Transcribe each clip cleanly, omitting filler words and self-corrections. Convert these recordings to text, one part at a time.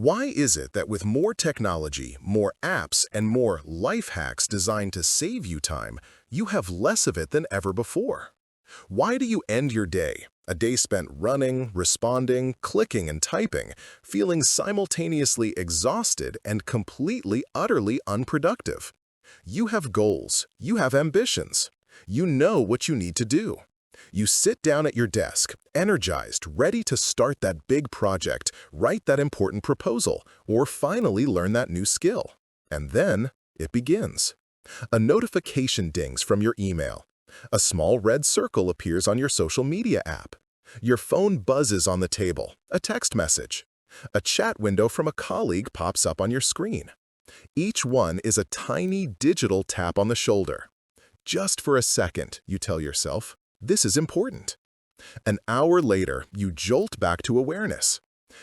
Why is it that with more technology, more apps, and more life hacks designed to save you time, you have less of it than ever before? Why do you end your day, a day spent running, responding, clicking, and typing, feeling simultaneously exhausted and completely, utterly unproductive? You have goals, you have ambitions, you know what you need to do. You sit down at your desk, energized, ready to start that big project, write that important proposal, or finally learn that new skill. And then it begins. A notification dings from your email. A small red circle appears on your social media app. Your phone buzzes on the table, a text message. A chat window from a colleague pops up on your screen. Each one is a tiny digital tap on the shoulder. Just for a second, you tell yourself, this is important. An hour later, you jolt back to awareness.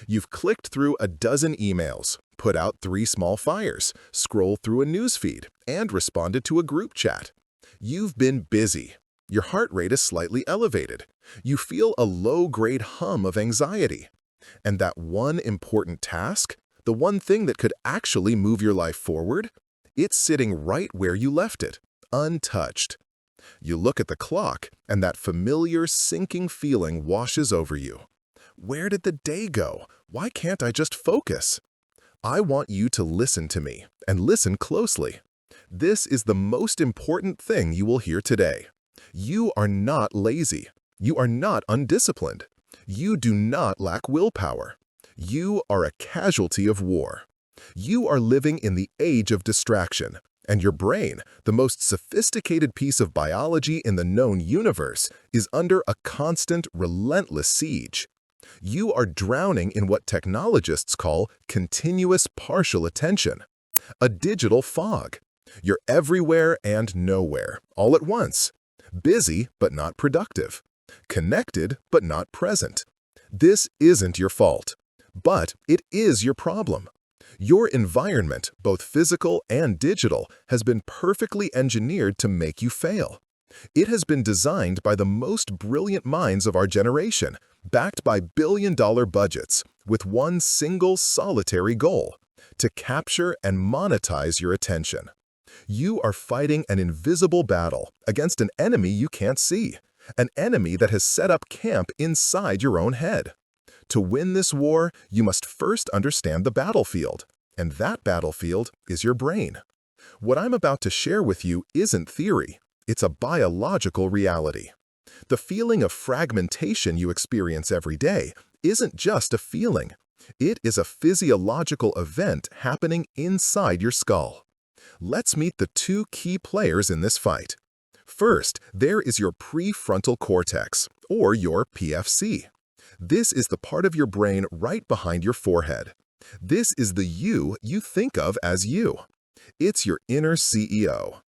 You've clicked through a dozen emails, put out 3 small fires, scrolled through a newsfeed, and responded to a group chat. You've been busy. Your heart rate is slightly elevated. You feel a low-grade hum of anxiety. And that one important task, the one thing that could actually move your life forward, it's sitting right where you left it, untouched. You look at the clock, and that familiar sinking feeling washes over you. Where did the day go? Why can't I just focus? I want you to listen to me, and listen closely. This is the most important thing you will hear today. You are not lazy. You are not undisciplined. You do not lack willpower. You are a casualty of war. You are living in the age of distraction. And your brain, the most sophisticated piece of biology in the known universe, is under a constant, relentless siege. You are drowning in what technologists call continuous partial attention, a digital fog. You're everywhere and nowhere, all at once. Busy but not productive. Connected but not present. This isn't your fault, but it is your problem. Your environment, both physical and digital, has been perfectly engineered to make you fail. It has been designed by the most brilliant minds of our generation, backed by billion-dollar budgets, with one single solitary goal: to capture and monetize your attention. You are fighting an invisible battle against an enemy you can't see, an enemy that has set up camp inside your own head. To win this war, you must first understand the battlefield, and that battlefield is your brain. What I'm about to share with you isn't theory, it's a biological reality. The feeling of fragmentation you experience every day isn't just a feeling. It is a physiological event happening inside your skull. Let's meet the 2 key players in this fight. First, there is your prefrontal cortex, or your PFC. This is the part of your brain right behind your forehead. This is the you think of as you. It's your inner CEO.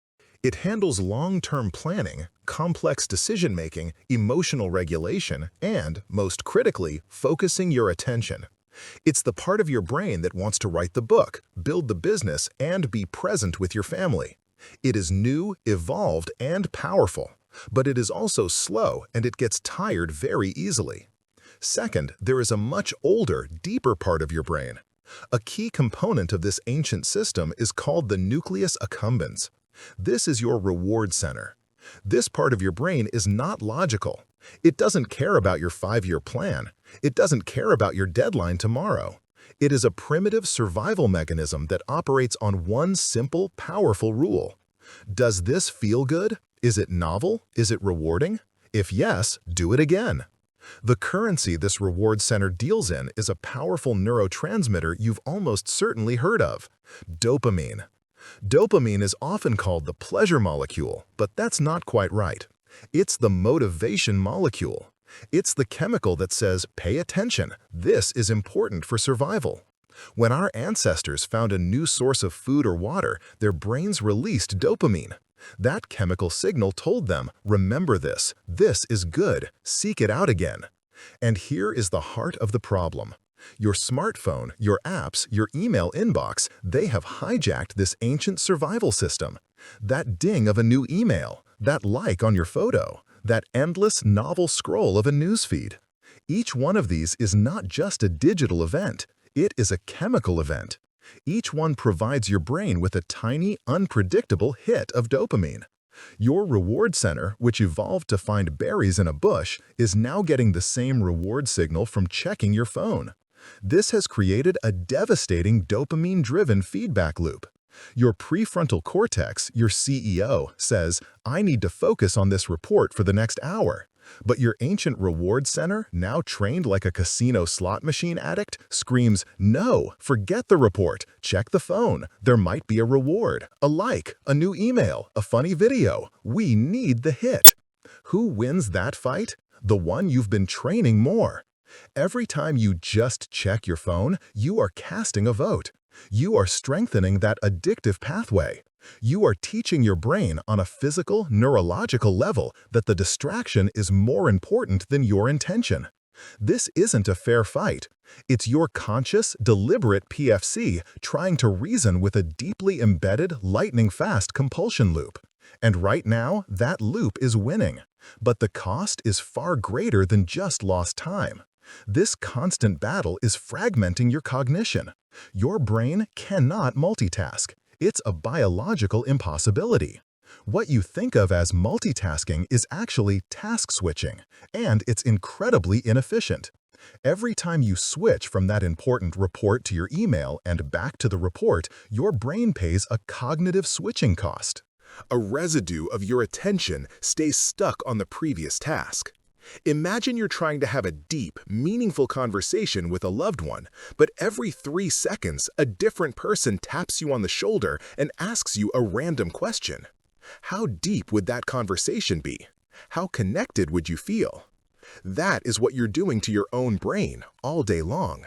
It handles long-term planning, complex decision-making, emotional regulation, and, most critically, focusing your attention. It's the part of your brain that wants to write the book, build the business, and be present with your family. It is new, evolved, and powerful, but it is also slow and it gets tired very easily. Second, there is a much older, deeper part of your brain. A key component of this ancient system is called the nucleus accumbens. This is your reward center. This part of your brain is not logical. It doesn't care about your 5-year plan. It doesn't care about your deadline tomorrow. It is a primitive survival mechanism that operates on one simple, powerful rule. Does this feel good? Is it novel? Is it rewarding? If yes, do it again. The currency this reward center deals in is a powerful neurotransmitter you've almost certainly heard of: dopamine. Dopamine is often called the pleasure molecule, but that's not quite right. It's the motivation molecule. It's the chemical that says, pay attention, this is important for survival. When our ancestors found a new source of food or water, their brains released dopamine. That chemical signal told them, remember this is good, seek it out again. And here is the heart of the problem. Your smartphone, your apps, your email inbox, they have hijacked this ancient survival system. That ding of a new email, that like on your photo, that endless novel scroll of a newsfeed. Each one of these is not just a digital event, It is a chemical event. Each one provides your brain with a tiny, unpredictable hit of dopamine. Your reward center, which evolved to find berries in a bush, is now getting the same reward signal from checking your phone. This has created a devastating dopamine-driven feedback loop. Your prefrontal cortex, your CEO, says, "I need to focus on this report for the next hour." But your ancient reward center, now trained like a casino slot machine addict, screams, "No, forget the report. Check the phone. There might be a reward, a like, a new email, a funny video. We need the hit." Who wins that fight? The one you've been training more. Every time you just check your phone, you are casting a vote. You are strengthening that addictive pathway. You are teaching your brain on a physical, neurological level that the distraction is more important than your intention. This isn't a fair fight. It's your conscious, deliberate PFC trying to reason with a deeply embedded, lightning-fast compulsion loop. And right now, that loop is winning. But the cost is far greater than just lost time. This constant battle is fragmenting your cognition. Your brain cannot multitask. It's a biological impossibility. What you think of as multitasking is actually task switching, and it's incredibly inefficient. Every time you switch from that important report to your email and back to the report, your brain pays a cognitive switching cost. A residue of your attention stays stuck on the previous task. Imagine you're trying to have a deep, meaningful conversation with a loved one, but every 3 seconds, a different person taps you on the shoulder and asks you a random question. How deep would that conversation be? How connected would you feel? That is what you're doing to your own brain all day long.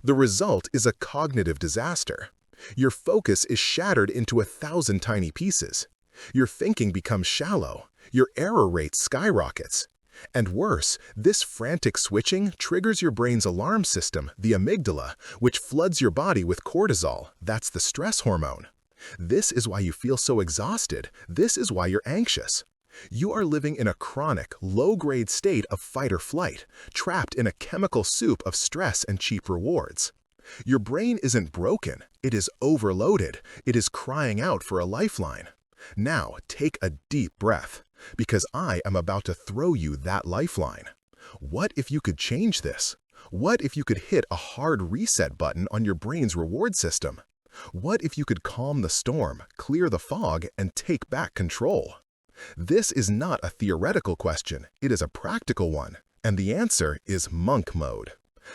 The result is a cognitive disaster. Your focus is shattered into 1,000 tiny pieces. Your thinking becomes shallow. Your error rate skyrockets. And worse, this frantic switching triggers your brain's alarm system, the amygdala, which floods your body with cortisol. That's the stress hormone. This is why you feel so exhausted. This is why you're anxious. You are living in a chronic, low-grade state of fight or flight, trapped in a chemical soup of stress and cheap rewards. Your brain isn't broken. It is overloaded. It is crying out for a lifeline. Now, take a deep breath, because I am about to throw you that lifeline. What if you could change this? What if you could hit a hard reset button on your brain's reward system? What if you could calm the storm, clear the fog, and take back control? This is not a theoretical question, it is a practical one, and the answer is monk mode.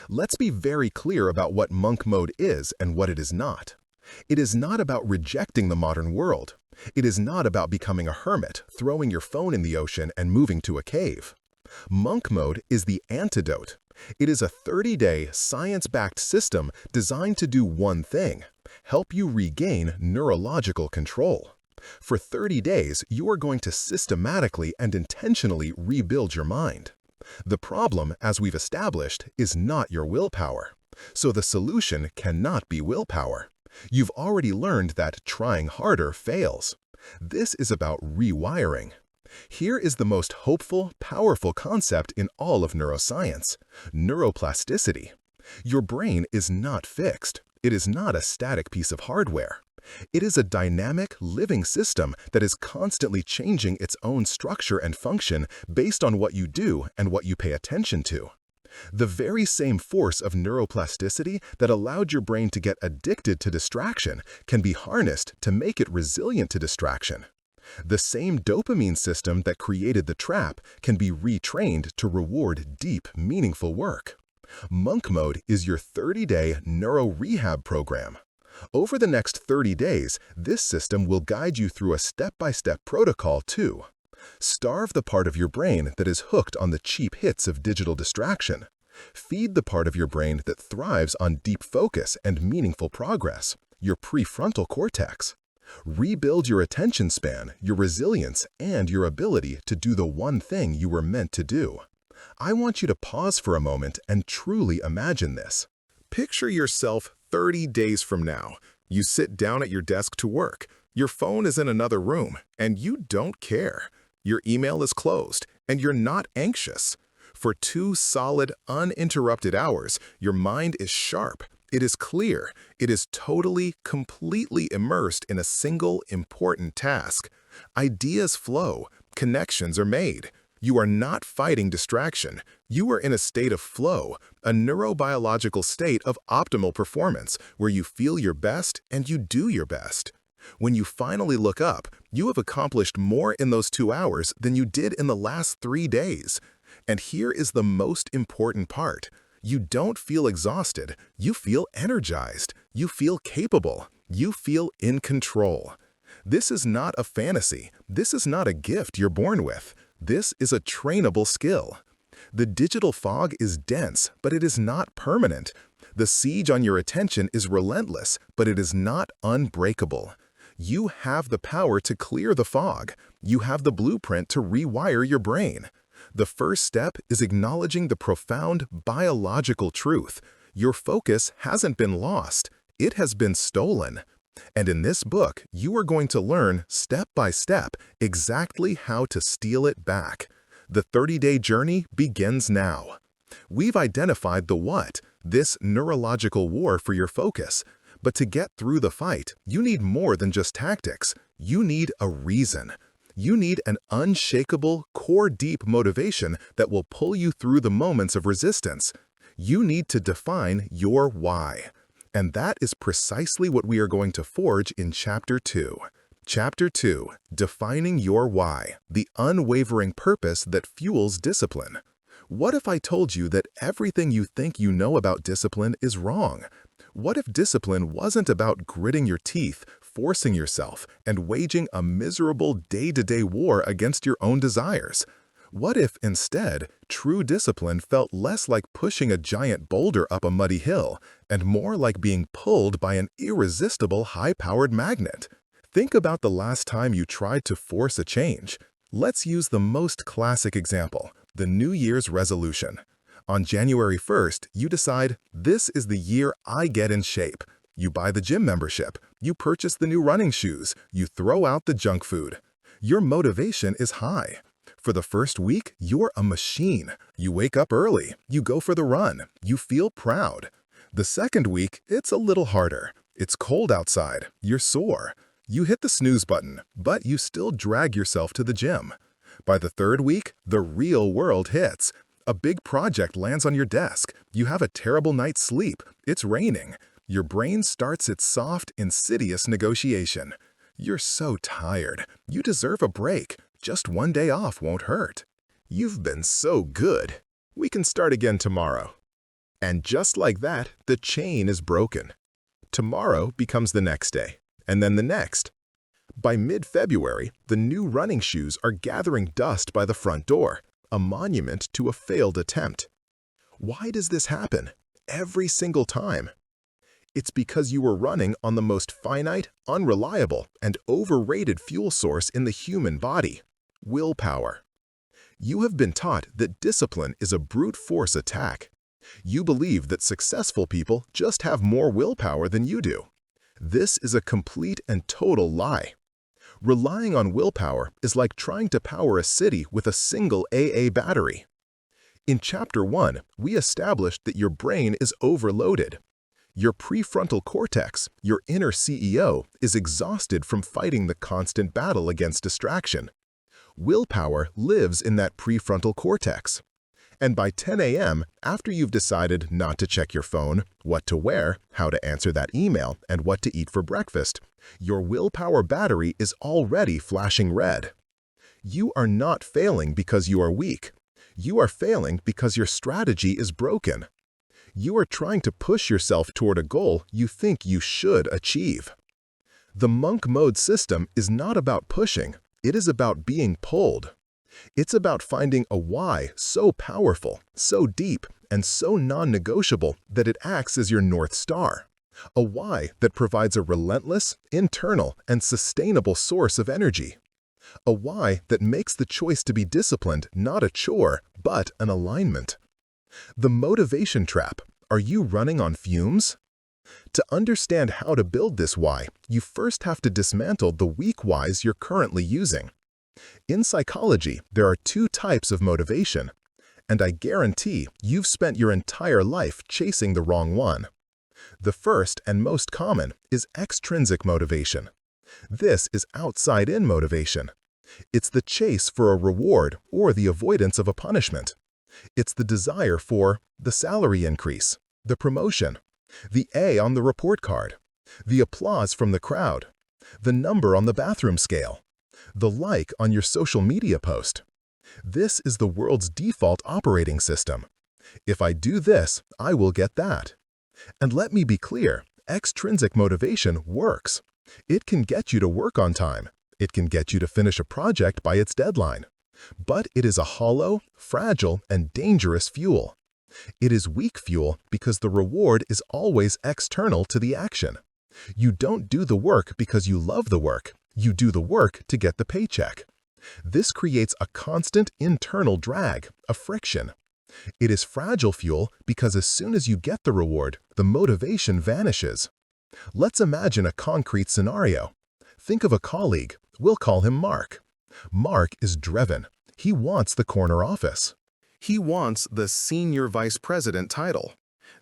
Let's be very clear about what monk mode is and what it is not. It is not about rejecting the modern world. It is not about becoming a hermit, throwing your phone in the ocean, and moving to a cave. Monk mode is the antidote. It is a 30-day, science-backed system designed to do one thing: help you regain neurological control. For 30 days, you are going to systematically and intentionally rebuild your mind. The problem, as we've established, is not your willpower. So the solution cannot be willpower. You've already learned that trying harder fails. This is about rewiring. Here is the most hopeful, powerful concept in all of neuroscience: neuroplasticity. Your brain is not fixed. It is not a static piece of hardware. It is a dynamic, living system that is constantly changing its own structure and function based on what you do and what you pay attention to. The very same force of neuroplasticity that allowed your brain to get addicted to distraction can be harnessed to make it resilient to distraction. The same dopamine system that created the trap can be retrained to reward deep, meaningful work. Monk Mode is your 30-day neuro rehab program. Over the next 30 days, this system will guide you through a step-by-step protocol to starve the part of your brain that is hooked on the cheap hits of digital distraction. Feed the part of your brain that thrives on deep focus and meaningful progress, your prefrontal cortex. Rebuild your attention span, your resilience, and your ability to do the one thing you were meant to do. I want you to pause for a moment and truly imagine this. Picture yourself 30 days from now. You sit down at your desk to work. Your phone is in another room, and you don't care. Your email is closed, and you're not anxious. For 2 solid, uninterrupted hours, your mind is sharp. It is clear. It is totally, completely immersed in a single, important task. Ideas flow. Connections are made. You are not fighting distraction. You are in a state of flow, a neurobiological state of optimal performance, where you feel your best and you do your best. When you finally look up, you have accomplished more in those 2 hours than you did in the last 3 days. And here is the most important part. You don't feel exhausted. You feel energized. You feel capable. You feel in control. This is not a fantasy. This is not a gift you're born with. This is a trainable skill. The digital fog is dense, but it is not permanent. The siege on your attention is relentless, but it is not unbreakable. You have the power to clear the fog. You have the blueprint to rewire your brain. The first step is acknowledging the profound biological truth. Your focus hasn't been lost. It has been stolen. And in this book, you are going to learn step by step exactly how to steal it back. The 30-day journey begins now. We've identified the what, this neurological war for your focus. But to get through the fight, you need more than just tactics. You need a reason. You need an unshakable, core-deep motivation that will pull you through the moments of resistance. You need to define your why. And that is precisely what we are going to forge in Chapter 2. Chapter 2, Defining Your Why, the unwavering purpose that fuels discipline. What if I told you that everything you think you know about discipline is wrong? What if discipline wasn't about gritting your teeth, forcing yourself, and waging a miserable day-to-day war against your own desires? What if, instead, true discipline felt less like pushing a giant boulder up a muddy hill and more like being pulled by an irresistible high-powered magnet? Think about the last time you tried to force a change. Let's use the most classic example, the New Year's resolution. On January 1st, you decide, this is the year I get in shape. You buy the gym membership, you purchase the new running shoes, you throw out the junk food. Your motivation is high. For the first week, you're a machine. You wake up early, you go for the run, you feel proud. The second week, it's a little harder. It's cold outside, you're sore. You hit the snooze button, but you still drag yourself to the gym. By the third week, the real world hits. A big project lands on your desk. You have a terrible night's sleep. It's raining. Your brain starts its soft, insidious negotiation. You're so tired. You deserve a break. Just one day off won't hurt. You've been so good. We can start again tomorrow. And just like that, the chain is broken. Tomorrow becomes the next day, and then the next. By mid-February, the new running shoes are gathering dust by the front door, a monument to a failed attempt. Why does this happen? Every single time. It's because you were running on the most finite, unreliable, and overrated fuel source in the human body: willpower. You have been taught that discipline is a brute force attack. You believe that successful people just have more willpower than you do. This is a complete and total lie. Relying on willpower is like trying to power a city with a single AA battery. In Chapter 1, we established that your brain is overloaded. Your prefrontal cortex, your inner CEO, is exhausted from fighting the constant battle against distraction. Willpower lives in that prefrontal cortex. And by 10 a.m., after you've decided not to check your phone, what to wear, how to answer that email, and what to eat for breakfast, your willpower battery is already flashing red. You are not failing because you are weak. You are failing because your strategy is broken. You are trying to push yourself toward a goal you think you should achieve. The monk mode system is not about pushing, it is about being pulled. It's about finding a why so powerful, so deep, and so non-negotiable that it acts as your North Star. A why that provides a relentless, internal, and sustainable source of energy. A why that makes the choice to be disciplined not a chore, but an alignment. The motivation trap. Are you running on fumes? To understand how to build this why, you first have to dismantle the weak whys you're currently using. In psychology, there are two types of motivation, and I guarantee you've spent your entire life chasing the wrong one. The first and most common is extrinsic motivation. This is outside-in motivation. It's the chase for a reward or the avoidance of a punishment. It's the desire for the salary increase, the promotion, the A on the report card, the applause from the crowd, the number on the bathroom scale, the like on your social media post. This is the world's default operating system. If I do this, I will get that. And let me be clear, extrinsic motivation works. It can get you to work on time. It can get you to finish a project by its deadline. But it is a hollow, fragile, and dangerous fuel. It is weak fuel because the reward is always external to the action. You don't do the work because you love the work. You do the work to get the paycheck. This creates a constant internal drag, a friction. It is fragile fuel because as soon as you get the reward, the motivation vanishes. Let's imagine a concrete scenario. Think of a colleague. We'll call him Mark. Mark is driven. He wants the corner office. He wants the senior vice president title.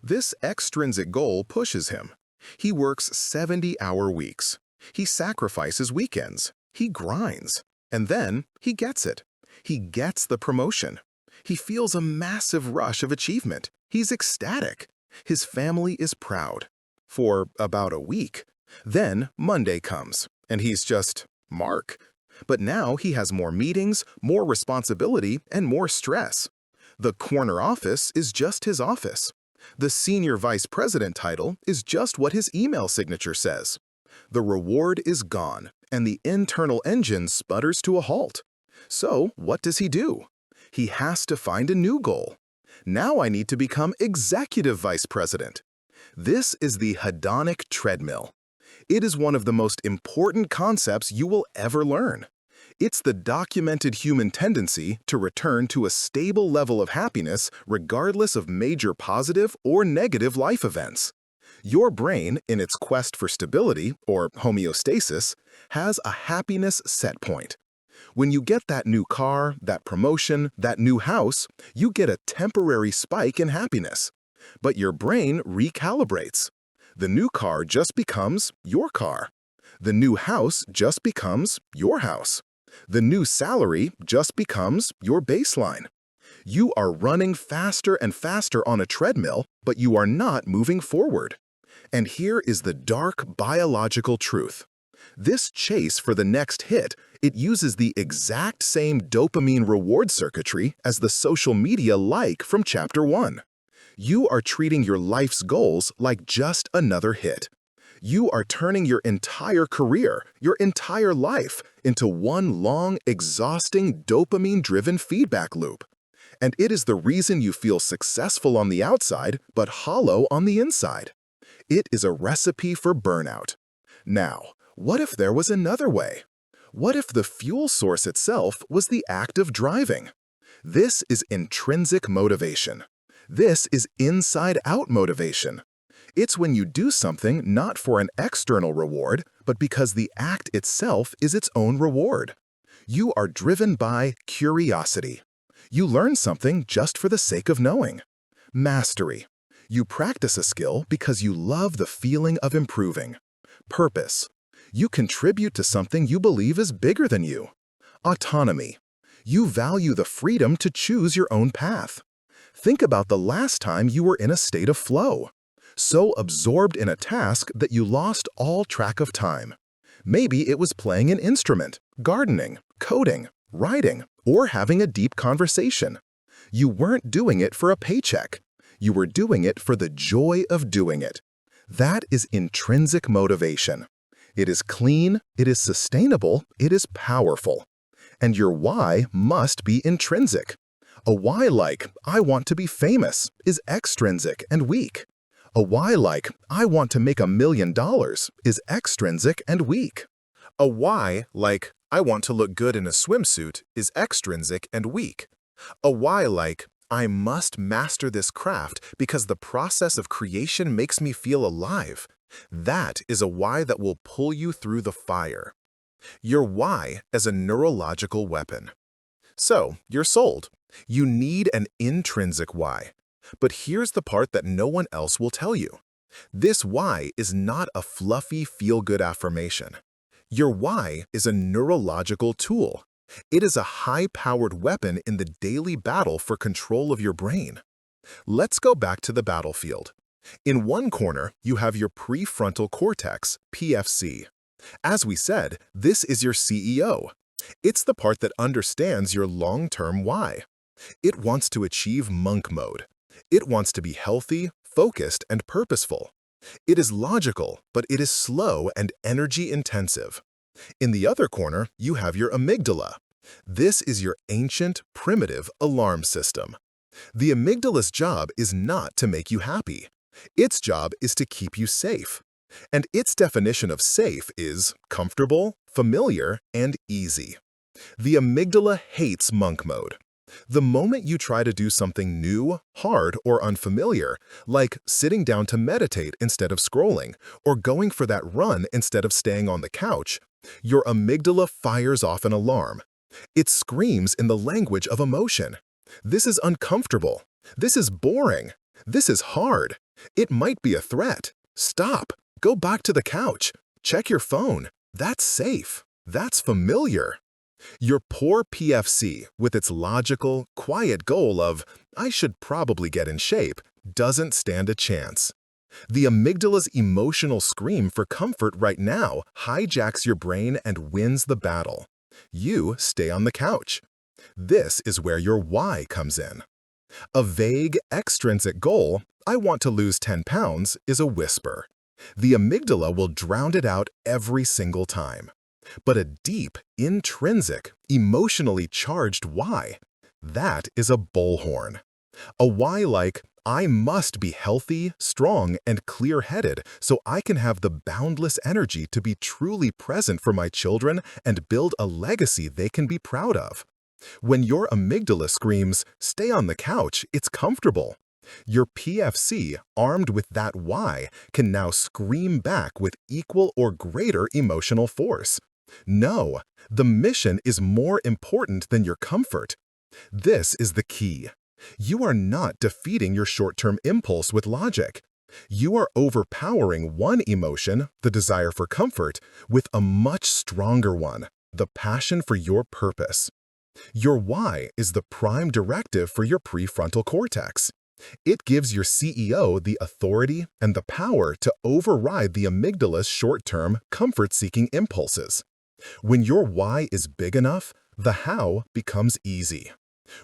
This extrinsic goal pushes him. He works 70-hour weeks. He sacrifices weekends. He grinds. And then he gets it. He gets the promotion. He feels a massive rush of achievement. He's ecstatic. His family is proud. For about a week. Then Monday comes, and he's just Mark. But now he has more meetings, more responsibility, and more stress. The corner office is just his office. The senior vice president title is just what his email signature says. The reward is gone, and the internal engine sputters to a halt. So what does he do? He has to find a new goal. Now I need to become executive vice president. This is the hedonic treadmill. It is one of the most important concepts you will ever learn. It's the documented human tendency to return to a stable level of happiness regardless of major positive or negative life events. Your brain, in its quest for stability, or homeostasis, has a happiness set point. When you get that new car, that promotion, that new house, you get a temporary spike in happiness. But your brain recalibrates. The new car just becomes your car. The new house just becomes your house. The new salary just becomes your baseline. You are running faster and faster on a treadmill, but you are not moving forward. And here is the dark biological truth. This chase for the next hit, it uses the exact same dopamine reward circuitry as the social media like from Chapter 1. You are treating your life's goals like just another hit. You are turning your entire career, your entire life, into one long, exhausting, dopamine-driven feedback loop. And it is the reason you feel successful on the outside, but hollow on the inside. It is a recipe for burnout. Now, what if there was another way? What if the fuel source itself was the act of driving? This is intrinsic motivation. This is inside-out motivation. It's when you do something not for an external reward, but because the act itself is its own reward. You are driven by curiosity. You learn something just for the sake of knowing. Mastery. You practice a skill because you love the feeling of improving. Purpose. You contribute to something you believe is bigger than you. Autonomy. You value the freedom to choose your own path. Think about the last time you were in a state of flow. So absorbed in a task that you lost all track of time. Maybe it was playing an instrument, gardening, coding, writing, or having a deep conversation. You weren't doing it for a paycheck. You were doing it for the joy of doing it. That is intrinsic motivation. It is clean, it is sustainable, it is powerful. And your why must be intrinsic. A why like, I want to be famous, is extrinsic and weak. A why like, I want to make $1 million, is extrinsic and weak. A why like, I want to look good in a swimsuit, is extrinsic and weak. A why like, I must master this craft because the process of creation makes me feel alive. That is a why that will pull you through the fire. Your why as a neurological weapon. So, you're sold. You need an intrinsic why. But here's the part that no one else will tell you. This why is not a fluffy feel-good affirmation. Your why is a neurological tool. It is a high-powered weapon in the daily battle for control of your brain. Let's go back to the battlefield. In one corner, you have your prefrontal cortex, PFC. As we said, this is your CEO. It's the part that understands your long-term why. It wants to achieve monk mode. It wants to be healthy, focused, and purposeful. It is logical, but it is slow and energy-intensive. In the other corner, you have your amygdala. This is your ancient, primitive alarm system. The amygdala's job is not to make you happy. Its job is to keep you safe. And its definition of safe is comfortable, familiar, and easy. The amygdala hates monk mode. The moment you try to do something new, hard, or unfamiliar, like sitting down to meditate instead of scrolling, or going for that run instead of staying on the couch, your amygdala fires off an alarm. It screams in the language of emotion. This is uncomfortable. This is boring. This is hard. It might be a threat. Stop. Go back to the couch. Check your phone. That's safe. That's familiar. Your poor PFC, with its logical, quiet goal of, I should probably get in shape, doesn't stand a chance. The amygdala's emotional scream for comfort right now hijacks your brain and wins the battle. You stay on the couch. This is where your why comes in. A vague, extrinsic goal, I want to lose 10 pounds, is a whisper. The amygdala will drown it out every single time. But a deep, intrinsic, emotionally charged why, that is a bullhorn. A why like, I must be healthy, strong, and clear-headed so I can have the boundless energy to be truly present for my children and build a legacy they can be proud of. When your amygdala screams, stay on the couch, it's comfortable. Your PFC, armed with that why, can now scream back with equal or greater emotional force. No, the mission is more important than your comfort. This is the key. You are not defeating your short-term impulse with logic. You are overpowering one emotion, the desire for comfort, with a much stronger one, the passion for your purpose. Your why is the prime directive for your prefrontal cortex. It gives your CEO the authority and the power to override the amygdala's short-term, comfort-seeking impulses. When your why is big enough, the how becomes easy.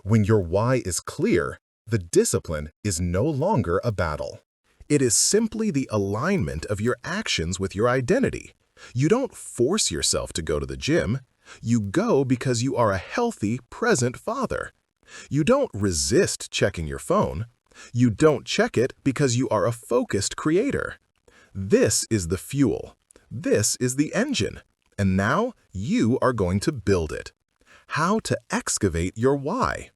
When your why is clear, the discipline is no longer a battle. It is simply the alignment of your actions with your identity. You don't force yourself to go to the gym. You go because you are a healthy, present father. You don't resist checking your phone. You don't check it because you are a focused creator. This is the fuel. This is the engine. And now you are going to build it. How to excavate your why.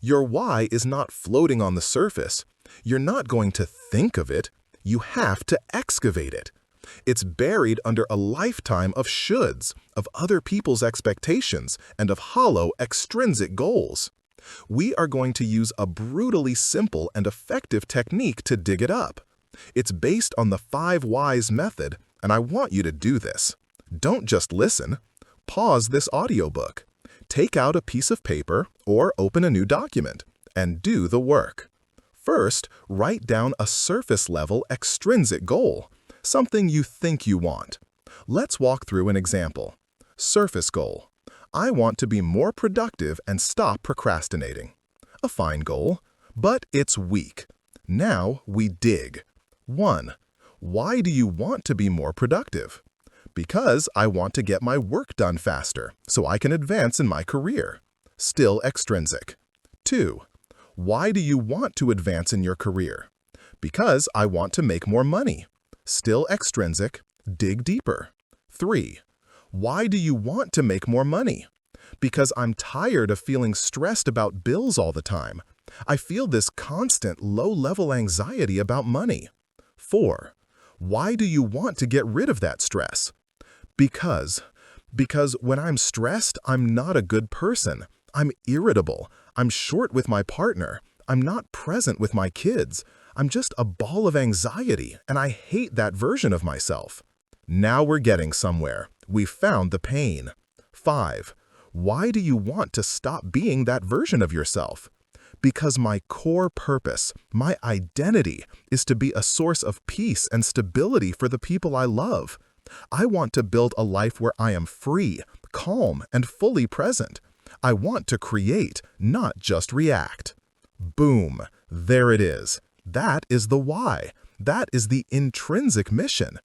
Your why is not floating on the surface. You're not going to think of it. You have to excavate it. It's buried under a lifetime of shoulds, of other people's expectations, and of hollow, extrinsic goals. We are going to use a brutally simple and effective technique to dig it up. It's based on the 5 whys method, and I want you to do this. Don't just listen. Pause this audiobook. Take out a piece of paper or open a new document and do the work. First, write down a surface-level extrinsic goal, something you think you want. Let's walk through an example. Surface goal. I want to be more productive and stop procrastinating. A fine goal, but it's weak. Now we dig. 1. Why do you want to be more productive? Because I want to get my work done faster, so I can advance in my career. Still extrinsic. 2. Why do you want to advance in your career? Because I want to make more money. Still extrinsic. Dig deeper. 3. Why do you want to make more money? Because I'm tired of feeling stressed about bills all the time. I feel this constant low-level anxiety about money. 4. Why do you want to get rid of that stress? Because when I'm stressed, I'm not a good person. I'm irritable. I'm short with my partner. I'm not present with my kids. I'm just a ball of anxiety, and I hate that version of myself. Now we're getting somewhere. We've found the pain. 5. Why do you want to stop being that version of yourself? Because my core purpose, my identity, is to be a source of peace and stability for the people I love. I want to build a life where I am free, calm, and fully present. I want to create, not just react. Boom! There it is. That is the why. That is the intrinsic mission.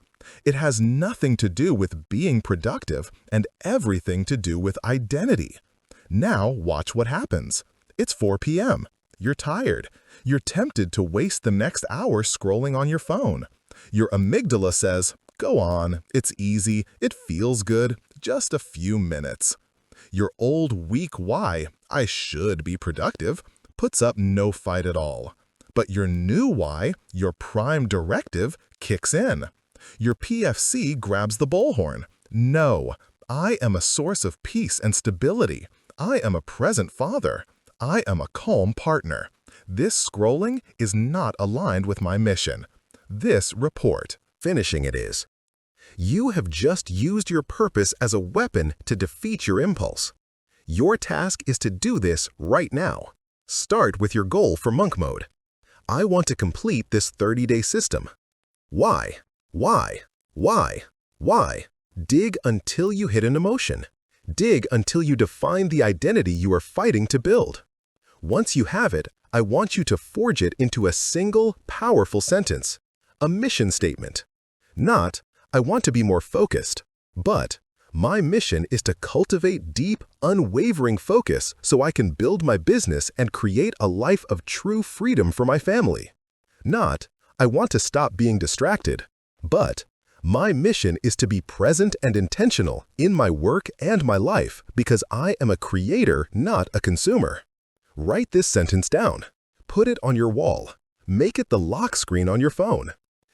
It has nothing to do with being productive and everything to do with identity. Now watch what happens. It's 4 p.m. You're tired. You're tempted to waste the next hour scrolling on your phone. Your amygdala says, "Go on, it's easy, it feels good, just a few minutes." Your old weak why, "I should be productive," puts up no fight at all. But your new why, your prime directive, kicks in. Your PFC grabs the bullhorn. "No, I am a source of peace and stability. I am a present father. I am a calm partner. This scrolling is not aligned with my mission. This report." Finishing it is. You have just used your purpose as a weapon to defeat your impulse. Your task is to do this right now. Start with your goal for monk mode. I want to complete this 30-day system. Why? Why? Why? Why? Dig until you hit an emotion. Dig until you define the identity you are fighting to build. Once you have it, I want you to forge it into a single, powerful sentence. A mission statement. Not, "I want to be more focused," but, "My mission is to cultivate deep, unwavering focus so I can build my business and create a life of true freedom for my family." Not, "I want to stop being distracted," but, "My mission is to be present and intentional in my work and my life because I am a creator, not a consumer." Write this sentence down. Put it on your wall. Make it the lock screen on your phone.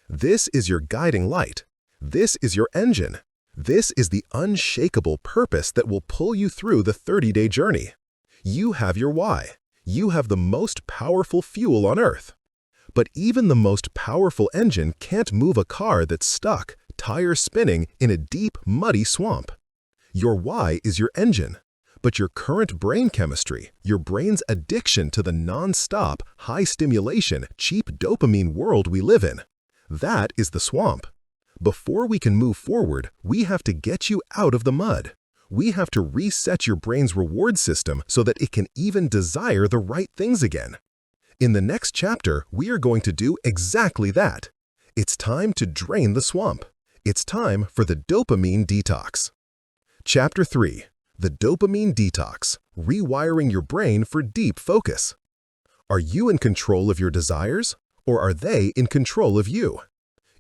This is your guiding light. This is your engine. This is the unshakable purpose that will pull you through the 30-day journey. You have your why. You have the most powerful fuel on earth. But even the most powerful engine can't move a car that's stuck, tires spinning, in a deep, muddy swamp. Your why is your engine. But your current brain chemistry, your brain's addiction to the non-stop, high-stimulation, cheap dopamine world we live in, that is the swamp. Before we can move forward, we have to get you out of the mud. We have to reset your brain's reward system so that it can even desire the right things again. In the next chapter, we are going to do exactly that. It's time to drain the swamp. It's time for the dopamine detox. Chapter 3. The Dopamine Detox, Rewiring Your Brain for Deep Focus. Are you in control of your desires, or are they in control of you?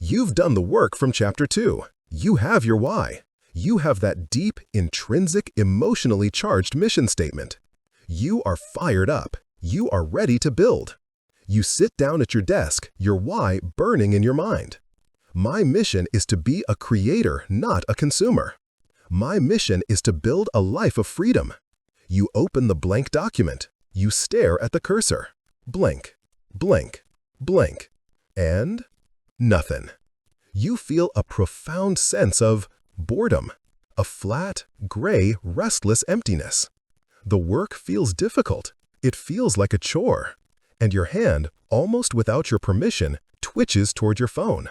You've done the work from Chapter 2. You have your why. You have that deep, intrinsic, emotionally charged mission statement. You are fired up. You are ready to build. You sit down at your desk, your why burning in your mind. My mission is to be a creator, not a consumer. My mission is to build a life of freedom. You open the blank document. You stare at the cursor. Blink, blink, blink, and nothing. You feel a profound sense of boredom, a flat, gray, restless emptiness. The work feels difficult. It feels like a chore. And your hand, almost without your permission, twitches toward your phone.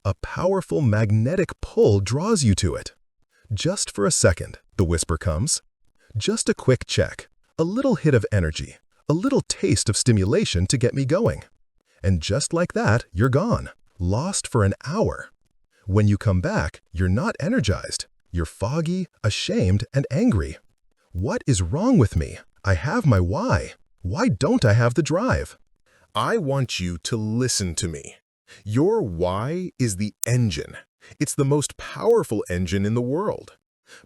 A powerful magnetic pull draws you to it. "Just for a second," the whisper comes. "Just a quick check, a little hit of energy, a little taste of stimulation to get me going." And just like that, you're gone, lost for an hour. When you come back, you're not energized. You're foggy, ashamed, and angry. What is wrong with me? I have my why. Why don't I have the drive? I want you to listen to me. Your why is the engine. It's the most powerful engine in the world.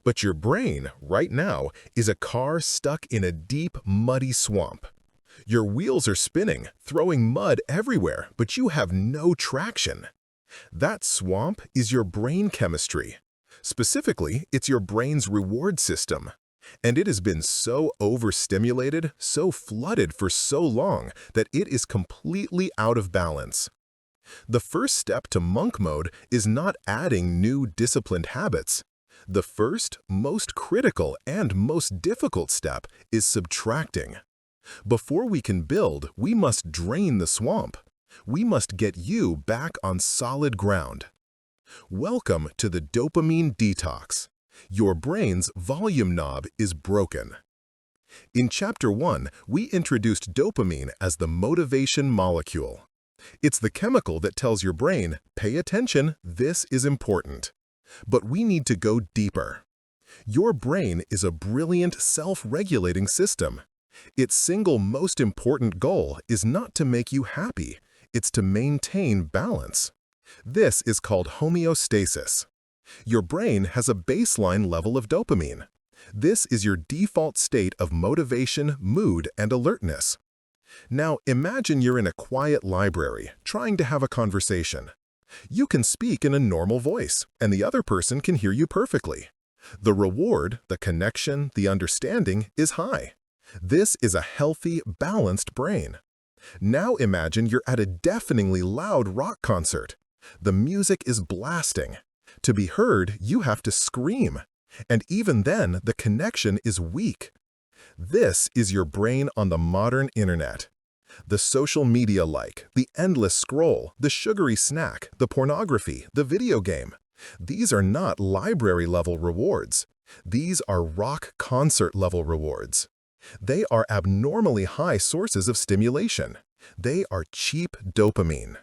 But your brain, right now, is a car stuck in a deep, muddy swamp. Your wheels are spinning, throwing mud everywhere, but you have no traction. That swamp is your brain chemistry. Specifically, it's your brain's reward system. And it has been so overstimulated, so flooded for so long that it is completely out of balance. The first step to monk mode is not adding new disciplined habits. The first, most critical, and most difficult step is subtracting. Before we can build, we must drain the swamp. We must get you back on solid ground. Welcome to the dopamine detox. Your brain's volume knob is broken. In Chapter 1, we introduced dopamine as the motivation molecule. It's the chemical that tells your brain, pay attention, this is important. But we need to go deeper. Your brain is a brilliant self-regulating system. Its single most important goal is not to make you happy, it's to maintain balance. This is called homeostasis. Your brain has a baseline level of dopamine. This is your default state of motivation, mood, and alertness. Now imagine you're in a quiet library, trying to have a conversation. You can speak in a normal voice, and the other person can hear you perfectly. The reward, the connection, the understanding is high. This is a healthy, balanced brain. Now imagine you're at a deafeningly loud rock concert. The music is blasting. To be heard, you have to scream. And even then, the connection is weak. This is your brain on the modern internet. The social media like, the endless scroll, the sugary snack, the pornography, the video game. These are not library-level rewards. These are rock concert-level rewards. They are abnormally high sources of stimulation. They are cheap dopamine.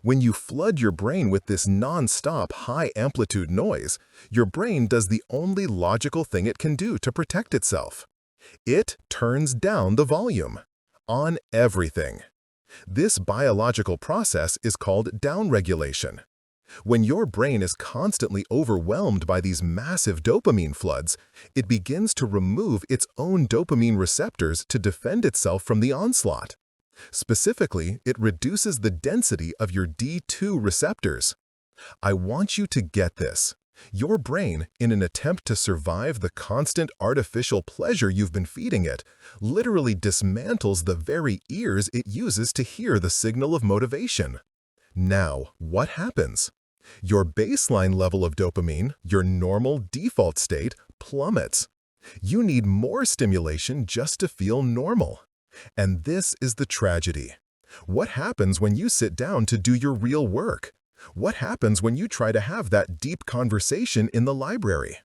When you flood your brain with this non-stop high-amplitude noise, your brain does the only logical thing it can do to protect itself. It turns down the volume on everything. This biological process is called downregulation. When your brain is constantly overwhelmed by these massive dopamine floods, it begins to remove its own dopamine receptors to defend itself from the onslaught. Specifically, it reduces the density of your D2 receptors. I want you to get this. Your brain, in an attempt to survive the constant artificial pleasure you've been feeding it, literally dismantles the very ears it uses to hear the signal of motivation. Now, what happens? Your baseline level of dopamine, your normal default state, plummets. You need more stimulation just to feel normal. And this is the tragedy. What happens when you sit down to do your real work? What happens when you try to have that deep conversation in the library?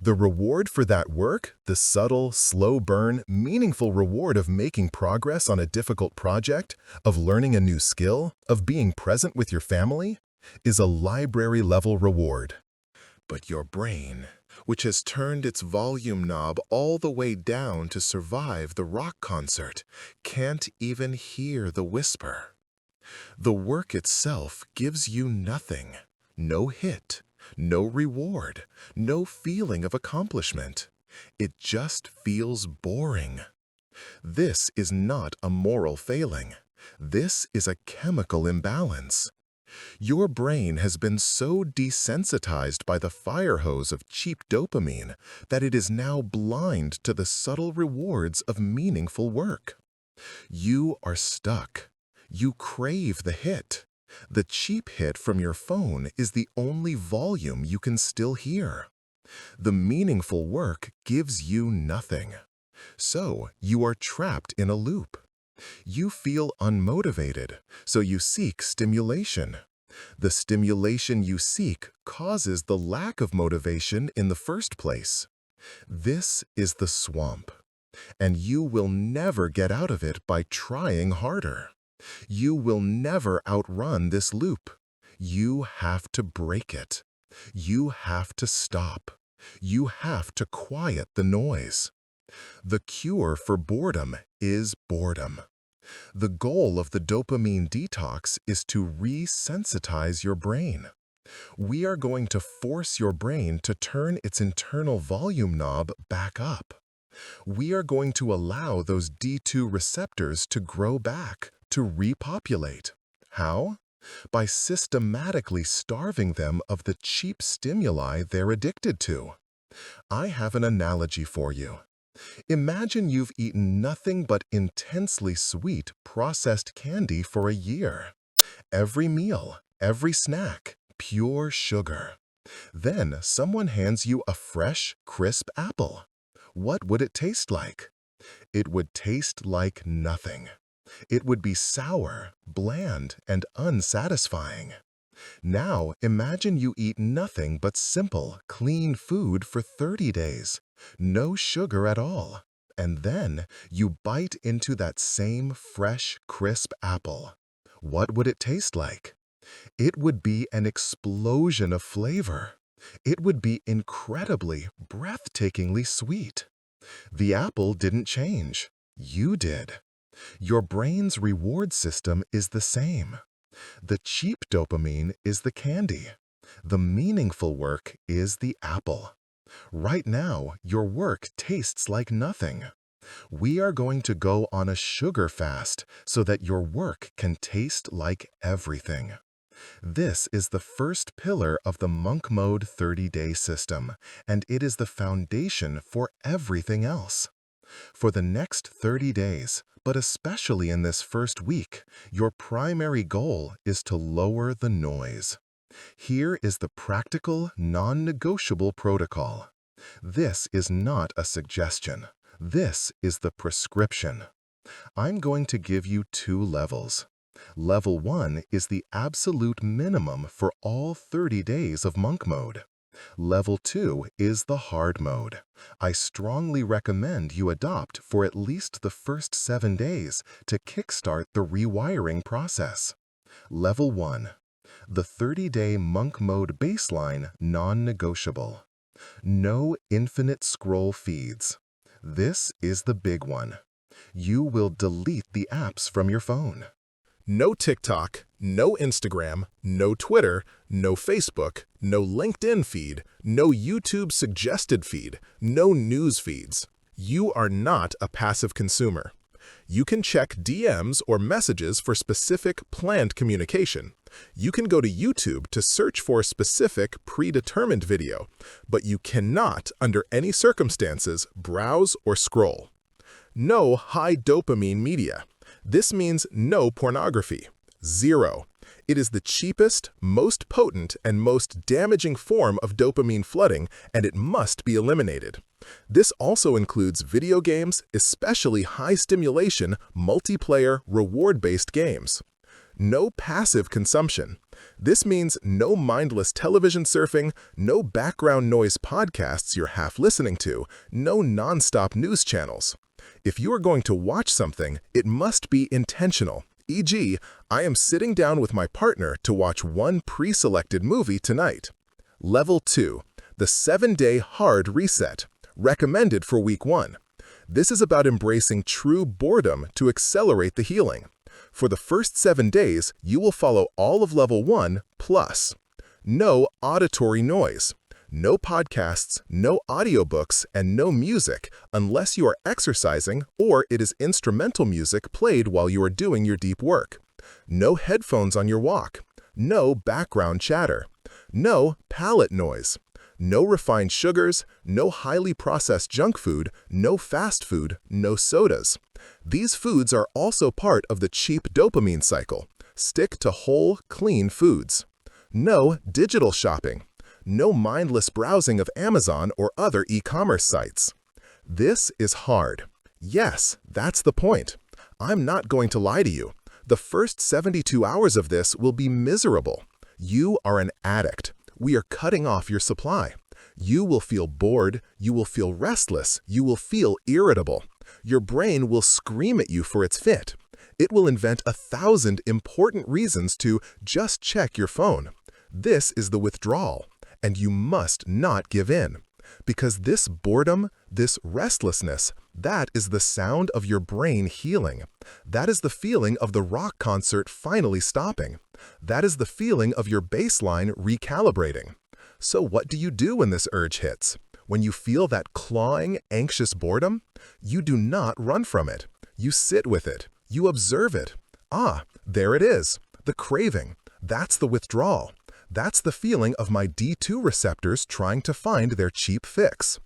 The reward for that work, the subtle, slow burn, meaningful reward of making progress on a difficult project, of learning a new skill, of being present with your family, is a library-level reward. But your brain, which has turned its volume knob all the way down to survive the rock concert, can't even hear the whisper. The work itself gives you nothing, no hit, no reward, no feeling of accomplishment. It just feels boring. This is not a moral failing. This is a chemical imbalance. Your brain has been so desensitized by the fire hose of cheap dopamine that it is now blind to the subtle rewards of meaningful work. You are stuck. You crave the hit. The cheap hit from your phone is the only volume you can still hear. The meaningful work gives you nothing. So you are trapped in a loop. You feel unmotivated, so you seek stimulation. The stimulation you seek causes the lack of motivation in the first place. This is the swamp, and you will never get out of it by trying harder. You will never outrun this loop. You have to break it. You have to stop. You have to quiet the noise. The cure for boredom is boredom. The goal of the dopamine detox is to resensitize your brain. We are going to force your brain to turn its internal volume knob back up. We are going to allow those D2 receptors to grow back, to repopulate. How? By systematically starving them of the cheap stimuli they're addicted to. I have an analogy for you. Imagine you've eaten nothing but intensely sweet processed candy for a year. Every meal, every snack, pure sugar. Then someone hands you a fresh, crisp apple. What would it taste like? It would taste like nothing. It would be sour, bland, and unsatisfying. Now imagine you eat nothing but simple, clean food for 30 days. No sugar at all. And then you bite into that same fresh, crisp apple. What would it taste like? It would be an explosion of flavor. It would be incredibly, breathtakingly sweet. The apple didn't change. You did. Your brain's reward system is the same. The cheap dopamine is the candy. The meaningful work is the apple. Right now, your work tastes like nothing. We are going to go on a sugar fast so that your work can taste like everything. This is the first pillar of the monk mode 30-day system, and it is the foundation for everything else. For the next 30 days, but especially in this first week, your primary goal is to lower the noise. Here is the practical, non-negotiable protocol. This is not a suggestion. This is the prescription. I'm going to give you 2 levels. Level 1 is the absolute minimum for all 30 days of monk mode. Level 2 is the hard mode. I strongly recommend you adopt for at least the first 7 days to kickstart the rewiring process. Level 1. The 30-day monk mode baseline non-negotiable. No infinite scroll feeds. This is the big one. You will delete the apps from your phone. No TikTok, no Instagram, no Twitter, no Facebook, no LinkedIn feed, no YouTube suggested feed, no news feeds. You are not a passive consumer. You can check DMs or messages for specific planned communication. You can go to YouTube to search for a specific predetermined video, but you cannot, under any circumstances, browse or scroll. No high dopamine media. This means no pornography. 0. It is the cheapest, most potent, and most damaging form of dopamine flooding, and it must be eliminated. This also includes video games, especially high-stimulation, multiplayer, reward-based games. No passive consumption. This means no mindless television surfing, no background noise podcasts you're half listening to, no nonstop news channels. If you are going to watch something, it must be intentional. E.g., I am sitting down with my partner to watch one pre-selected movie tonight. Level 2. The 7-day hard reset. Recommended for week 1. This is about embracing true boredom to accelerate the healing. For the first 7 days, you will follow all of Level 1 plus. No auditory noise. No podcasts, no audiobooks, and no music unless you are exercising or it is instrumental music played while you are doing your deep work. No headphones on your walk. No background chatter. No palate noise. No refined sugars, no highly processed junk food, no fast food, no sodas. These foods are also part of the cheap dopamine cycle. Stick to whole, clean foods. No digital shopping. No mindless browsing of Amazon or other e-commerce sites. This is hard. Yes, that's the point. I'm not going to lie to you. The first 72 hours of this will be miserable. You are an addict. We are cutting off your supply. You will feel bored. You will feel restless. You will feel irritable. Your brain will scream at you for its fit. It will invent 1,000 important reasons to just check your phone. This is the withdrawal. And you must not give in. Because this boredom, this restlessness, that is the sound of your brain healing. That is the feeling of the rock concert finally stopping. That is the feeling of your baseline recalibrating. So what do you do when this urge hits? When you feel that clawing, anxious boredom? You do not run from it. You sit with it. You observe it. Ah, there it is. The craving. That's the withdrawal. That's the feeling of my D2 receptors trying to find their cheap fix.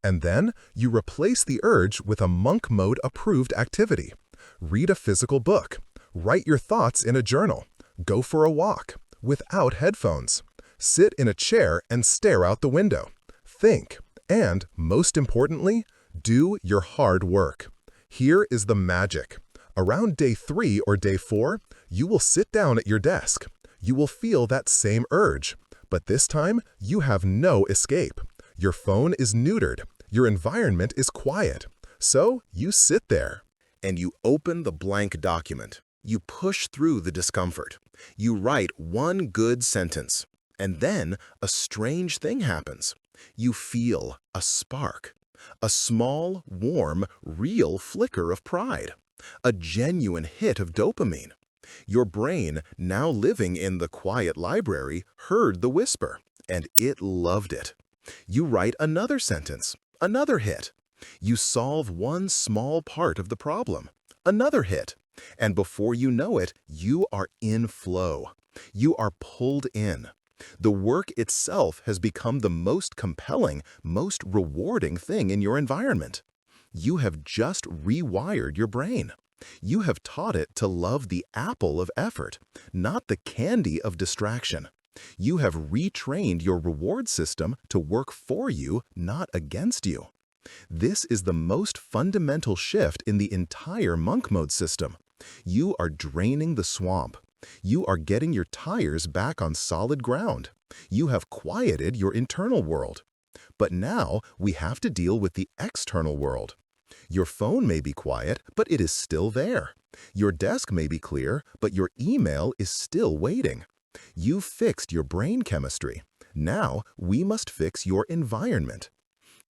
And then you replace the urge with a monk mode approved activity. Read a physical book. Write your thoughts in a journal. Go for a walk without headphones. Sit in a chair and stare out the window. Think, and, most importantly, do your hard work. Here is the magic. Around day 3 or day 4, you will sit down at your desk. You will feel that same urge, but this time you have no escape. Your phone is neutered. Your environment is quiet. So you sit there, and you open the blank document. You push through the discomfort. You write one good sentence. And then a strange thing happens. You feel a spark. A small, warm, real flicker of pride. A genuine hit of dopamine. Your brain, now living in the quiet library, heard the whisper, and it loved it. You write another sentence. Another hit. You solve one small part of the problem. Another hit. And before you know it, you are in flow. You are pulled in. The work itself has become the most compelling, most rewarding thing in your environment. You have just rewired your brain. You have taught it to love the apple of effort, not the candy of distraction. You have retrained your reward system to work for you, not against you. This is the most fundamental shift in the entire monk mode system. You are draining the swamp. You are getting your tires back on solid ground. You have quieted your internal world. But now we have to deal with the external world. Your phone may be quiet, but it is still there. Your desk may be clear, but your email is still waiting. You've fixed your brain chemistry. Now we must fix your environment.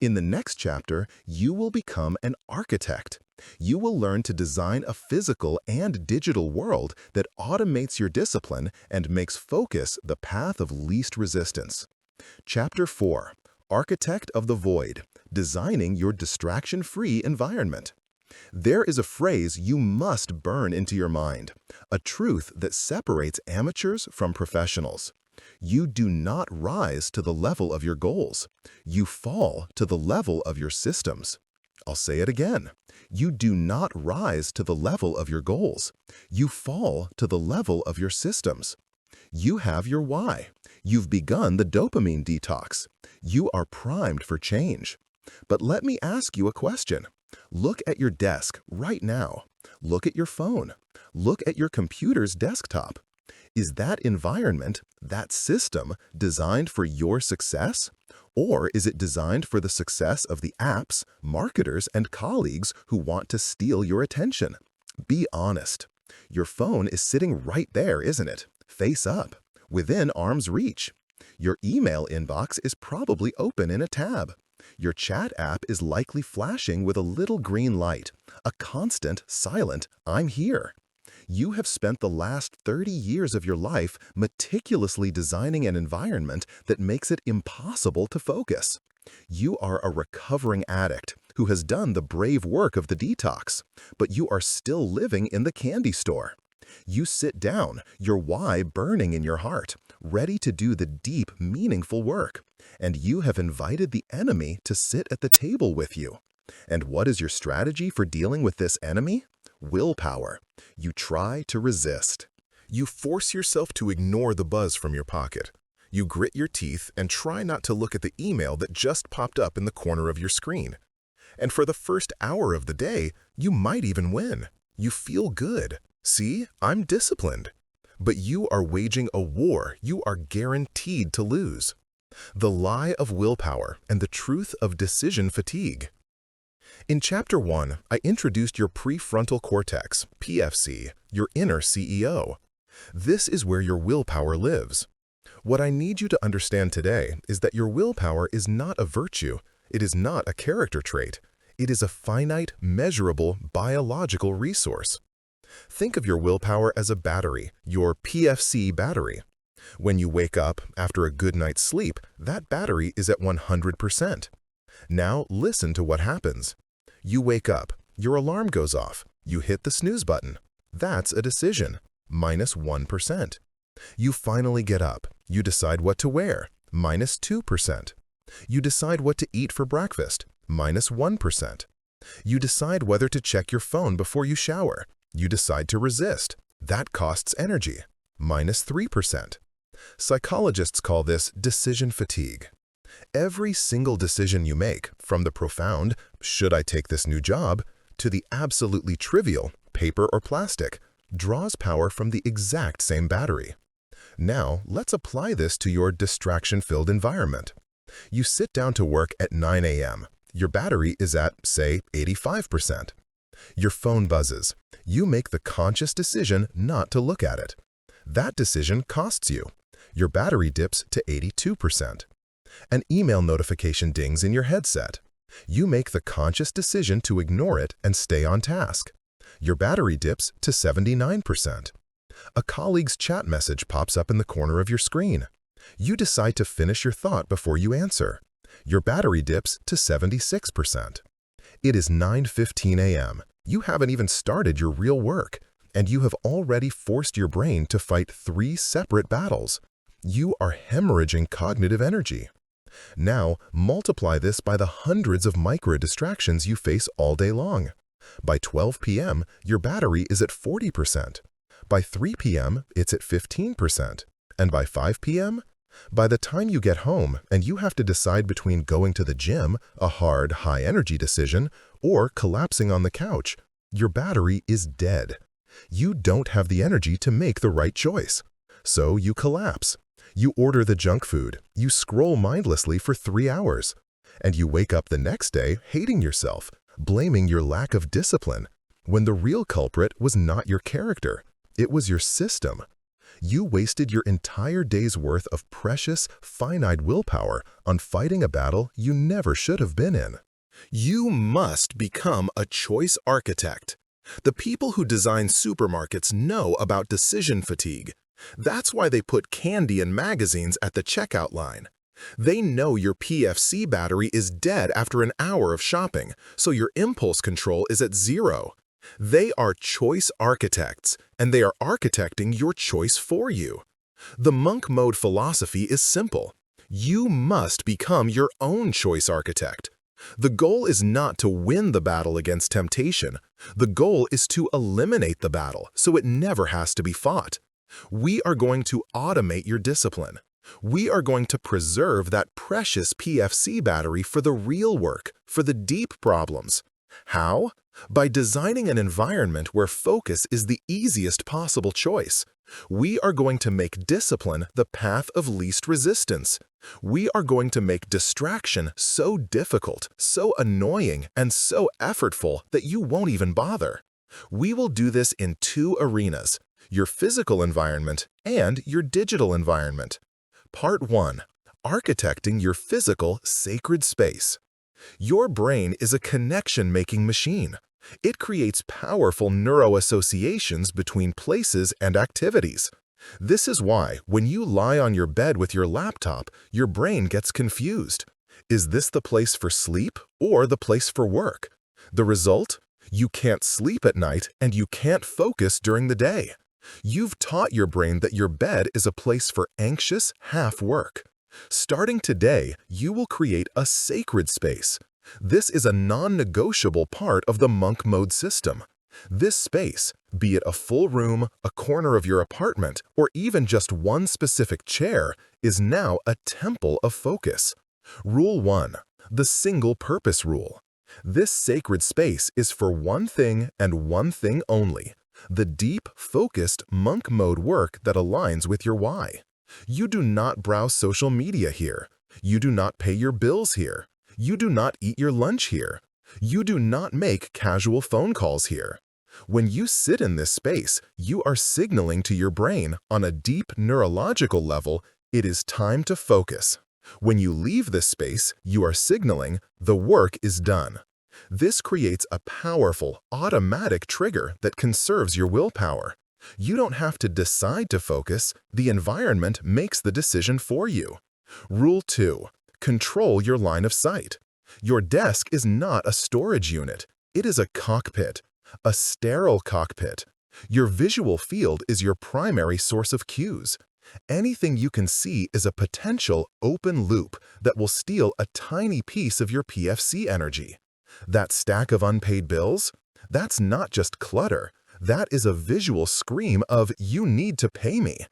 In the next chapter, you will become an architect. You will learn to design a physical and digital world that automates your discipline and makes focus the path of least resistance. Chapter 4. Architect of the Void. Designing your distraction-free environment. There is a phrase you must burn into your mind, a truth that separates amateurs from professionals. You do not rise to the level of your goals. You fall to the level of your systems. I'll say it again. You do not rise to the level of your goals. You fall to the level of your systems. You have your why. You've begun the dopamine detox. You are primed for change. But let me ask you a question. Look at your desk right now. Look at your phone. Look at your computer's desktop. Is that environment, that system, designed for your success? Or is it designed for the success of the apps, marketers, and colleagues who want to steal your attention? Be honest. Your phone is sitting right there, isn't it? Face up, within arm's reach. Your email inbox is probably open in a tab. Your chat app is likely flashing with a little green light, a constant, silent, "I'm here." You have spent the last 30 years of your life meticulously designing an environment that makes it impossible to focus. You are a recovering addict who has done the brave work of the detox, but you are still living in the candy store. You sit down, your why burning in your heart, ready to do the deep, meaningful work, and you have invited the enemy to sit at the table with you. And what is your strategy for dealing with this enemy? Willpower. You try to resist. You force yourself to ignore the buzz from your pocket. You grit your teeth and try not to look at the email that just popped up in the corner of your screen. And for the first hour of the day, you might even win. You feel good. See, I'm disciplined. But you are waging a war you are guaranteed to lose. The lie of willpower and the truth of decision fatigue. In Chapter 1, I introduced your prefrontal cortex, PFC, your inner CEO. This is where your willpower lives. What I need you to understand today is that your willpower is not a virtue. It is not a character trait. It is a finite, measurable, biological resource. Think of your willpower as a battery, your PFC battery. When you wake up after a good night's sleep, that battery is at 100%. Now listen to what happens. You wake up, your alarm goes off, you hit the snooze button. That's a decision, -1%. You finally get up, You decide what to wear, -2%. You decide what to eat for breakfast, -1%. You decide whether to check your phone before you shower. You decide to resist. That costs energy, -3%. Psychologists call this decision fatigue. Every single decision you make, from the profound, should I take this new job, to the absolutely trivial, paper or plastic, draws power from the exact same battery. Now, let's apply this to your distraction-filled environment. You sit down to work at 9 a.m. Your battery is at, say, 85%. Your phone buzzes. You make the conscious decision not to look at it. That decision costs you. Your battery dips to 82%. An email notification dings in your headset. You make the conscious decision to ignore it and stay on task. Your battery dips to 79%. A colleague's chat message pops up in the corner of your screen. You decide to finish your thought before you answer. Your battery dips to 76%. It is 9:15 a.m. You haven't even started your real work, and you have already forced your brain to fight 3 separate battles. You are hemorrhaging cognitive energy. Now, multiply this by the hundreds of micro-distractions you face all day long. By 12 p.m., your battery is at 40%. By 3 p.m., it's at 15%. And by 5 p.m., by the time you get home and you have to decide between going to the gym, a hard, high-energy decision, or collapsing on the couch, your battery is dead. You don't have the energy to make the right choice. So you collapse. You order the junk food. You scroll mindlessly for 3 hours. And you wake up the next day hating yourself, blaming your lack of discipline, when the real culprit was not your character. It was your system. You wasted your entire day's worth of precious, finite willpower on fighting a battle you never should have been in. You must become a choice architect. The people who design supermarkets know about decision fatigue. That's why they put candy and magazines at the checkout line. They know your PFC battery is dead after an hour of shopping, so your impulse control is at 0. They are choice architects, and they are architecting your choice for you. The monk mode philosophy is simple. You must become your own choice architect. The goal is not to win the battle against temptation. The goal is to eliminate the battle so it never has to be fought. We are going to automate your discipline. We are going to preserve that precious PFC battery for the real work, for the deep problems. How? By designing an environment where focus is the easiest possible choice. We are going to make discipline the path of least resistance. We are going to make distraction so difficult, so annoying, and so effortful that you won't even bother. We will do this in 2 arenas, your physical environment and your digital environment. Part 1. Architecting your physical sacred space. Your brain is a connection-making machine. It creates powerful neuroassociations between places and activities. This is why, when you lie on your bed with your laptop, your brain gets confused. Is this the place for sleep or the place for work? The result? You can't sleep at night and you can't focus during the day. You've taught your brain that your bed is a place for anxious half-work. Starting today, you will create a sacred space. This is a non-negotiable part of the monk mode system. This space, be it a full room, a corner of your apartment, or even just one specific chair, is now a temple of focus. Rule 1. The single purpose rule. This sacred space is for one thing and one thing only: the deep, focused monk mode work that aligns with your why. You do not browse social media here. You do not pay your bills here. You do not eat your lunch here. You do not make casual phone calls here. When you sit in this space, you are signaling to your brain on a deep neurological level, it is time to focus. When you leave this space, you are signaling the work is done. This creates a powerful, automatic trigger that conserves your willpower. You don't have to decide to focus, the environment makes the decision for you. Rule 2. Control your line of sight. Your desk is not a storage unit. It is a cockpit, a sterile cockpit. Your visual field is your primary source of cues. Anything you can see is a potential open loop that will steal a tiny piece of your PFC energy. That stack of unpaid bills? That's not just clutter. That is a visual scream of "you need to pay me."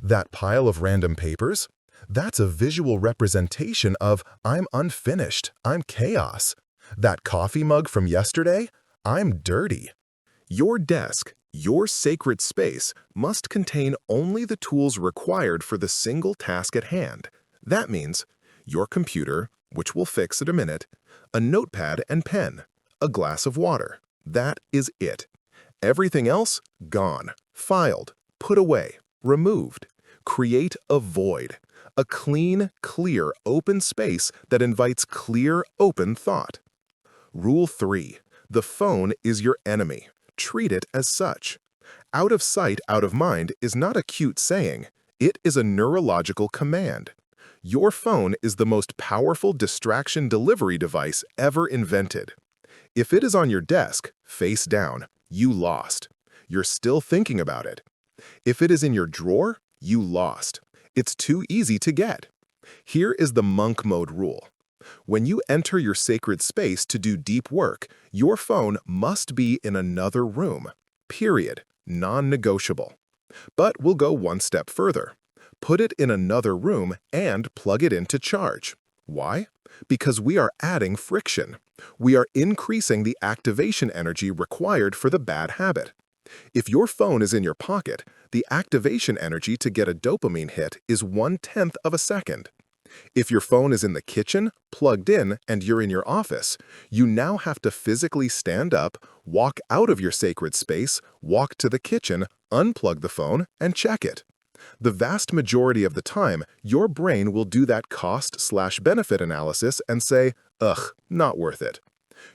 That pile of random papers? That's a visual representation of "I'm unfinished, I'm chaos." That coffee mug from yesterday? "I'm dirty." Your desk, your sacred space, must contain only the tools required for the single task at hand. That means your computer, which we'll fix in a minute, a notepad and pen, a glass of water. That is it. Everything else, gone, filed, put away, removed. Create a void, a clean, clear, open space that invites clear, open thought. Rule 3. The phone is your enemy. Treat it as such. Out of sight, out of mind is not a cute saying. It is a neurological command. Your phone is the most powerful distraction delivery device ever invented. If it is on your desk, face down, you lost. You're still thinking about it. If it is in your drawer, you lost. It's too easy to get. Here is the monk mode rule. When you enter your sacred space to do deep work, your phone must be in another room. Period. Non-negotiable. But we'll go one step further. Put it in another room and plug it in to charge. Why? Because we are adding friction. We are increasing the activation energy required for the bad habit. If your phone is in your pocket, the activation energy to get a dopamine hit is 1/10 of a second. If your phone is in the kitchen, plugged in, and you're in your office, you now have to physically stand up, walk out of your sacred space, walk to the kitchen, unplug the phone, and check it. The vast majority of the time, your brain will do that cost/benefit analysis and say, "Ugh, not worth it."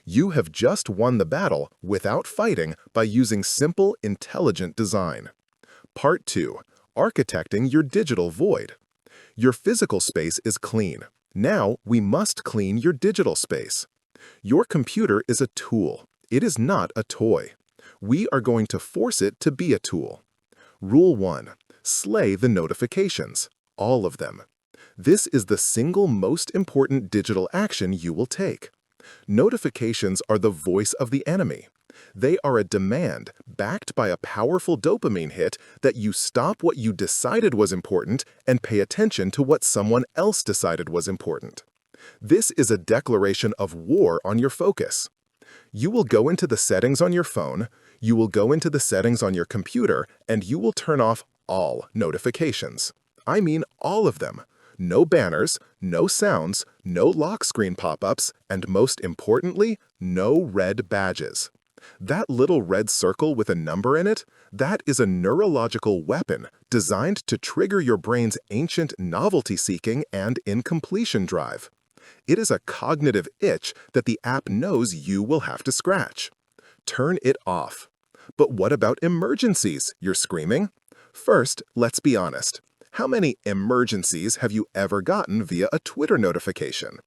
You have just won the battle without fighting by using simple, intelligent design. Part 2. Architecting your digital void. Your physical space is clean. Now we must clean your digital space. Your computer is a tool. It is not a toy. We are going to force it to be a tool. Rule 1. Slay the notifications. All of them. This is the single most important digital action you will take. Notifications are the voice of the enemy. They are a demand backed by a powerful dopamine hit that you stop what you decided was important and pay attention to what someone else decided was important. This is a declaration of war on your focus. You will go into the settings on your phone, you will go into the settings on your computer, and you will turn off all notifications. I mean all of them. No banners, no sounds, no lock screen pop-ups, and most importantly, no red badges. That little red circle with a number in it, that is a neurological weapon designed to trigger your brain's ancient novelty-seeking and incompletion drive. It is a cognitive itch that the app knows you will have to scratch. Turn it off. But what about emergencies, you're screaming? First, let's be honest. How many emergencies have you ever gotten via a Twitter notification?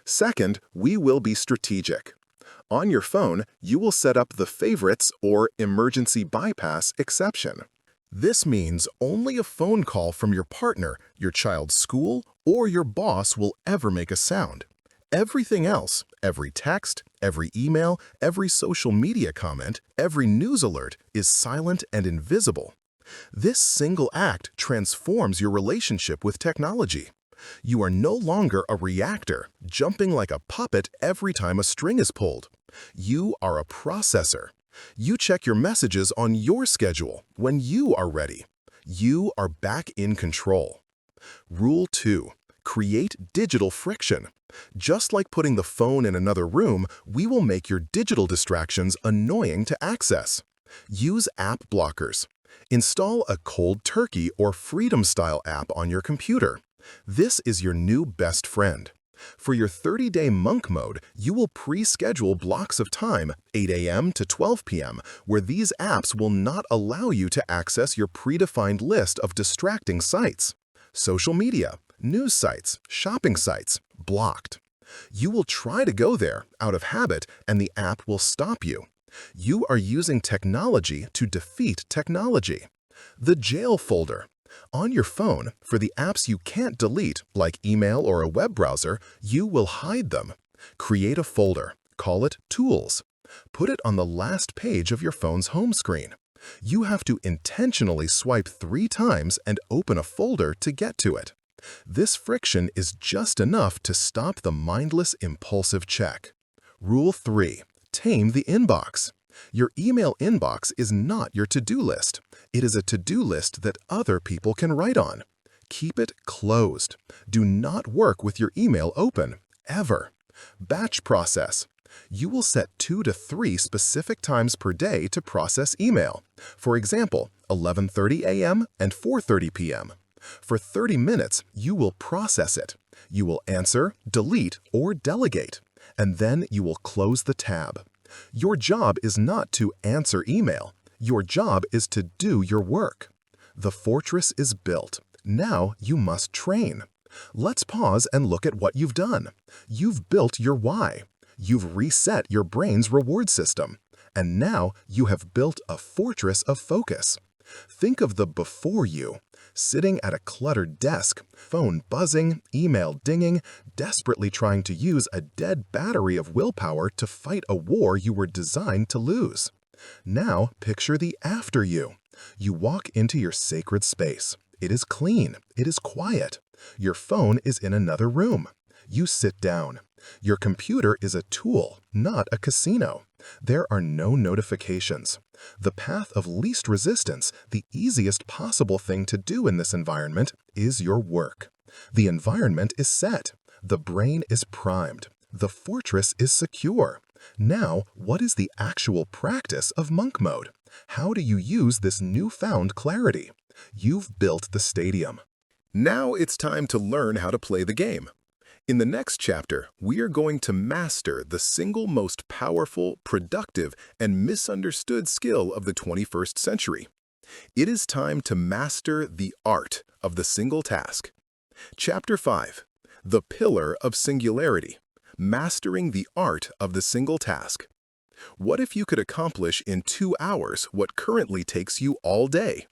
Second, we will be strategic. On your phone, you will set up the favorites or emergency bypass exception. This means only a phone call from your partner, your child's school, or your boss will ever make a sound. Everything else, every text, every email, every social media comment, every news alert is silent and invisible. This single act transforms your relationship with technology. You are no longer a reactor, jumping like a puppet every time a string is pulled. You are a processor. You check your messages on your schedule when you are ready. You are back in control. Rule 2. Create digital friction. Just like putting the phone in another room, we will make your digital distractions annoying to access. Use app blockers. Install a cold turkey or freedom-style app on your computer. This is your new best friend. For your 30-day monk mode, you will pre-schedule blocks of time, 8 a.m. to 12 p.m., where these apps will not allow you to access your predefined list of distracting sites. Social media, news sites, shopping sites, blocked. You will try to go there out of habit, and the app will stop you. You are using technology to defeat technology. The jail folder. On your phone, for the apps you can't delete, like email or a web browser, you will hide them. Create a folder. Call it Tools. Put it on the last page of your phone's home screen. You have to intentionally swipe 3 times and open a folder to get to it. This friction is just enough to stop the mindless, impulsive check. Rule 3. Tame the inbox. Your email inbox is not your to-do list. It is a to-do list that other people can write on. Keep it closed. Do not work with your email open, ever. Batch process. You will set 2 to 3 specific times per day to process email. For example, 11:30 a.m. and 4:30 p.m. For 30 minutes, you will process it. You will answer, delete, or delegate, and then you will close the tab. Your job is not to answer email. Your job is to do your work. The fortress is built. Now you must train. Let's pause and look at what you've done. You've built your why. You've reset your brain's reward system. And now you have built a fortress of focus. Think of the before you, sitting at a cluttered desk, phone buzzing, email dinging, desperately trying to use a dead battery of willpower to fight a war you were designed to lose. Now picture the after you. You walk into your sacred space. It is clean. It is quiet. Your phone is in another room. You sit down. Your computer is a tool, not a casino. There are no notifications. The path of least resistance, the easiest possible thing to do in this environment, is your work. The environment is set. The brain is primed. The fortress is secure. Now, what is the actual practice of monk mode? How do you use this newfound clarity? You've built the stadium. Now it's time to learn how to play the game. In the next chapter, we are going to master the single most powerful, productive, and misunderstood skill of the 21st century. It is time to master the art of the single task. Chapter 5. The Pillar of Singularity. Mastering the art of the single task. What if you could accomplish in 2 hours what currently takes you all day?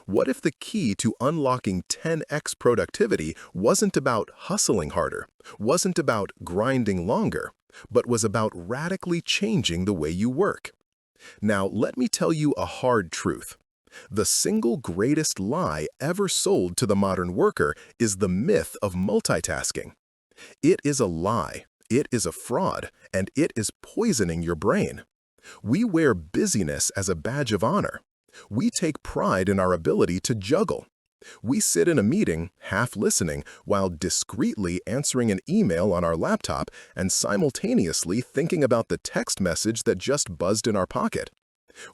What if the key to unlocking 10x productivity wasn't about hustling harder, wasn't about grinding longer, but was about radically changing the way you work? Now, let me tell you a hard truth. The single greatest lie ever sold to the modern worker is the myth of multitasking. It is a lie, it is a fraud, and it is poisoning your brain. We wear busyness as a badge of honor. We take pride in our ability to juggle. We sit in a meeting, half listening, while discreetly answering an email on our laptop and simultaneously thinking about the text message that just buzzed in our pocket.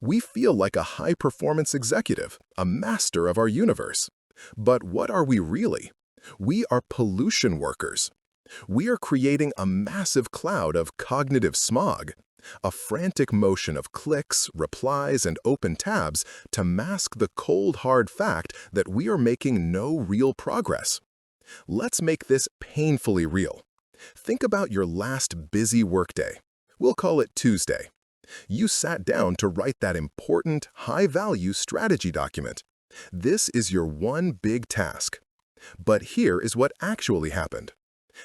We feel like a high-performance executive, a master of our universe. But what are we really? We are pollution workers. We are creating a massive cloud of cognitive smog, a frantic motion of clicks, replies, and open tabs to mask the cold, hard fact that we are making no real progress. Let's make this painfully real. Think about your last busy workday. We'll call it Tuesday. You sat down to write that important, high-value strategy document. This is your one big task. But here is what actually happened.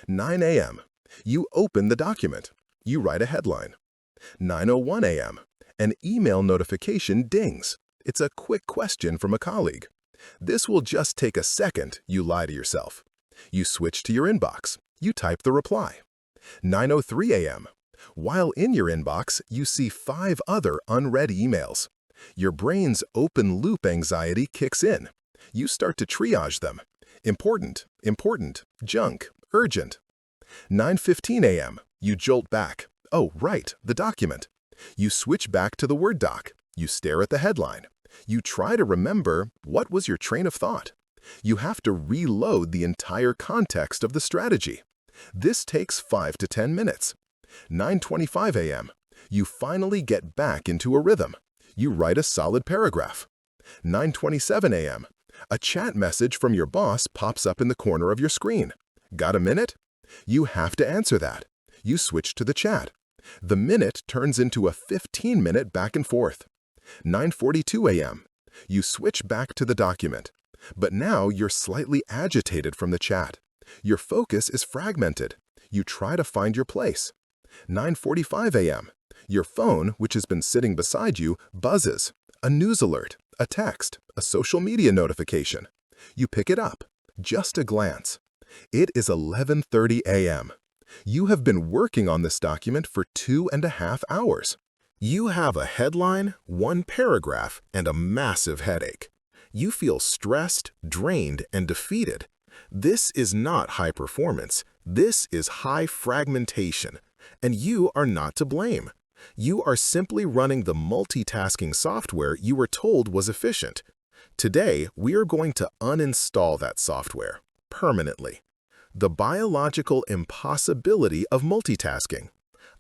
9 a.m. You open the document. You write a headline. 9:01 a.m. An email notification dings. It's a quick question from a colleague. This will just take a second, you lie to yourself. You switch to your inbox. You type the reply. 9:03 a.m. While in your inbox, you see 5 other unread emails. Your brain's open-loop anxiety kicks in. You start to triage them. Important, important, junk, urgent. 9:15 a.m. You jolt back. Oh, right, the document. You switch back to the Word doc. You stare at the headline. You try to remember what was your train of thought. You have to reload the entire context of the strategy. This takes 5 to 10 minutes. 9:25 a.m. You finally get back into a rhythm. You write a solid paragraph. 9:27 a.m. A chat message from your boss pops up in the corner of your screen. Got a minute? You have to answer that. You switch to the chat. The minute turns into a 15-minute back and forth. 9:42 a.m. You switch back to the document. But now you're slightly agitated from the chat. Your focus is fragmented. You try to find your place. 9:45 a.m. Your phone, which has been sitting beside you, buzzes. A news alert, a text, a social media notification. You pick it up. Just a glance. It is 11:30 a.m. You have been working on this document for 2.5 hours. You have a headline, one paragraph, and a massive headache. You feel stressed, drained, and defeated. This is not high performance. This is high fragmentation. And you are not to blame. You are simply running the multitasking software you were told was efficient. Today, we are going to uninstall that software permanently. The biological impossibility of multitasking.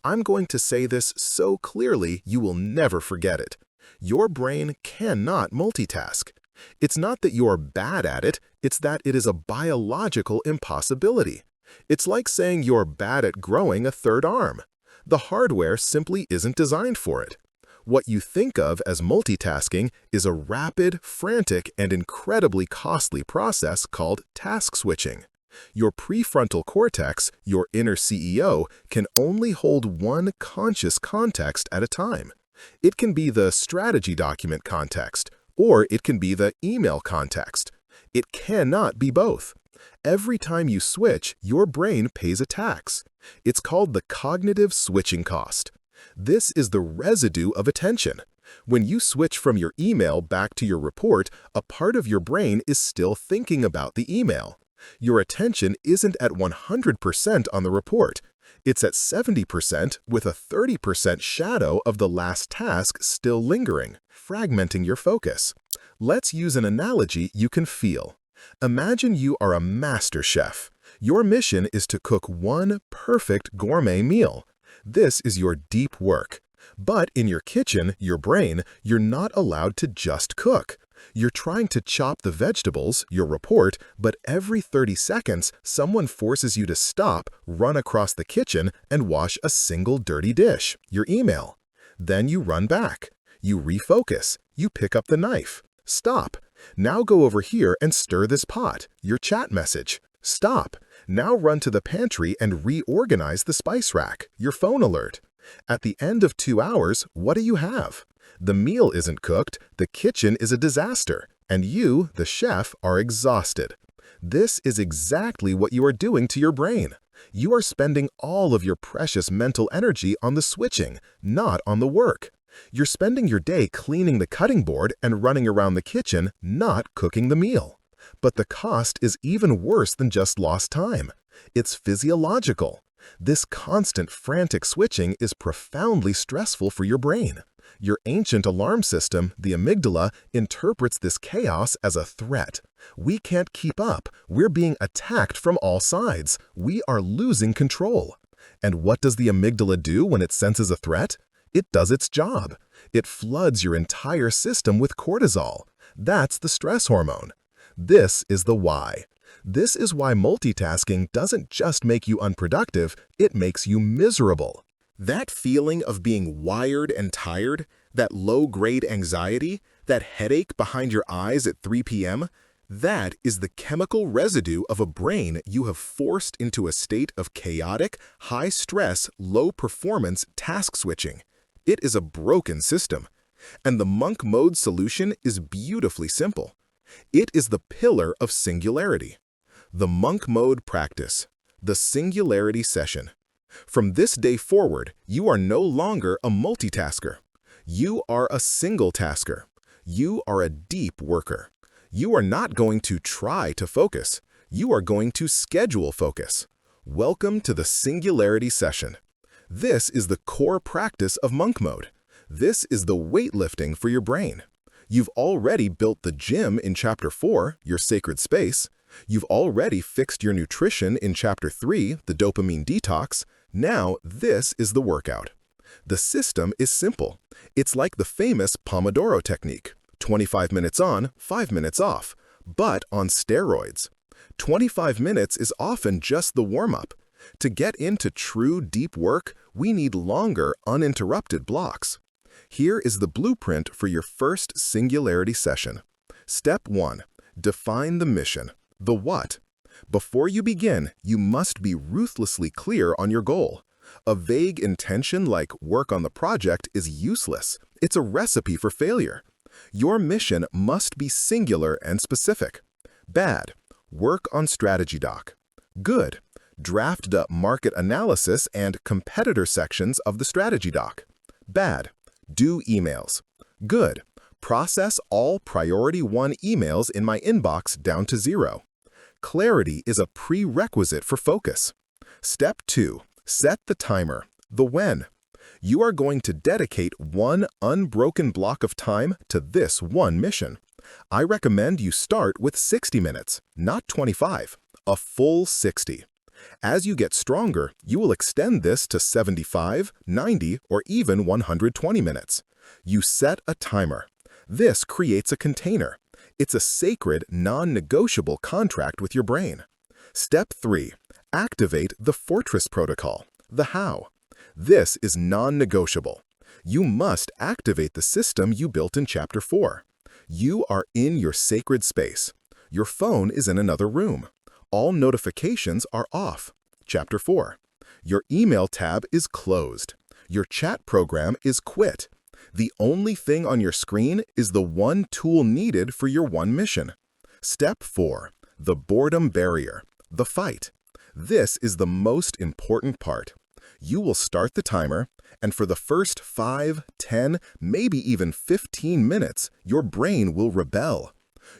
I'm going to say this so clearly you will never forget it. Your brain cannot multitask. It's not that you are bad at it, it's that it is a biological impossibility. It's like saying you're bad at growing a third arm. The hardware simply isn't designed for it. What you think of as multitasking is a rapid, frantic, and incredibly costly process called task switching. Your prefrontal cortex, your inner CEO, can only hold one conscious context at a time. It can be the strategy document context, or it can be the email context. It cannot be both. Every time you switch, your brain pays a tax. It's called the cognitive switching cost. This is the residue of attention. When you switch from your email back to your report, a part of your brain is still thinking about the email. Your attention isn't at 100% on the report. It's at 70% with a 30% shadow of the last task still lingering, fragmenting your focus. Let's use an analogy you can feel. Imagine you are a master chef. Your mission is to cook one perfect gourmet meal. This is your deep work. But in your kitchen, your brain, you're not allowed to just cook. You're trying to chop the vegetables, your report, but every 30 seconds, someone forces you to stop, run across the kitchen, and wash a single dirty dish, your email. Then you run back. You refocus. You pick up the knife. Stop. Now go over here and stir this pot, your chat message. Stop. Now run to the pantry and reorganize the spice rack, your phone alert. At the end of 2 hours, what do you have? The meal isn't cooked, the kitchen is a disaster, and you, the chef, are exhausted. This is exactly what you are doing to your brain. You are spending all of your precious mental energy on the switching, not on the work. You're spending your day cleaning the cutting board and running around the kitchen, not cooking the meal. But the cost is even worse than just lost time. It's physiological. This constant frantic switching is profoundly stressful for your brain. Your ancient alarm system, the amygdala, interprets this chaos as a threat. We can't keep up. We're being attacked from all sides. We are losing control. And what does the amygdala do when it senses a threat? It does its job. It floods your entire system with cortisol. That's the stress hormone. This is the why. This is why multitasking doesn't just make you unproductive, it makes you miserable. That feeling of being wired and tired, that low-grade anxiety, that headache behind your eyes at 3 p.m., that is the chemical residue of a brain you have forced into a state of chaotic, high-stress, low-performance task switching. It is a broken system. And the monk mode solution is beautifully simple. It is the pillar of singularity. The monk mode practice. The singularity session. From this day forward, you are no longer a multitasker. You are a single tasker. You are a deep worker. You are not going to try to focus. You are going to schedule focus. Welcome to the singularity session. This is the core practice of monk mode. This is the weightlifting for your brain. You've already built the gym in Chapter 4, your sacred space. You've already fixed your nutrition in Chapter 3, the dopamine detox. Now, this is the workout. The system is simple. It's like the famous Pomodoro technique. 25 minutes on, 5 minutes off, but on steroids. 25 minutes is often just the warm-up. To get into true deep work, we need longer, uninterrupted blocks. Here is the blueprint for your first singularity session. Step 1. Define the mission, the what. Before you begin, you must be ruthlessly clear on your goal. A vague intention like work on the project is useless. It's a recipe for failure. Your mission must be singular and specific. Bad, work on strategy doc. Good, draft up market analysis and competitor sections of the strategy doc. Bad, do emails. Good, process all priority 1 emails in my inbox down to 0. Clarity is a prerequisite for focus. Step 2. Set the timer, the when. You are going to dedicate one unbroken block of time to this one mission. I recommend you start with 60 minutes, not 25, a full 60. As you get stronger, you will extend this to 75, 90, or even 120 minutes. You set a timer. This creates a container. It's a sacred, non-negotiable contract with your brain. Step 3. Activate the fortress protocol, the how. This is non-negotiable. You must activate the system you built in Chapter 4. You are in your sacred space. Your phone is in another room. All notifications are off. Chapter 4. Your email tab is closed. Your chat program is quit. The only thing on your screen is the one tool needed for your one mission. Step 4. The boredom barrier, the fight. This is the most important part. You will start the timer, and for the first 5, 10, maybe even 15 minutes, your brain will rebel.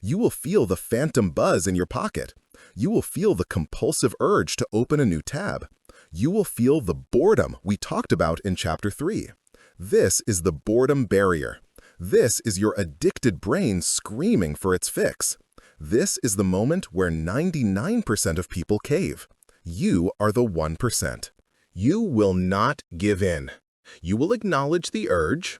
You will feel the phantom buzz in your pocket. You will feel the compulsive urge to open a new tab. You will feel the boredom we talked about in Chapter 3. This is the boredom barrier. This is your addicted brain screaming for its fix. This is the moment where 99% of people cave. You are the 1%. You will not give in. You will acknowledge the urge,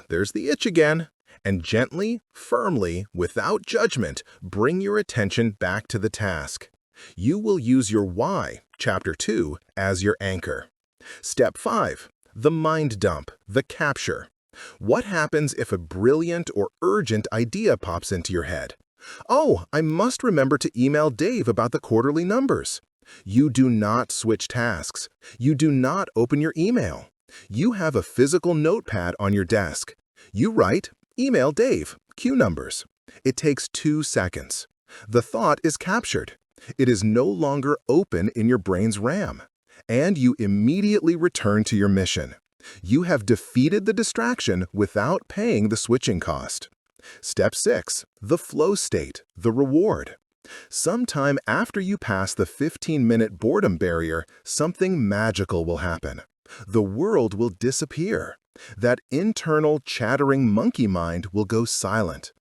there's the itch again, and gently, firmly, without judgment, bring your attention back to the task. You will use your why, Chapter 2, as your anchor. Step 5. The mind dump, the capture. What happens if a brilliant or urgent idea pops into your head? Oh, I must remember to email Dave about the quarterly numbers. You do not switch tasks. You do not open your email. You have a physical notepad on your desk. You write, email Dave, Q numbers. It takes 2 seconds. The thought is captured. It is no longer open in your brain's RAM. And you immediately return to your mission. You have defeated the distraction without paying the switching cost. Step 6. The flow state, the reward. Sometime after you pass the 15-minute boredom barrier, something magical will happen. The world will disappear. That internal chattering monkey mind will go silent.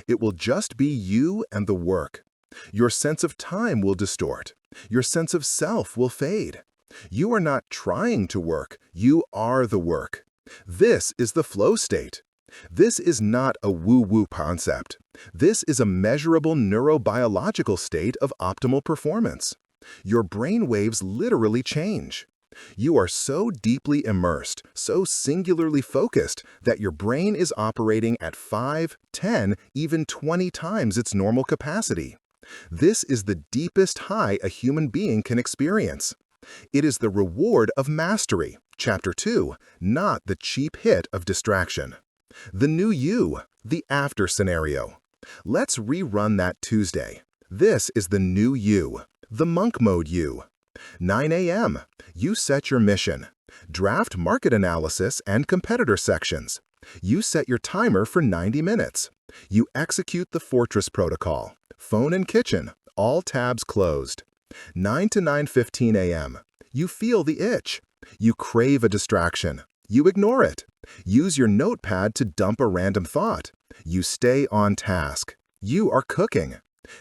It will just be you and the work. Your sense of time will distort. Your sense of self will fade. You are not trying to work. You are the work. This is the flow state. This is not a woo-woo concept. This is a measurable neurobiological state of optimal performance. Your brain waves literally change. You are so deeply immersed, so singularly focused, that your brain is operating at 5, 10, even 20 times its normal capacity. This is the deepest high a human being can experience. It is the reward of mastery, Chapter 2, not the cheap hit of distraction. The new you, the after scenario. Let's rerun that Tuesday. This is the new you, the monk mode you. 9 a.m. You set your mission. Draft market analysis and competitor sections. You set your timer for 90 minutes. You execute the fortress protocol. Phone and kitchen, all tabs closed. 9 to 9:15 a.m. You feel the itch. You crave a distraction. You ignore it. Use your notepad to dump a random thought. You stay on task. You are cooking.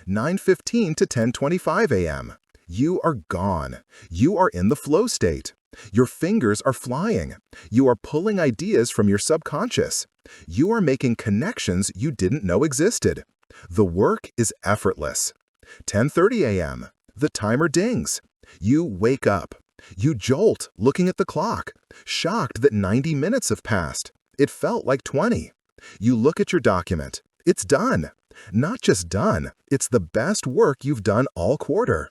9:15 to 10:25 a.m. You are gone. You are in the flow state. Your fingers are flying. You are pulling ideas from your subconscious. You are making connections you didn't know existed. The work is effortless. 10:30 a.m. The timer dings. You wake up. You jolt, looking at the clock, shocked that 90 minutes have passed. It felt like 20. You look at your document. It's done. Not just done, it's the best work you've done all quarter.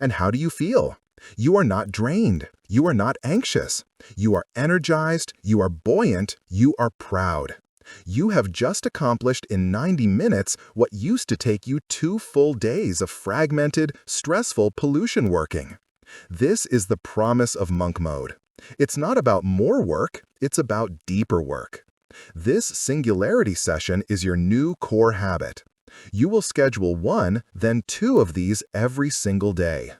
And how do you feel? You are not drained. You are not anxious. You are energized. You are buoyant. You are proud. You have just accomplished in 90 minutes what used to take you 2 full days of fragmented, stressful pollution working. This is the promise of monk mode. It's not about more work, it's about deeper work. This singularity session is your new core habit. You will schedule 1, then 2 of these every single day.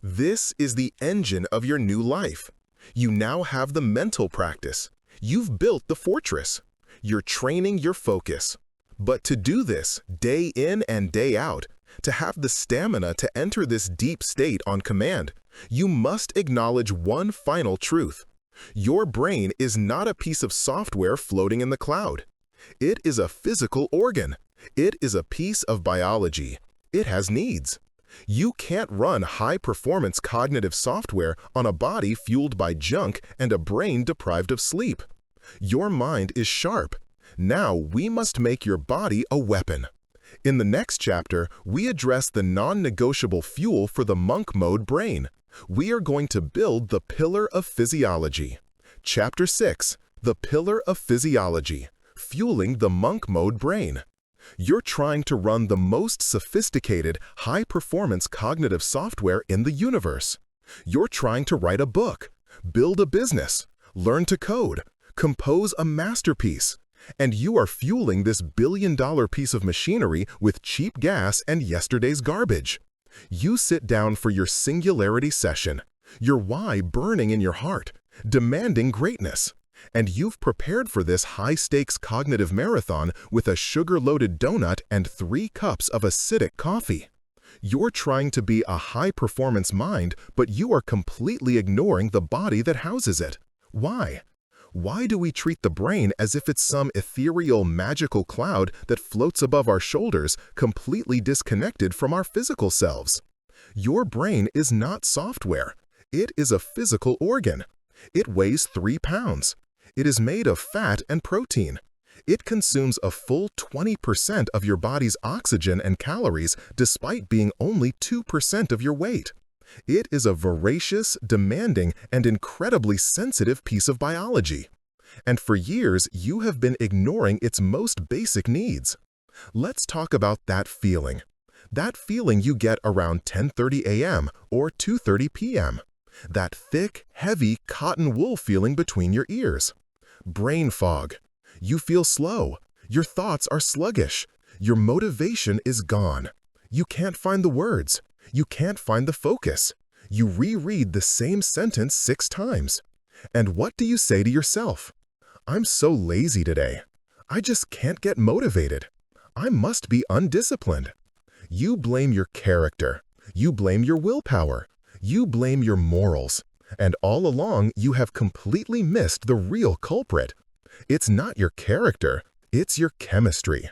This is the engine of your new life. You now have the mental practice. You've built the fortress. You're training your focus. But to do this day in and day out, to have the stamina to enter this deep state on command, you must acknowledge one final truth. Your brain is not a piece of software floating in the cloud. It is a physical organ. It is a piece of biology. It has needs. You can't run high-performance cognitive software on a body fueled by junk and a brain deprived of sleep. Your mind is sharp. Now we must make your body a weapon. In the next chapter, we address the non-negotiable fuel for the monk mode brain. We are going to build the pillar of physiology. Chapter 6, the pillar of physiology, fueling the monk mode brain. You're trying to run the most sophisticated, high-performance cognitive software in the universe. You're trying to write a book, build a business, learn to code, compose a masterpiece. And you are fueling this billion-dollar piece of machinery with cheap gas and yesterday's garbage. You sit down for your singularity session, your why burning in your heart, demanding greatness. And you've prepared for this high-stakes cognitive marathon with a sugar-loaded donut and 3 cups of acidic coffee. You're trying to be a high-performance mind, but you are completely ignoring the body that houses it. Why? Why do we treat the brain as if it's some ethereal, magical cloud that floats above our shoulders, completely disconnected from our physical selves? Your brain is not software. It is a physical organ. It weighs 3 pounds. It is made of fat and protein. It consumes a full 20% of your body's oxygen and calories despite being only 2% of your weight. It is a voracious, demanding, and incredibly sensitive piece of biology. And for years, you have been ignoring its most basic needs. Let's talk about that feeling. That feeling you get around 10:30 a.m. or 2:30 p.m. That thick, heavy cotton wool feeling between your ears. Brain fog. You feel slow. Your thoughts are sluggish. Your motivation is gone. You can't find the words. You can't find the focus. You reread the same sentence 6 times. And what do you say to yourself? I'm so lazy today. I just can't get motivated. I must be undisciplined. You blame your character. You blame your willpower. You blame your morals. And all along, you have completely missed the real culprit. It's not your character. It's your chemistry.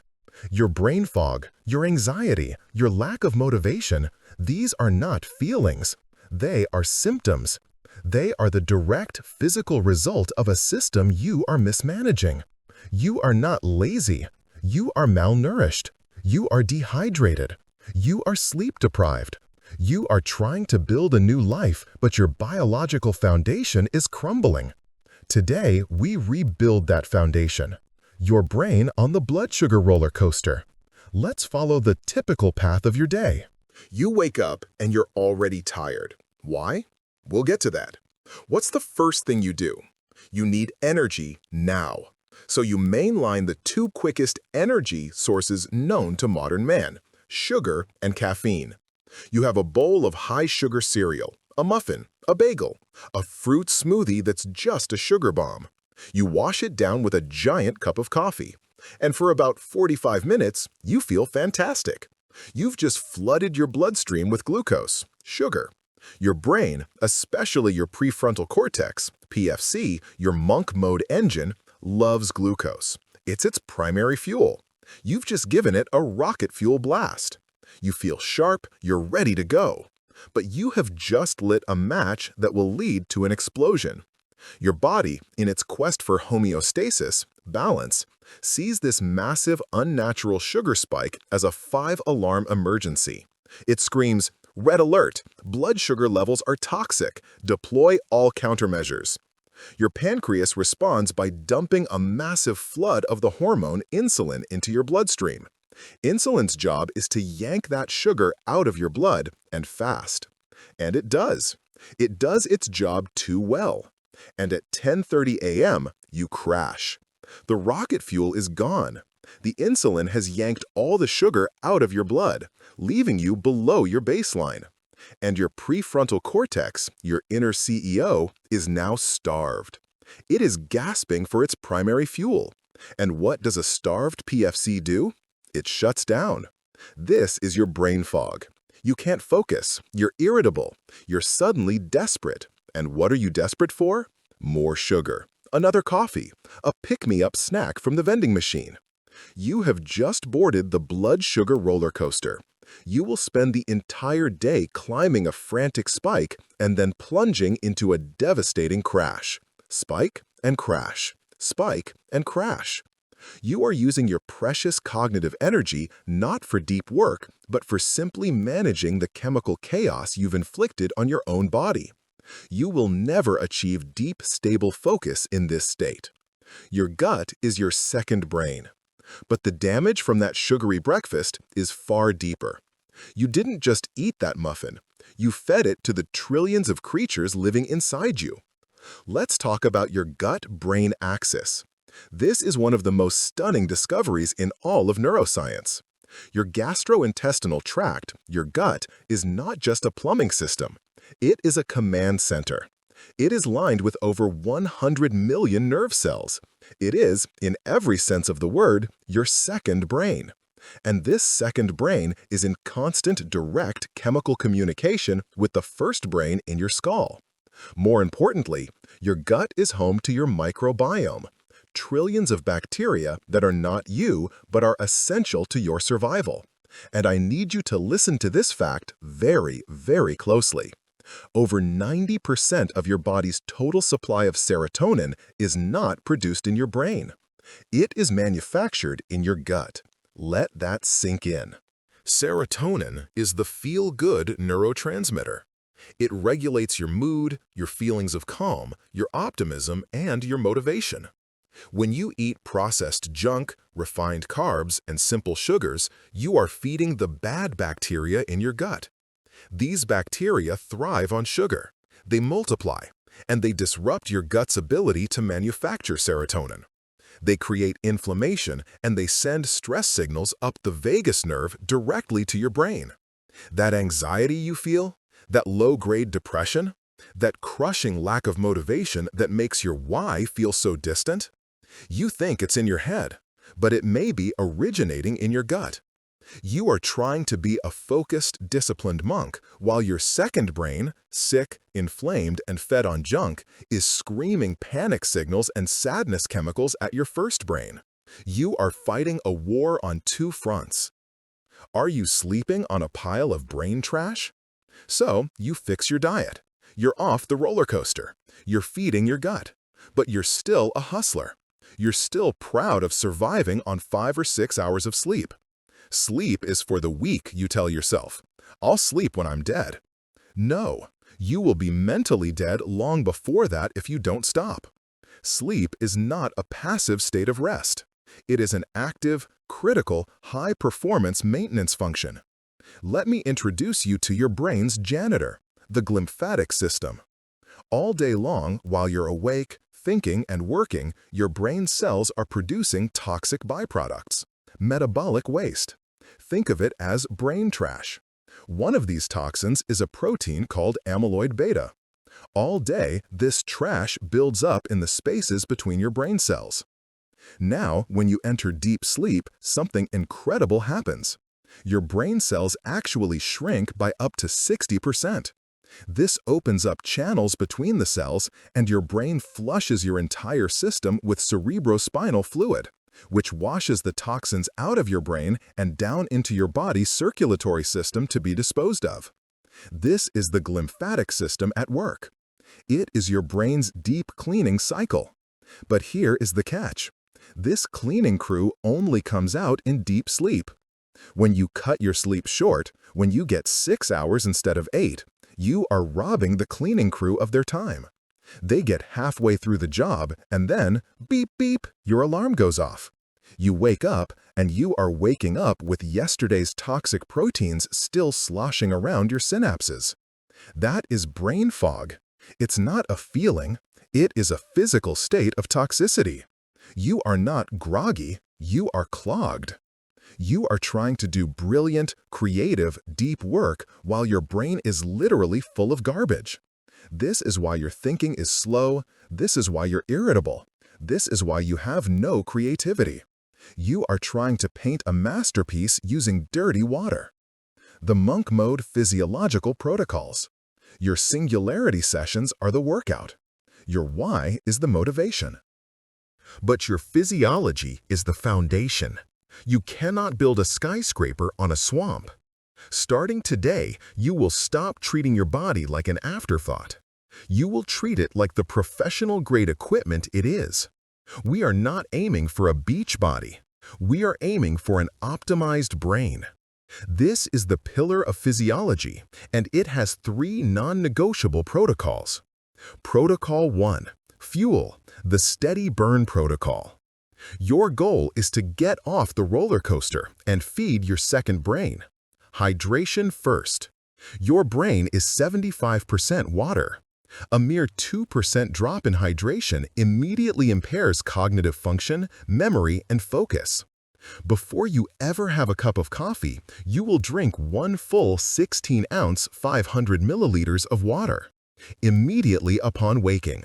Your brain fog, your anxiety, your lack of motivation, these are not feelings. They are symptoms. They are the direct physical result of a system you are mismanaging. You are not lazy. You are malnourished. You are dehydrated. You are sleep deprived. You are trying to build a new life, but your biological foundation is crumbling. Today, we rebuild that foundation. Your brain on the blood sugar roller coaster. Let's follow the typical path of your day. You wake up and you're already tired. Why? We'll get to that. What's the first thing you do? You need energy now. So you mainline the 2 quickest energy sources known to modern man, sugar and caffeine. You have a bowl of high-sugar cereal, a muffin, a bagel, a fruit smoothie that's just a sugar bomb. You wash it down with a giant cup of coffee. And for about 45 minutes, you feel fantastic. You've just flooded your bloodstream with glucose, sugar. Your brain, especially your prefrontal cortex, PFC, your monk mode engine, loves glucose. It's its primary fuel. You've just given it a rocket fuel blast. You feel sharp, you're ready to go. But you have just lit a match that will lead to an explosion. Your body, in its quest for homeostasis, balance, sees this massive, unnatural sugar spike as a 5-alarm emergency. It screams, "Red alert! Blood sugar levels are toxic. Deploy all countermeasures." Your pancreas responds by dumping a massive flood of the hormone insulin into your bloodstream. Insulin's job is to yank that sugar out of your blood and fast. And it does. It does its job too well. And at 10:30 a.m., you crash. The rocket fuel is gone. The insulin has yanked all the sugar out of your blood, leaving you below your baseline. And your prefrontal cortex, your inner CEO, is now starved. It is gasping for its primary fuel. And what does a starved PFC do? It shuts down. This is your brain fog. You can't focus. You're irritable. You're suddenly desperate. And what are you desperate for? More sugar. Another coffee. A pick-me-up snack from the vending machine. You have just boarded the blood sugar roller coaster. You will spend the entire day climbing a frantic spike and then plunging into a devastating crash. Spike and crash. Spike and crash. You are using your precious cognitive energy not for deep work, but for simply managing the chemical chaos you've inflicted on your own body. You will never achieve deep, stable focus in this state. Your gut is your second brain. But the damage from that sugary breakfast is far deeper. You didn't just eat that muffin. You fed it to the trillions of creatures living inside you. Let's talk about your gut-brain axis. This is one of the most stunning discoveries in all of neuroscience. Your gastrointestinal tract, your gut, is not just a plumbing system. It is a command center. It is lined with over 100 million nerve cells. It is, in every sense of the word, your second brain. And this second brain is in constant direct chemical communication with the first brain in your skull. More importantly, your gut is home to your microbiome, trillions of bacteria that are not you but are essential to your survival. And I need you to listen to this fact very, very closely. Over 90% of your body's total supply of serotonin is not produced in your brain. It is manufactured in your gut. Let that sink in. Serotonin is the feel-good neurotransmitter. It regulates your mood, your feelings of calm, your optimism, and your motivation. When you eat processed junk, refined carbs, and simple sugars, you are feeding the bad bacteria in your gut. These bacteria thrive on sugar. They multiply, and they disrupt your gut's ability to manufacture serotonin. They create inflammation, and they send stress signals up the vagus nerve directly to your brain. That anxiety you feel, that low-grade depression, that crushing lack of motivation that makes your why feel so distant, you think it's in your head, but it may be originating in your gut. You are trying to be a focused, disciplined monk while your second brain, sick, inflamed, and fed on junk, is screaming panic signals and sadness chemicals at your first brain. You are fighting a war on two fronts. Are you sleeping on a pile of brain trash? So, you fix your diet. You're off the roller coaster. You're feeding your gut. But you're still a hustler. You're still proud of surviving on 5 or 6 hours of sleep. Sleep is for the weak, you tell yourself. I'll sleep when I'm dead. No, you will be mentally dead long before that if you don't stop. Sleep is not a passive state of rest. It is an active, critical, high-performance maintenance function. Let me introduce you to your brain's janitor, the glymphatic system. All day long, while you're awake, thinking, and working, your brain cells are producing toxic byproducts. Metabolic waste. Think of it as brain trash. One of these toxins is a protein called amyloid beta. All day, this trash builds up in the spaces between your brain cells. Now, when you enter deep sleep, something incredible happens. Your brain cells actually shrink by up to 60%. This opens up channels between the cells, and your brain flushes your entire system with cerebrospinal fluid, which washes the toxins out of your brain and down into your body's circulatory system to be disposed of. This is the glymphatic system at work. It is your brain's deep cleaning cycle. But here is the catch. This cleaning crew only comes out in deep sleep. When you cut your sleep short, when you get 6 hours instead of 8, you are robbing the cleaning crew of their time. They get halfway through the job and then, beep beep, your alarm goes off. You wake up and you are waking up with yesterday's toxic proteins still sloshing around your synapses. That is brain fog. It's not a feeling, it is a physical state of toxicity. You are not groggy, you are clogged. You are trying to do brilliant, creative, deep work while your brain is literally full of garbage. This is why your thinking is slow, this is why you're irritable, this is why you have no creativity. You are trying to paint a masterpiece using dirty water. The monk mode physiological protocols. Your singularity sessions are the workout. Your why is the motivation. But your physiology is the foundation. You cannot build a skyscraper on a swamp. Starting today, you will stop treating your body like an afterthought. You will treat it like the professional-grade equipment it is. We are not aiming for a beach body. We are aiming for an optimized brain. This is the pillar of physiology, and it has 3 non-negotiable protocols. Protocol 1. Fuel, the steady burn protocol. Your goal is to get off the roller coaster and feed your second brain. Hydration first. Your brain is 75% water. A mere 2% drop in hydration immediately impairs cognitive function, memory, and focus. Before you ever have a cup of coffee, you will drink 1 full 16-ounce 500 milliliters of water. Immediately upon waking.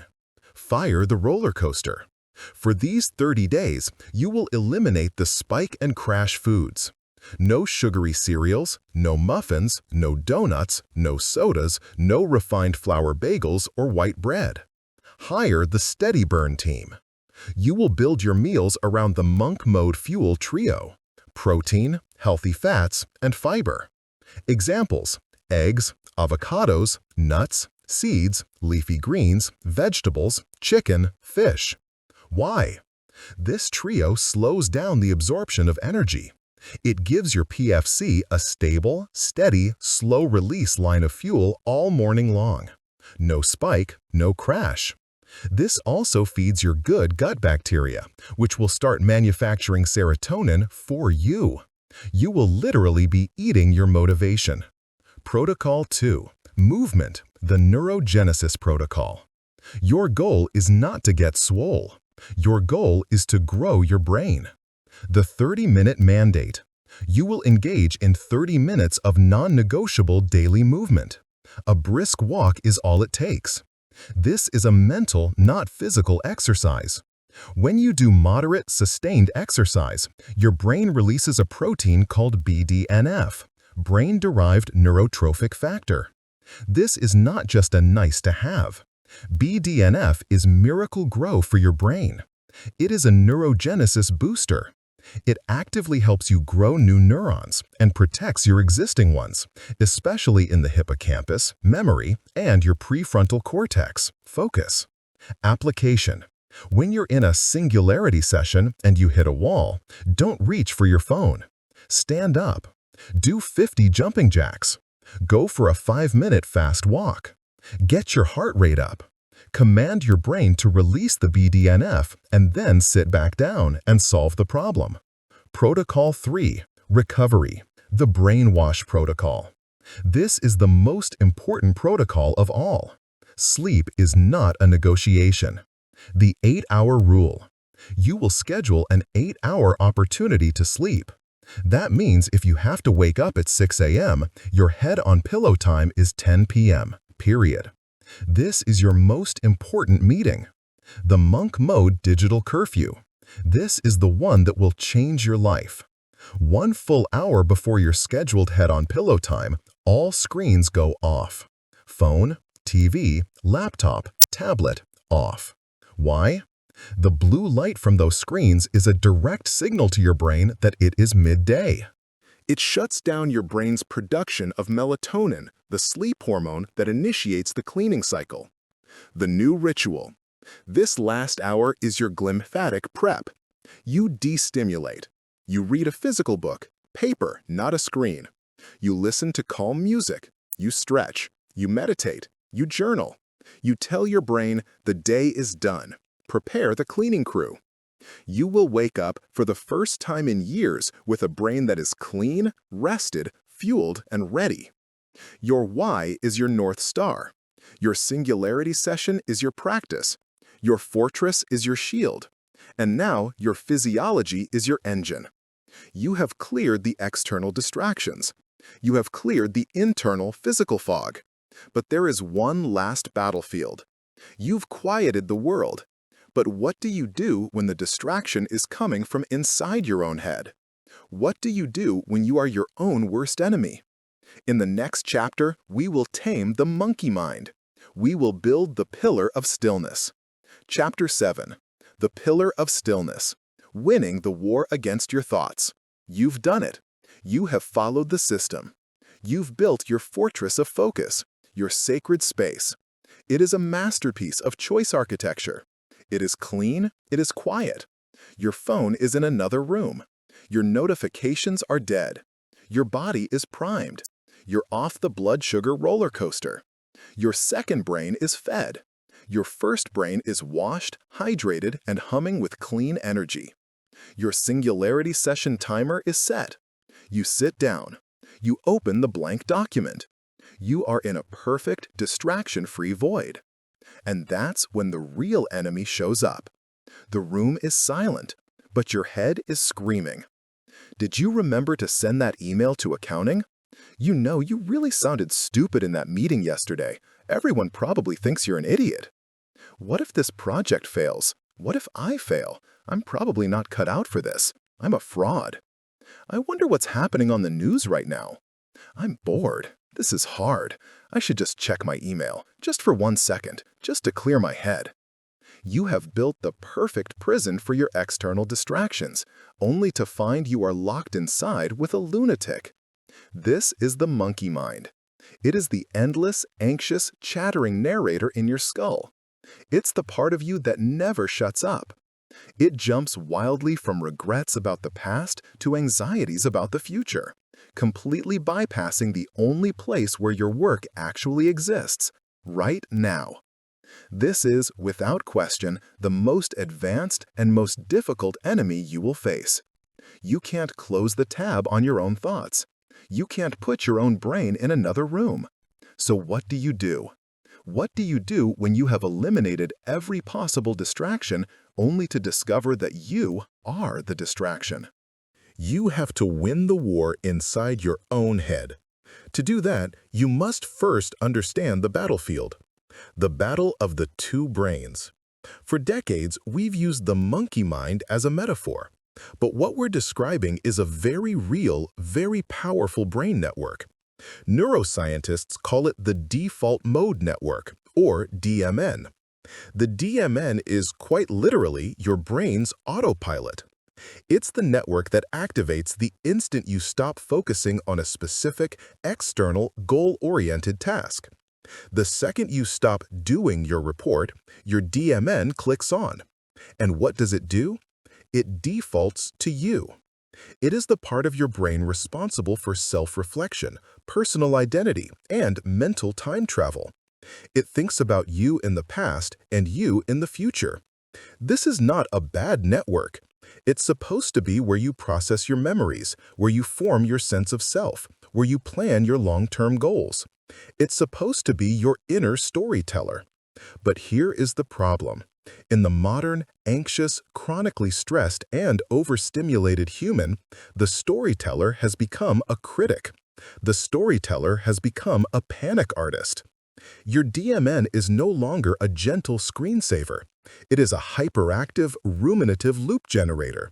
Fire the roller coaster. For these 30 days, you will eliminate the spike and crash foods. No sugary cereals, no muffins, no donuts, no sodas, no refined flour bagels or white bread. Hire the steady burn team. You will build your meals around the monk mode fuel trio: protein, healthy fats, and fiber. Examples: eggs, avocados, nuts, seeds, leafy greens, vegetables, chicken, fish. Why? This trio slows down the absorption of energy. It gives your PFC a stable, steady, slow-release line of fuel all morning long. No spike, no crash. This also feeds your good gut bacteria, which will start manufacturing serotonin for you. You will literally be eating your motivation. Protocol 2. Movement, the neurogenesis protocol. Your goal is not to get swole. Your goal is to grow your brain. The 30-minute mandate. You will engage in 30 minutes of non-negotiable daily movement. A brisk walk is all it takes. This is a mental, not physical exercise. When you do moderate, sustained exercise, your brain releases a protein called BDNF, brain-derived neurotrophic factor. This is not just a nice-to-have. BDNF is Miracle-Grow for your brain. It is a neurogenesis booster. It actively helps you grow new neurons and protects your existing ones, especially in the hippocampus, memory, and your prefrontal cortex, focus. Application. When you're in a singularity session and you hit a wall, don't reach for your phone. Stand up. Do 50 jumping jacks. Go for a 5-minute fast walk. Get your heart rate up. Command your brain to release the BDNF and then sit back down and solve the problem. Protocol 3. Recovery, the brainwash protocol. This is the most important protocol of all. Sleep is not a negotiation. The 8-hour rule. You will schedule an 8-hour opportunity to sleep. That means if you have to wake up at 6 a.m., your head on pillow time is 10 p.m., period. This is your most important meeting. The monk mode digital curfew. This is the one that will change your life. 1 full hour before your scheduled head on pillow time, all screens go off. Phone, TV, laptop, tablet, off. Why? The blue light from those screens is a direct signal to your brain that it is midday. It shuts down your brain's production of melatonin, the sleep hormone that initiates the cleaning cycle. The new ritual. This last hour is your glymphatic prep. You destimulate. You read a physical book, paper, not a screen. You listen to calm music. You stretch. You meditate. You journal. You tell your brain the day is done. Prepare the cleaning crew. You will wake up for the first time in years with a brain that is clean, rested, fueled, and ready. Your why is your North Star. Your singularity session is your practice. Your fortress is your shield. And now your physiology is your engine. You have cleared the external distractions. You have cleared the internal physical fog. But there is one last battlefield. You've quieted the world. But what do you do when the distraction is coming from inside your own head? What do you do when you are your own worst enemy? In the next chapter, we will tame the monkey mind. We will build the pillar of stillness. Chapter 7. The Pillar of Stillness. Winning the war against your thoughts. You've done it. You have followed the system. You've built your fortress of focus, your sacred space. It is a masterpiece of choice architecture. It is clean, it is quiet. Your phone is in another room. Your notifications are dead. Your body is primed. You're off the blood sugar roller coaster. Your second brain is fed. Your first brain is washed, hydrated, and humming with clean energy. Your singularity session timer is set. You sit down. You open the blank document. You are in a perfect, distraction-free void. And that's when the real enemy shows up. The room is silent, but your head is screaming. Did you remember to send that email to accounting? You know you really sounded stupid in that meeting yesterday. Everyone probably thinks you're an idiot. What if this project fails? What if I fail? I'm probably not cut out for this. I'm a fraud. I wonder what's happening on the news right now. I'm bored. This is hard. I should just check my email, just for 1 second, just to clear my head. You have built the perfect prison for your external distractions, only to find you are locked inside with a lunatic. This is the monkey mind. It is the endless, anxious, chattering narrator in your skull. It's the part of you that never shuts up. It jumps wildly from regrets about the past to anxieties about the future, completely bypassing the only place where your work actually exists, right now. This is, without question, the most advanced and most difficult enemy you will face. You can't close the tab on your own thoughts. You can't put your own brain in another room. So what do you do? What do you do when you have eliminated every possible distraction only to discover that you are the distraction? You have to win the war inside your own head. To do that, you must first understand the battlefield. The battle of the two brains. For decades, we've used the monkey mind as a metaphor. But what we're describing is a very real, very powerful brain network. Neuroscientists call it the default mode network, or DMN. The DMN is quite literally your brain's autopilot. It's the network that activates the instant you stop focusing on a specific, external, goal-oriented task. The second you stop doing your report, your DMN clicks on. And what does it do? It defaults to you. It is the part of your brain responsible for self-reflection, personal identity, and mental time travel. It thinks about you in the past and you in the future. This is not a bad network. It's supposed to be where you process your memories, where you form your sense of self, where you plan your long-term goals. It's supposed to be your inner storyteller. But here is the problem. In the modern, anxious, chronically stressed, and overstimulated human, the storyteller has become a critic. The storyteller has become a panic artist. Your DMN is no longer a gentle screensaver. It is a hyperactive, ruminative loop generator.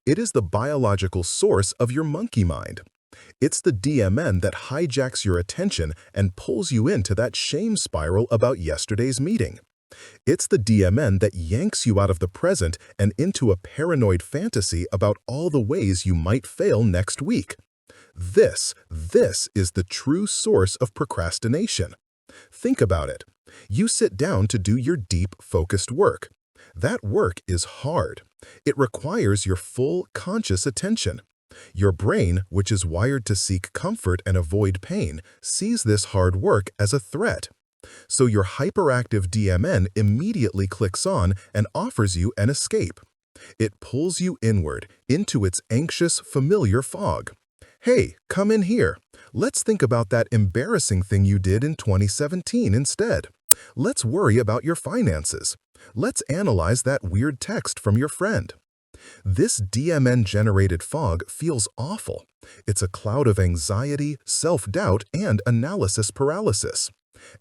It is the biological source of your monkey mind. It's the DMN that hijacks your attention and pulls you into that shame spiral about yesterday's meeting. It's the DMN that yanks you out of the present and into a paranoid fantasy about all the ways you might fail next week. This is the true source of procrastination. Think about it. You sit down to do your deep, focused work. That work is hard. It requires your full conscious attention. Your brain, which is wired to seek comfort and avoid pain, sees this hard work as a threat. So your hyperactive DMN immediately clicks on and offers you an escape. It pulls you inward, into its anxious, familiar fog. Hey, come in here. Let's think about that embarrassing thing you did in 2017 instead. Let's worry about your finances. Let's analyze that weird text from your friend. This DMN-generated fog feels awful. It's a cloud of anxiety, self-doubt, and analysis paralysis.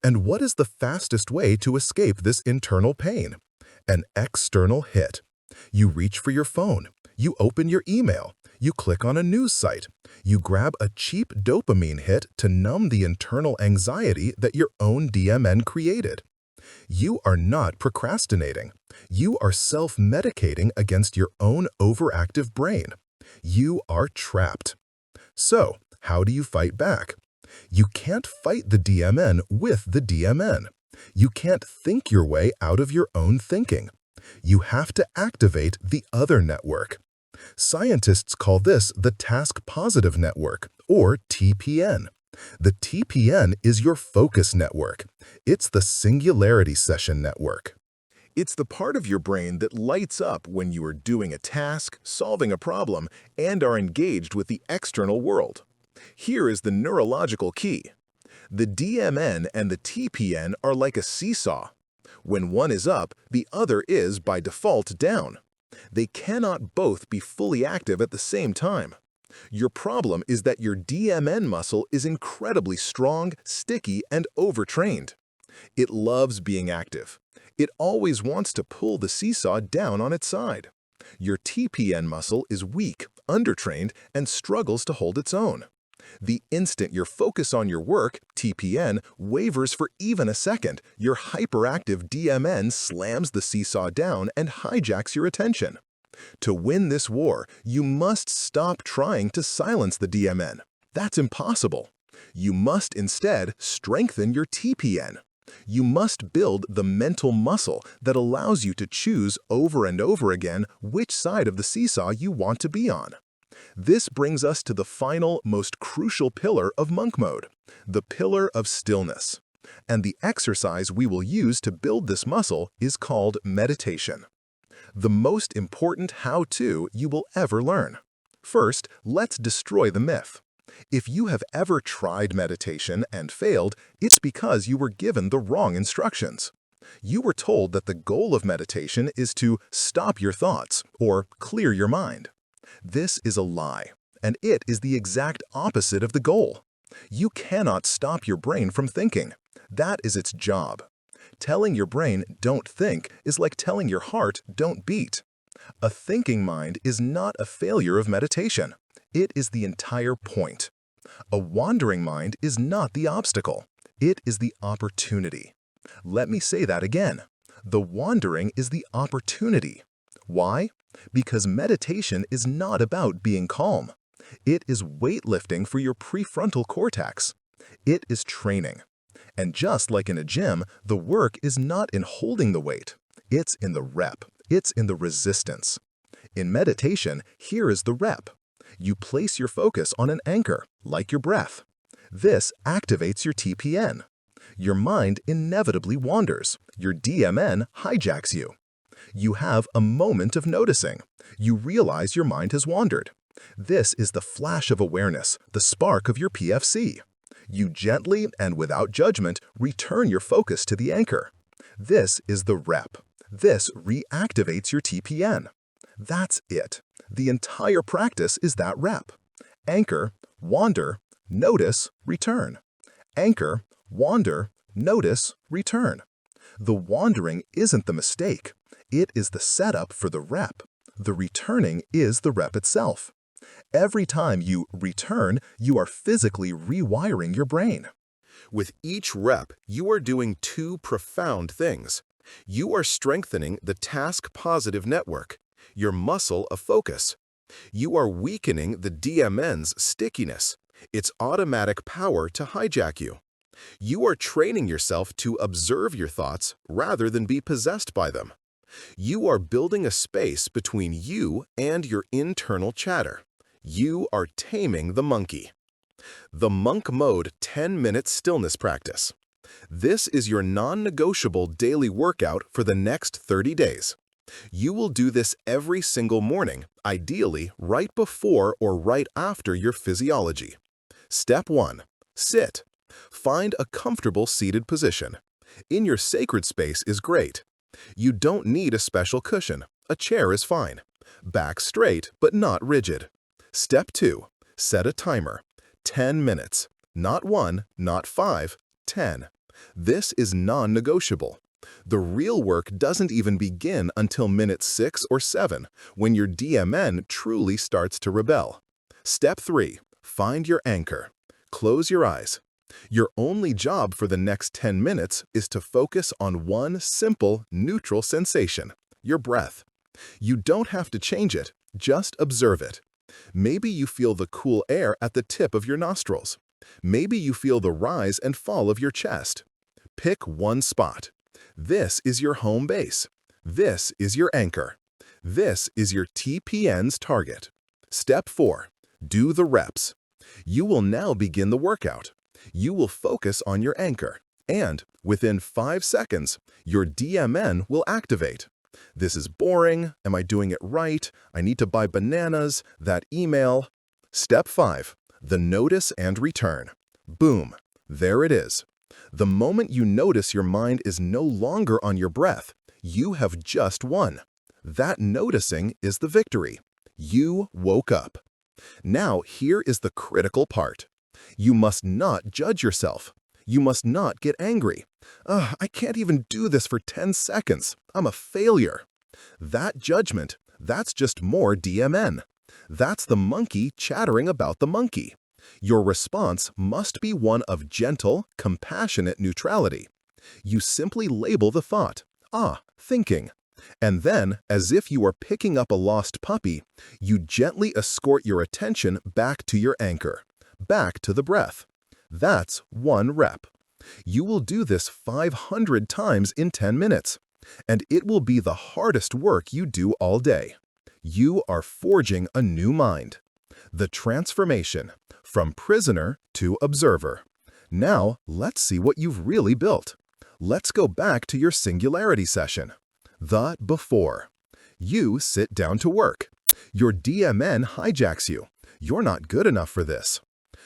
And what is the fastest way to escape this internal pain? An external hit. You reach for your phone. You open your email. You click on a news site. You grab a cheap dopamine hit to numb the internal anxiety that your own DMN created. You are not procrastinating. You are self-medicating against your own overactive brain. You are trapped. So, how do you fight back? You can't fight the DMN with the DMN. You can't think your way out of your own thinking. You have to activate the other network. Scientists call this the task-positive network, or TPN. The TPN is your focus network. It's the singularity session network. It's the part of your brain that lights up when you are doing a task, solving a problem, and are engaged with the external world. Here is the neurological key. The DMN and the TPN are like a seesaw. When one is up, the other is, by default, down. They cannot both be fully active at the same time. Your problem is that your DMN muscle is incredibly strong, sticky, and overtrained. It loves being active. It always wants to pull the seesaw down on its side. Your TPN muscle is weak, undertrained, and struggles to hold its own. The instant your focus on your work, TPN, wavers for even a second, your hyperactive DMN slams the seesaw down and hijacks your attention. To win this war, you must stop trying to silence the DMN. That's impossible. You must instead strengthen your TPN. You must build the mental muscle that allows you to choose over and over again which side of the seesaw you want to be on. This brings us to the final, most crucial pillar of monk mode, the pillar of stillness. And the exercise we will use to build this muscle is called meditation. The most important how-to you will ever learn. First, let's destroy the myth. If you have ever tried meditation and failed, it's because you were given the wrong instructions. You were told that the goal of meditation is to stop your thoughts or clear your mind. This is a lie, and it is the exact opposite of the goal. You cannot stop your brain from thinking. That is its job. Telling your brain, "Don't think," is like telling your heart, "Don't beat." A thinking mind is not a failure of meditation. It is the entire point. A wandering mind is not the obstacle. It is the opportunity. Let me say that again. The wandering is the opportunity. Why? Because meditation is not about being calm. It is weightlifting for your prefrontal cortex. It is training. And just like in a gym, the work is not in holding the weight. It's in the rep. It's in the resistance. In meditation, here is the rep. You place your focus on an anchor, like your breath. This activates your TPN. Your mind inevitably wanders. Your DMN hijacks you. You have a moment of noticing. You realize your mind has wandered. This is the flash of awareness, the spark of your PFC. You gently and without judgment return your focus to the anchor. This is the rep. This reactivates your TPN. That's it. The entire practice is that rep. Anchor, wander, notice, return. Anchor, wander, notice, return. The wandering isn't the mistake. It is the setup for the rep. The returning is the rep itself. Every time you return, you are physically rewiring your brain. With each rep, you are doing two profound things. You are strengthening the task-positive network, your muscle of focus. You are weakening the DMN's stickiness, its automatic power to hijack you. You are training yourself to observe your thoughts rather than be possessed by them. You are building a space between you and your internal chatter. You are taming the monkey. The Monk Mode 10-minute stillness practice. This is your non-negotiable daily workout for the next 30 days. You will do this every single morning, ideally right before or right after your physiology. Step 1. Sit. Find a comfortable seated position. In your sacred space is great. You don't need a special cushion. A chair is fine. Back straight, but not rigid. Step 2. Set a timer. 10 minutes. Not 1, not 5, 10. This is non-negotiable. The real work doesn't even begin until minute 6 or 7, when your DMN truly starts to rebel. Step 3. Find your anchor. Close your eyes. Your only job for the next 10 minutes is to focus on one simple, neutral sensation, your breath. You don't have to change it, just observe it. Maybe you feel the cool air at the tip of your nostrils. Maybe you feel the rise and fall of your chest. Pick one spot. This is your home base. This is your anchor. This is your TPN's target. Step 4. Do the reps. You will now begin the workout. You will focus on your anchor, and within 5 seconds, your DMN will activate. This is boring. Am I doing it right? I need to buy bananas. That email. Step 5. The notice and return. Boom. There it is. The moment you notice your mind is no longer on your breath, you have just won. That noticing is the victory. You woke up. Now, here is the critical part. You must not judge yourself. You must not get angry. I can't even do this for 10 seconds. I'm a failure. That judgment, that's just more DMN. That's the monkey chattering about the monkey. Your response must be one of gentle, compassionate neutrality. You simply label the thought, thinking. And then, as if you are picking up a lost puppy, you gently escort your attention back to your anchor, back to the breath. That's one rep. You will do this 500 times in 10 minutes, and it will be the hardest work you do all day. You are forging a new mind. The transformation from prisoner to observer. Now, let's see what you've really built. Let's go back to your singularity session. The before. You sit down to work. Your DMN hijacks you. You're not good enough for this.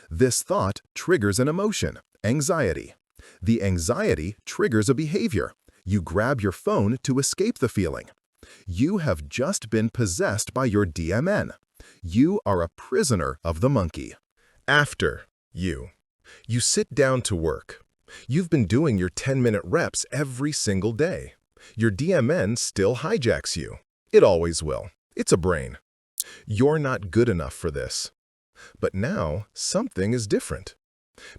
This thought triggers an emotion, anxiety. The anxiety triggers a behavior. You grab your phone to escape the feeling. You have just been possessed by your DMN. You are a prisoner of the monkey. After you sit down to work. You've been doing your 10-minute reps every single day. Your DMN still hijacks you. It always will. It's a brain. You're not good enough for this. But now, something is different.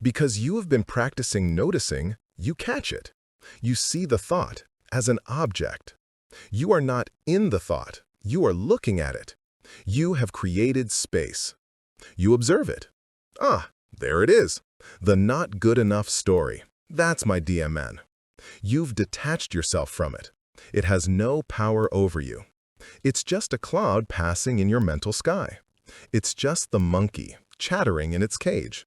Because you have been practicing noticing, you catch it. You see the thought as an object. You are not in the thought. You are looking at it. You have created space. You observe it. There it is. The not good enough story. That's my DMN. You've detached yourself from it. It has no power over you. It's just a cloud passing in your mental sky. It's just the monkey chattering in its cage.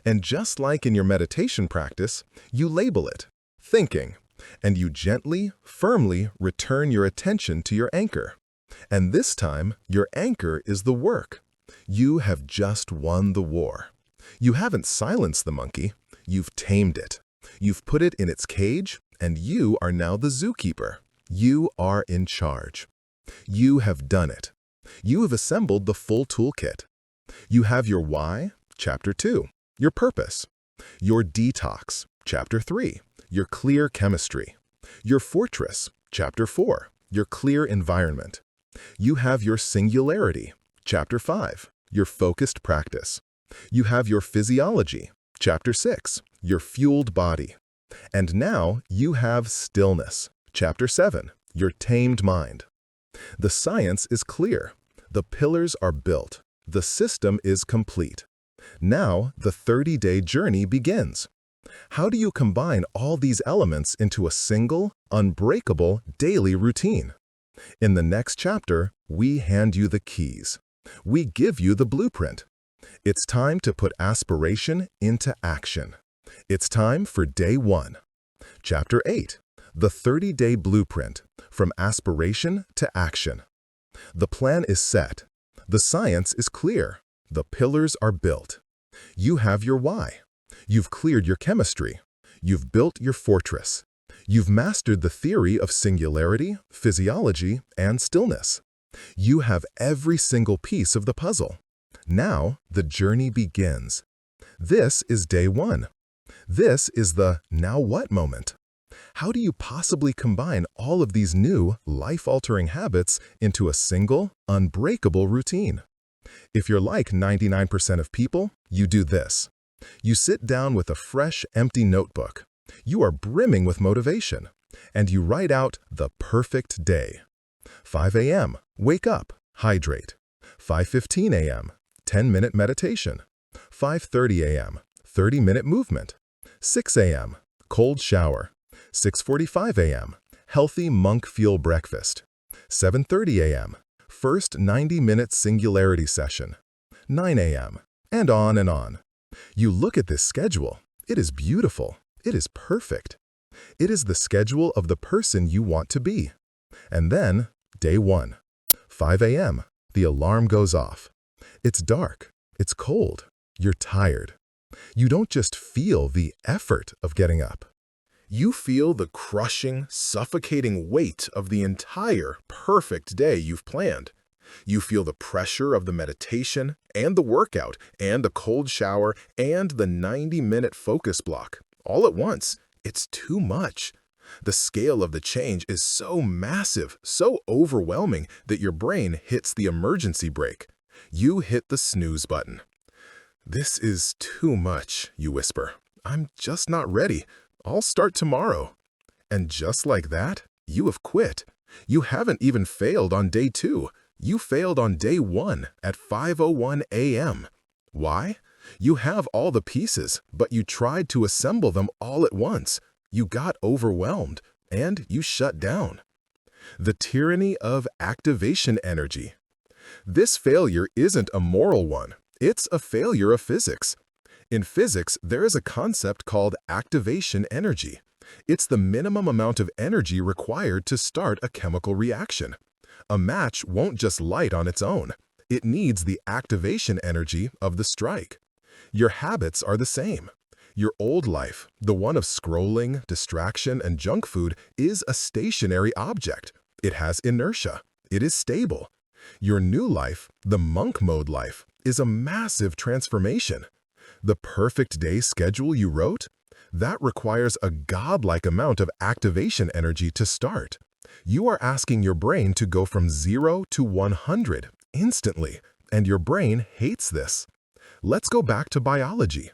And just like in your meditation practice, you label it, thinking, and you gently, firmly return your attention to your anchor. And this time, your anchor is the work. You have just won the war. You haven't silenced the monkey. You've tamed it. You've put it in its cage, and you are now the zookeeper. You are in charge. You have done it. You have assembled the full toolkit. You have your why, chapter 2, your purpose, your detox, chapter 3, your clear chemistry, your fortress, chapter 4, your clear environment. You have your singularity, chapter 5, your focused practice. You have your physiology, chapter 6, your fueled body. And now you have stillness, chapter 7, your tamed mind. The science is clear. The pillars are built. The system is complete. Now the 30-day journey begins. How do you combine all these elements into a single, unbreakable daily routine? In the next chapter, we hand you the keys. We give you the blueprint. It's time to put aspiration into action. It's time for Day 1. Chapter 8. The 30-Day Blueprint, From Aspiration to Action. The plan is set. The science is clear. The pillars are built. You have your why. You've cleared your chemistry. You've built your fortress. You've mastered the theory of singularity, physiology, and stillness. You have every single piece of the puzzle. Now, the journey begins. This is Day 1. This is the now what moment. How do you possibly combine all of these new, life-altering habits into a single, unbreakable routine? If you're like 99% of people, you do this. You sit down with a fresh, empty notebook. You are brimming with motivation, and you write out the perfect day. 5 a.m., wake up, hydrate. 5:15 a.m., 10-minute meditation. 5:30 a.m., 30-minute movement. 6 a.m., cold shower. 6:45 a.m., healthy monk fuel breakfast. 7:30 a.m., first 90-minute singularity session. 9 a.m., and on and on. You look at this schedule. It is beautiful. It is perfect. It is the schedule of the person you want to be. And then, Day 1. 5 a.m., the alarm goes off. It's dark. It's cold. You're tired. You don't just feel the effort of getting up. You feel the crushing, suffocating weight of the entire perfect day you've planned. You feel the pressure of the meditation and the workout and the cold shower and the 90-minute focus block. All at once. It's too much. The scale of the change is so massive, so overwhelming that your brain hits the emergency brake. You hit the snooze button. "This is too much," you whisper. "I'm just not ready. I'll start tomorrow." And just like that, you have quit. You haven't even failed on Day 2. You failed on Day 1 at 5:01 a.m. Why? You have all the pieces, but you tried to assemble them all at once. You got overwhelmed, and you shut down. The tyranny of activation energy. This failure isn't a moral one. It's a failure of physics. In physics, there is a concept called activation energy. It's the minimum amount of energy required to start a chemical reaction. A match won't just light on its own. It needs the activation energy of the strike. Your habits are the same. Your old life, the one of scrolling, distraction, and junk food, is a stationary object. It has inertia. It is stable. Your new life, the monk mode life, is a massive transformation. The perfect day schedule you wrote? That requires a godlike amount of activation energy to start. You are asking your brain to go from 0 to 100 instantly, and your brain hates this. Let's go back to biology.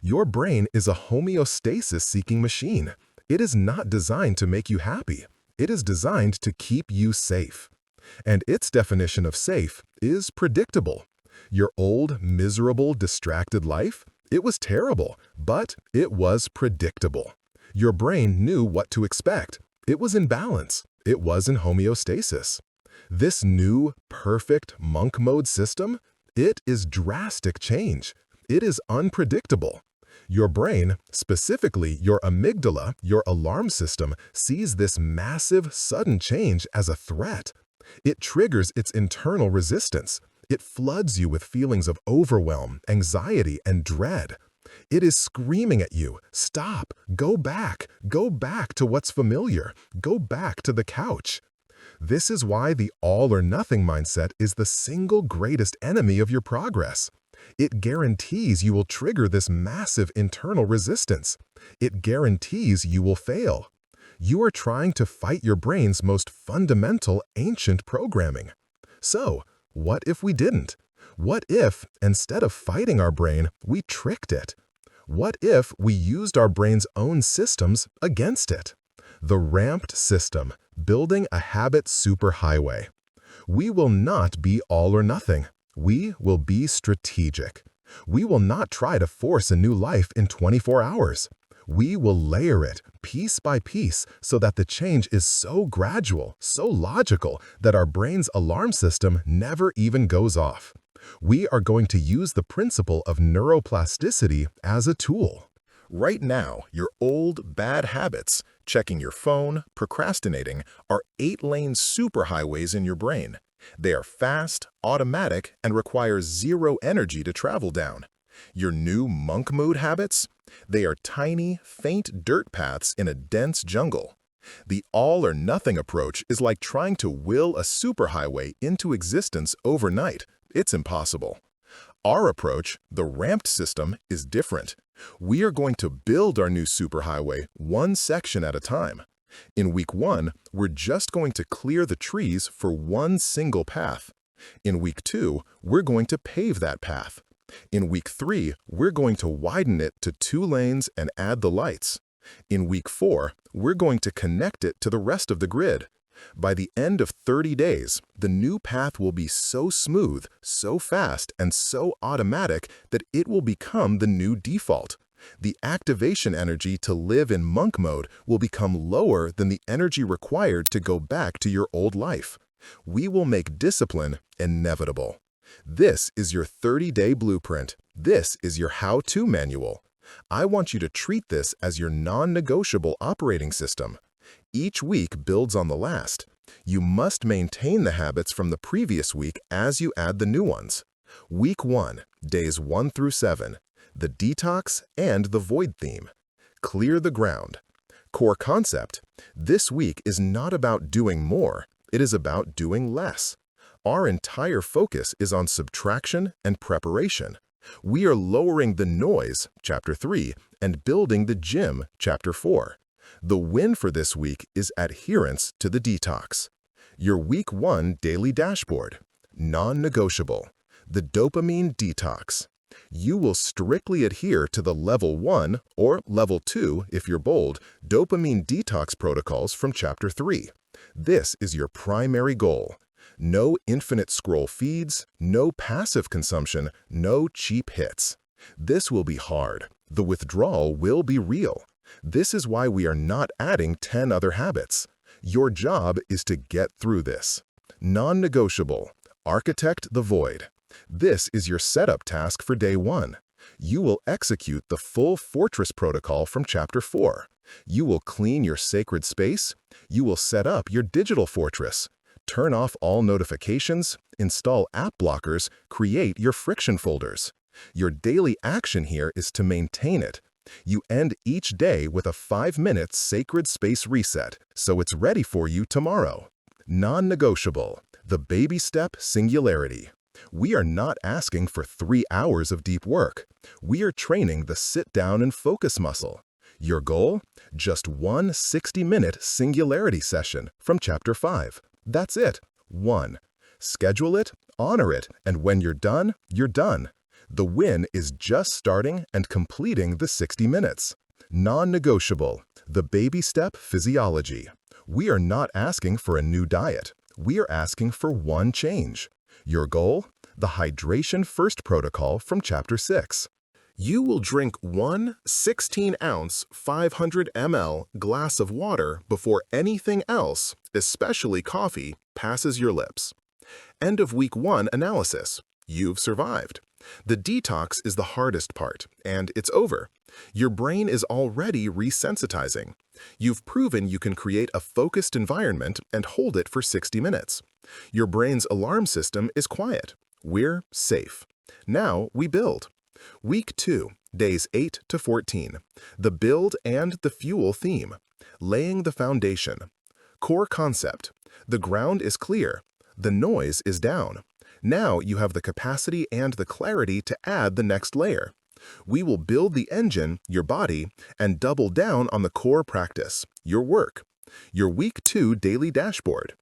Your brain is a homeostasis-seeking machine. It is not designed to make you happy. It is designed to keep you safe. And its definition of safe is predictable. Your old, miserable, distracted life? It was terrible, but it was predictable. Your brain knew what to expect. It was in balance. It was in homeostasis. This new, perfect monk mode system? It is drastic change. It is unpredictable. Your brain, specifically your amygdala, your alarm system, sees this massive, sudden change as a threat. It triggers its internal resistance. It floods you with feelings of overwhelm, anxiety, and dread. It is screaming at you, "Stop, go back to what's familiar, go back to the couch." This is why the all-or-nothing mindset is the single greatest enemy of your progress. It guarantees you will trigger this massive internal resistance. It guarantees you will fail. You are trying to fight your brain's most fundamental ancient programming. So, what if we didn't? What if, instead of fighting our brain, we tricked it? What if we used our brain's own systems against it? The ramped system, building a habit superhighway. We will not be all or nothing. We will be strategic. We will not try to force a new life in 24 hours. We will layer it piece by piece so that the change is so gradual, so logical, that our brain's alarm system never even goes off. We are going to use the principle of neuroplasticity as a tool. Right now, your old, bad habits, checking your phone, procrastinating, are 8-lane superhighways in your brain. They are fast, automatic, and require zero energy to travel down. Your new monk mood habits? They are tiny, faint dirt paths in a dense jungle. The all-or-nothing approach is like trying to will a superhighway into existence overnight. It's impossible. Our approach, the ramped system, is different. We are going to build our new superhighway one section at a time. In week 1, we're just going to clear the trees for one single path. In week 2, we're going to pave that path. In week 3, we're going to widen it to 2 lanes and add the lights. In week 4, we're going to connect it to the rest of the grid. By the end of 30 days, the new path will be so smooth, so fast, and so automatic that it will become the new default. The activation energy to live in monk mode will become lower than the energy required to go back to your old life. We will make discipline inevitable. This is your 30-day blueprint. This is your how-to manual. I want you to treat this as your non-negotiable operating system. Each week builds on the last. You must maintain the habits from the previous week as you add the new ones. Week 1, days 1 through 7, the detox and the void theme. Clear the ground. Core concept: this week is not about doing more, it is about doing less. Our entire focus is on subtraction and preparation. We are lowering the noise, Chapter 3, and building the gym, Chapter 4. The win for this week is adherence to the detox. Your Week 1 daily dashboard. Non-negotiable. The dopamine detox. You will strictly adhere to the Level 1, or Level 2 if you're bold, dopamine detox protocols from Chapter 3. This is your primary goal. No infinite scroll feeds, no passive consumption, no cheap hits. This will be hard. The withdrawal will be real. This is why we are not adding 10 other habits. Your job is to get through this. Non-negotiable. Architect the void. This is your setup task for day 1. You will execute the full fortress protocol from Chapter 4. You will clean your sacred space. You will set up your digital fortress. Turn off all notifications, install app blockers, create your friction folders. Your daily action here is to maintain it. You end each day with a 5-minute sacred space reset, so it's ready for you tomorrow. Non-negotiable. The baby step singularity. We are not asking for 3 hours of deep work. We are training the sit-down and focus muscle. Your goal? Just one 60-minute singularity session from Chapter 5. That's it. 1. Schedule it, honor it, and when you're done, you're done. The win is just starting and completing the 60 minutes. Non-negotiable. The baby step physiology. We are not asking for a new diet. We are asking for one change. Your goal? The hydration first protocol from Chapter 6. You will drink one 16-ounce, 500 ml glass of water before anything else, especially coffee, passes your lips. End of Week 1 analysis. You've survived. The detox is the hardest part, and it's over. Your brain is already resensitizing. You've proven you can create a focused environment and hold it for 60 minutes. Your brain's alarm system is quiet. We're safe. Now we build. Week 2, days 8 to 14. The build and the fuel theme. Laying the foundation. Core concept. The ground is clear. The noise is down. Now you have the capacity and the clarity to add the next layer. We will build the engine, your body, and double down on the core practice, your work. Your Week 2 daily dashboard.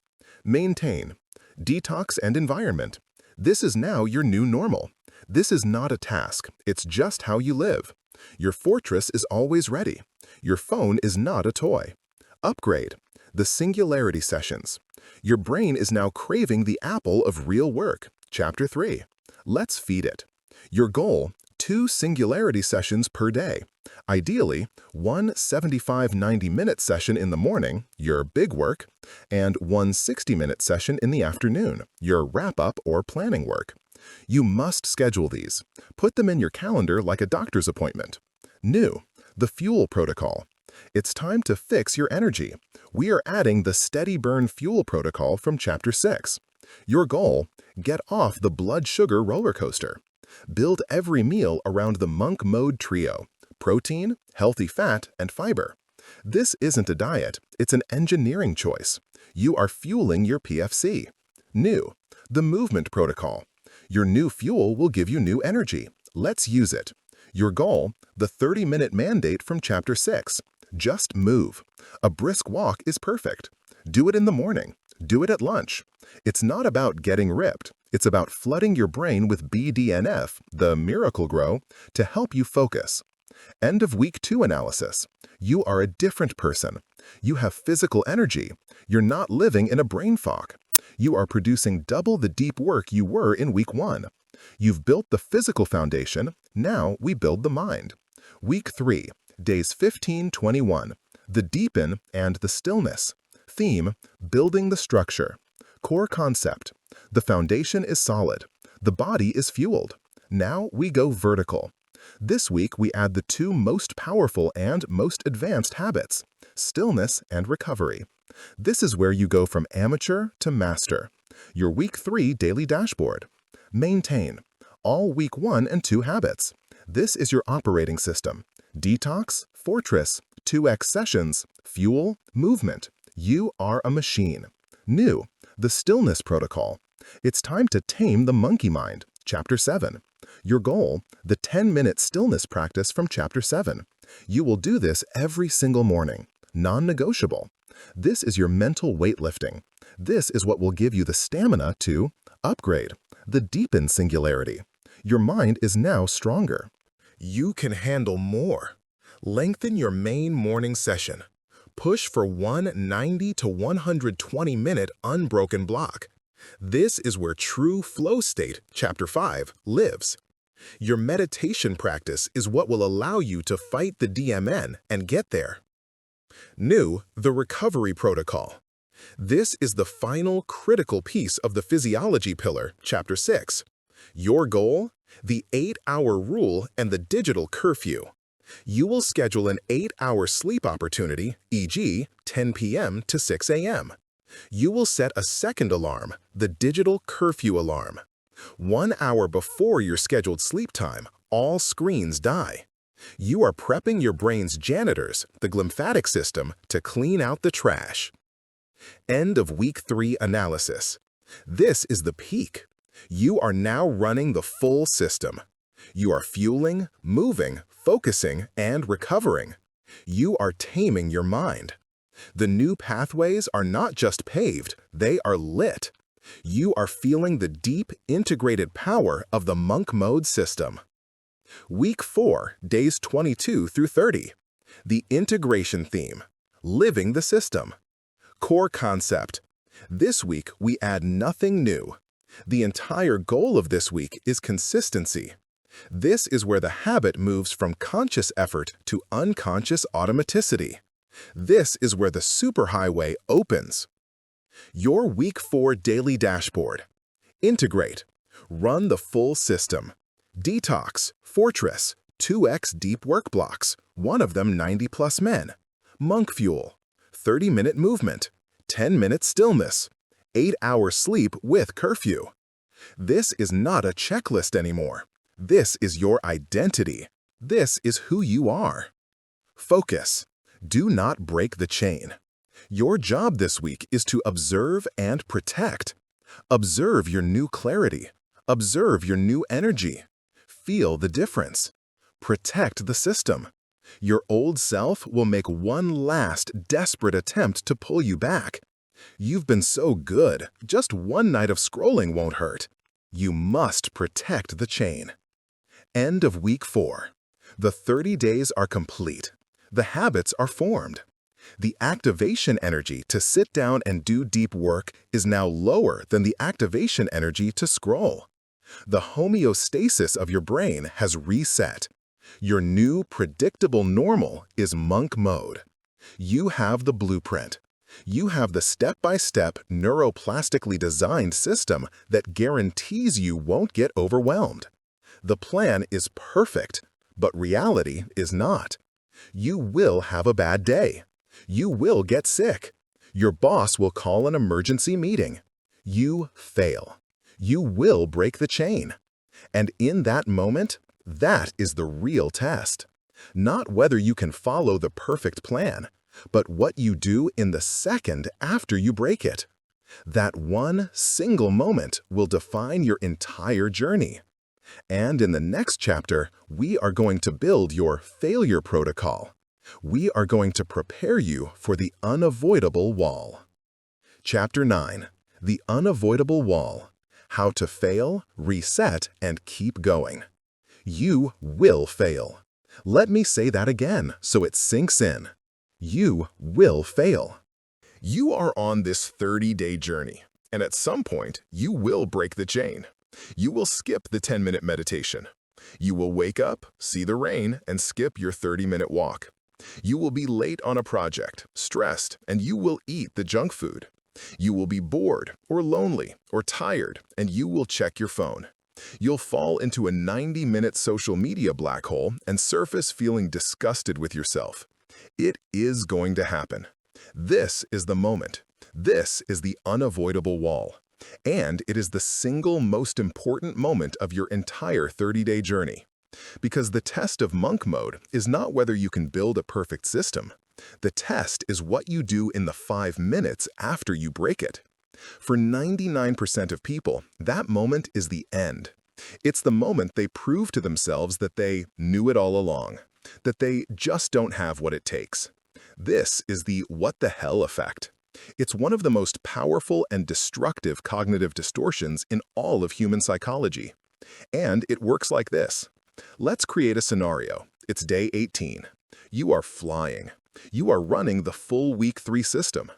Maintain. Detox and environment. This is now your new normal. This is not a task, it's just how you live. Your fortress is always ready. Your phone is not a toy. Upgrade. The singularity sessions. Your brain is now craving the apple of real work. Chapter 3. Let's feed it. Your goal? 2 singularity sessions per day. Ideally, one 75-90-minute session in the morning, your big work, and one 60-minute session in the afternoon, your wrap-up or planning work. You must schedule these. Put them in your calendar like a doctor's appointment. New, the fuel protocol. It's time to fix your energy. We are adding the steady burn fuel protocol from Chapter 6. Your goal, get off the blood sugar roller coaster. Build every meal around the monk mode trio: protein, healthy fat, and fiber. This isn't a diet, it's an engineering choice. You are fueling your PFC. New, the movement protocol. Your new fuel will give you new energy. Let's use it. Your goal, the 30-minute mandate from Chapter 6. Just move. A brisk walk is perfect. Do it in the morning. Do it at lunch. It's not about getting ripped. It's about flooding your brain with BDNF, the miracle grow, to help you focus. End of week 2 analysis. You are a different person. You have physical energy. You're not living in a brain fog. You are producing double the deep work you were in week 1. You've built the physical foundation. Now we build the mind. Week 3, days 15-21. The deepen and the stillness. Theme, building the structure. Core concept, the foundation is solid. The body is fueled. Now we go vertical. This week we add the 2 most powerful and most advanced habits, stillness and recovery. This is where you go from amateur to master. Your week 3 daily dashboard. Maintain, all week 1 and 2 habits. This is your operating system. Detox, fortress, 2x sessions, fuel, movement. You are a machine. New, the stillness protocol. It's time to tame the monkey mind, Chapter 7. Your goal, the 10-minute stillness practice from Chapter 7. You will do this every single morning, non-negotiable. This is your mental weightlifting. This is what will give you the stamina to upgrade, the deepen singularity. Your mind is now stronger. You can handle more. Lengthen your main morning session. Push for one 90 to 120-minute unbroken block. This is where true flow state, Chapter 5, lives. Your meditation practice is what will allow you to fight the DMN and get there. New, the recovery protocol. This is the final critical piece of the physiology pillar, Chapter 6. Your goal, the 8-hour rule and the digital curfew. You will schedule an 8-hour sleep opportunity, e.g., 10 p.m. to 6 a.m. You will set a second alarm, the digital curfew alarm. 1 hour before your scheduled sleep time, all screens die. You are prepping your brain's janitors, the glymphatic system, to clean out the trash. End of week 3 analysis. This is the peak. You are now running the full system. You are fueling, moving, focusing, and recovering. You are taming your mind. The new pathways are not just paved, they are lit. You are feeling the deep, integrated power of the monk mode system. Week 4, days 22 through 30. The integration theme, living the system. Core concept. This week, we add nothing new. The entire goal of this week is consistency. This is where the habit moves from conscious effort to unconscious automaticity. This is where the superhighway opens. Your Week 4 daily dashboard. Integrate. Run the full system. Detox, fortress, 2x deep work blocks, one of them 90+ men. Monk fuel, 30-minute movement, 10-minute stillness, 8-hour sleep with curfew. This is not a checklist anymore. This is your identity. This is who you are. Focus. Do not break the chain. Your job this week is to observe and protect. Observe your new clarity. Observe your new energy. Feel the difference. Protect the system. Your old self will make one last desperate attempt to pull you back. You've been so good, just one night of scrolling won't hurt. You must protect the chain. End of week 4. The 30 days are complete. The habits are formed. The activation energy to sit down and do deep work is now lower than the activation energy to scroll. The homeostasis of your brain has reset. Your new predictable normal is monk mode. You have the blueprint. You have the step-by-step neuroplastically designed system that guarantees you won't get overwhelmed. The plan is perfect, but reality is not. You will have a bad day. You will get sick. Your boss will call an emergency meeting. You fail. You will break the chain. And in that moment, that is the real test. Not whether you can follow the perfect plan, but what you do in the second after you break it. That one single moment will define your entire journey. And in the next chapter, we are going to build your failure protocol. We are going to prepare you for the unavoidable wall. Chapter 9. The Unavoidable Wall. How to fail, reset, and keep going. You will fail. Let me say that again so it sinks in. You will fail. You are on this 30-day journey, and at some point, you will break the chain. You will skip the 10-minute meditation. You will wake up, see the rain, and skip your 30-minute walk. You will be late on a project, stressed, and you will eat the junk food. You will be bored or lonely or tired, and you will check your phone. You'll fall into a 90-minute social media black hole and surface feeling disgusted with yourself. It is going to happen. This is the moment. This is the unavoidable wall. And it is the single most important moment of your entire 30-day journey. Because the test of monk mode is not whether you can build a perfect system. The test is what you do in the 5 minutes after you break it. For 99% of people, that moment is the end. It's the moment they prove to themselves that they knew it all along, that they just don't have what it takes. This is the what the hell effect. It's one of the most powerful and destructive cognitive distortions in all of human psychology. And it works like this. Let's create a scenario. It's day 18. You are flying. You are running the full week 3 system.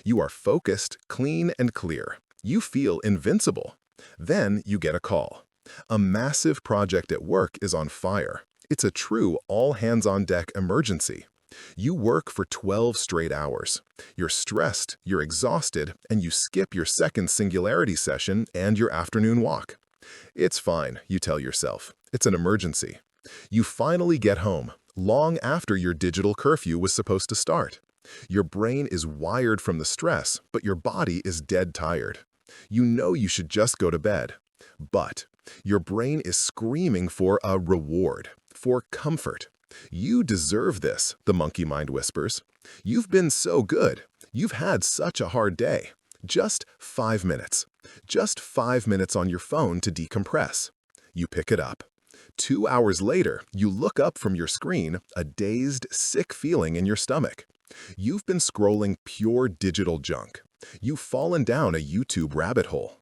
You are focused, clean, and clear. You feel invincible. Then you get a call. A massive project at work is on fire. It's a true all-hands-on-deck emergency. You work for 12 straight hours. You're stressed, you're exhausted, and you skip your second singularity session and your afternoon walk. It's fine, you tell yourself. It's an emergency. You finally get home, long after your digital curfew was supposed to start. Your brain is wired from the stress, but your body is dead tired. You know you should just go to bed. But your brain is screaming for a reward, for comfort. You deserve this, the monkey mind whispers. You've been so good. You've had such a hard day. Just 5 minutes. Just 5 minutes on your phone to decompress. You pick it up. 2 hours later, you look up from your screen, a dazed, sick feeling in your stomach. You've been scrolling pure digital junk. You've fallen down a YouTube rabbit hole.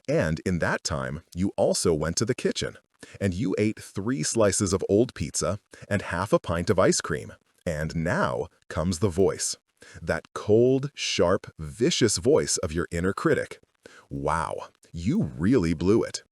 And in that time, you also went to the kitchen. And you ate 3 slices of old pizza and half a pint of ice cream. And now comes the voice. That cold, sharp, vicious voice of your inner critic. Wow, you really blew it.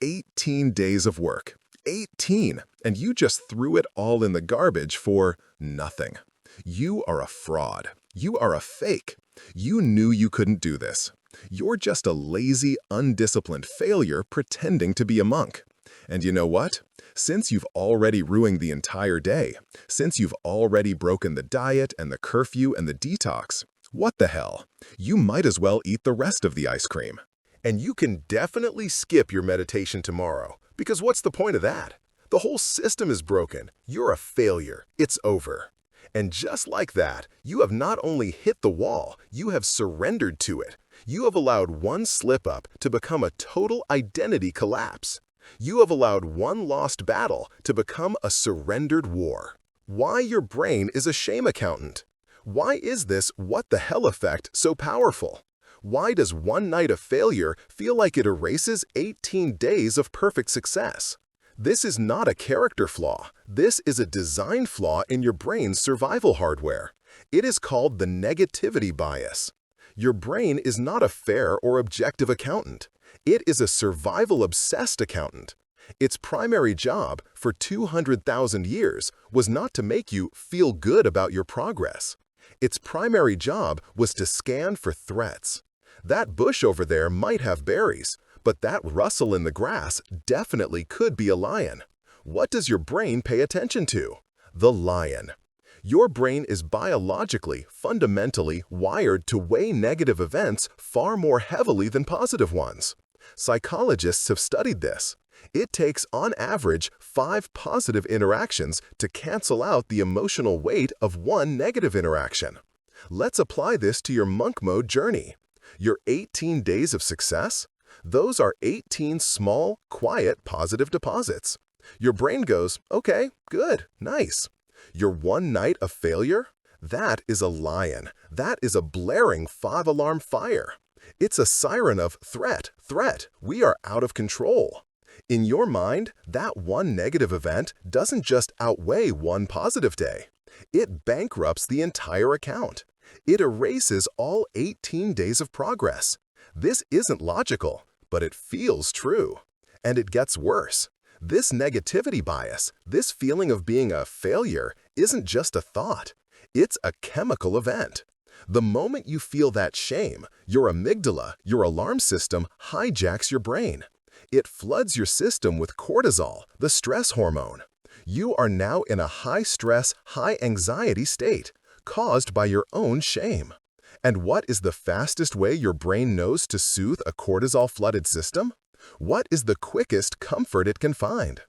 18 days of work. 18, and you just threw it all in the garbage for nothing. You are a fraud. You are a fake. You knew you couldn't do this. You're just a lazy, undisciplined failure pretending to be a monk. And you know what? Since you've already ruined the entire day, since you've already broken the diet and the curfew and the detox, what the hell? You might as well eat the rest of the ice cream. And you can definitely skip your meditation tomorrow, because what's the point of that? The whole system is broken. You're a failure. It's over. And just like that, you have not only hit the wall, you have surrendered to it. You have allowed one slip-up to become a total identity collapse. You have allowed one lost battle to become a surrendered war. Why your brain is a shame accountant? Why is this what the hell effect so powerful? Why does one night of failure feel like it erases 18 days of perfect success? This is not a character flaw. This is a design flaw in your brain's survival hardware. It is called the negativity bias. Your brain is not a fair or objective accountant. It is a survival-obsessed accountant. Its primary job for 200,000 years was not to make you feel good about your progress. Its primary job was to scan for threats. That bush over there might have berries, but that rustle in the grass definitely could be a lion. What does your brain pay attention to? The lion. Your brain is biologically, fundamentally wired to weigh negative events far more heavily than positive ones. Psychologists have studied this. It takes, on average, 5 positive interactions to cancel out the emotional weight of 1 negative interaction. Let's apply this to your monk mode journey. Your 18 days of success? Those are 18 small, quiet, positive deposits. Your brain goes, okay, good, nice. Your 1 night of failure? That is a lion. That is a blaring 5-alarm fire. It's a siren of threat, threat, we are out of control. In your mind, that 1 negative event doesn't just outweigh 1 positive day. It bankrupts the entire account. It erases all 18 days of progress. This isn't logical, but it feels true. And it gets worse. This negativity bias, this feeling of being a failure, isn't just a thought. It's a chemical event. The moment you feel that shame, your amygdala, your alarm system, hijacks your brain. It floods your system with cortisol, the stress hormone. You are now in a high-stress, high-anxiety state, caused by your own shame. And what is the fastest way your brain knows to soothe a cortisol-flooded system? What is the quickest comfort it can find?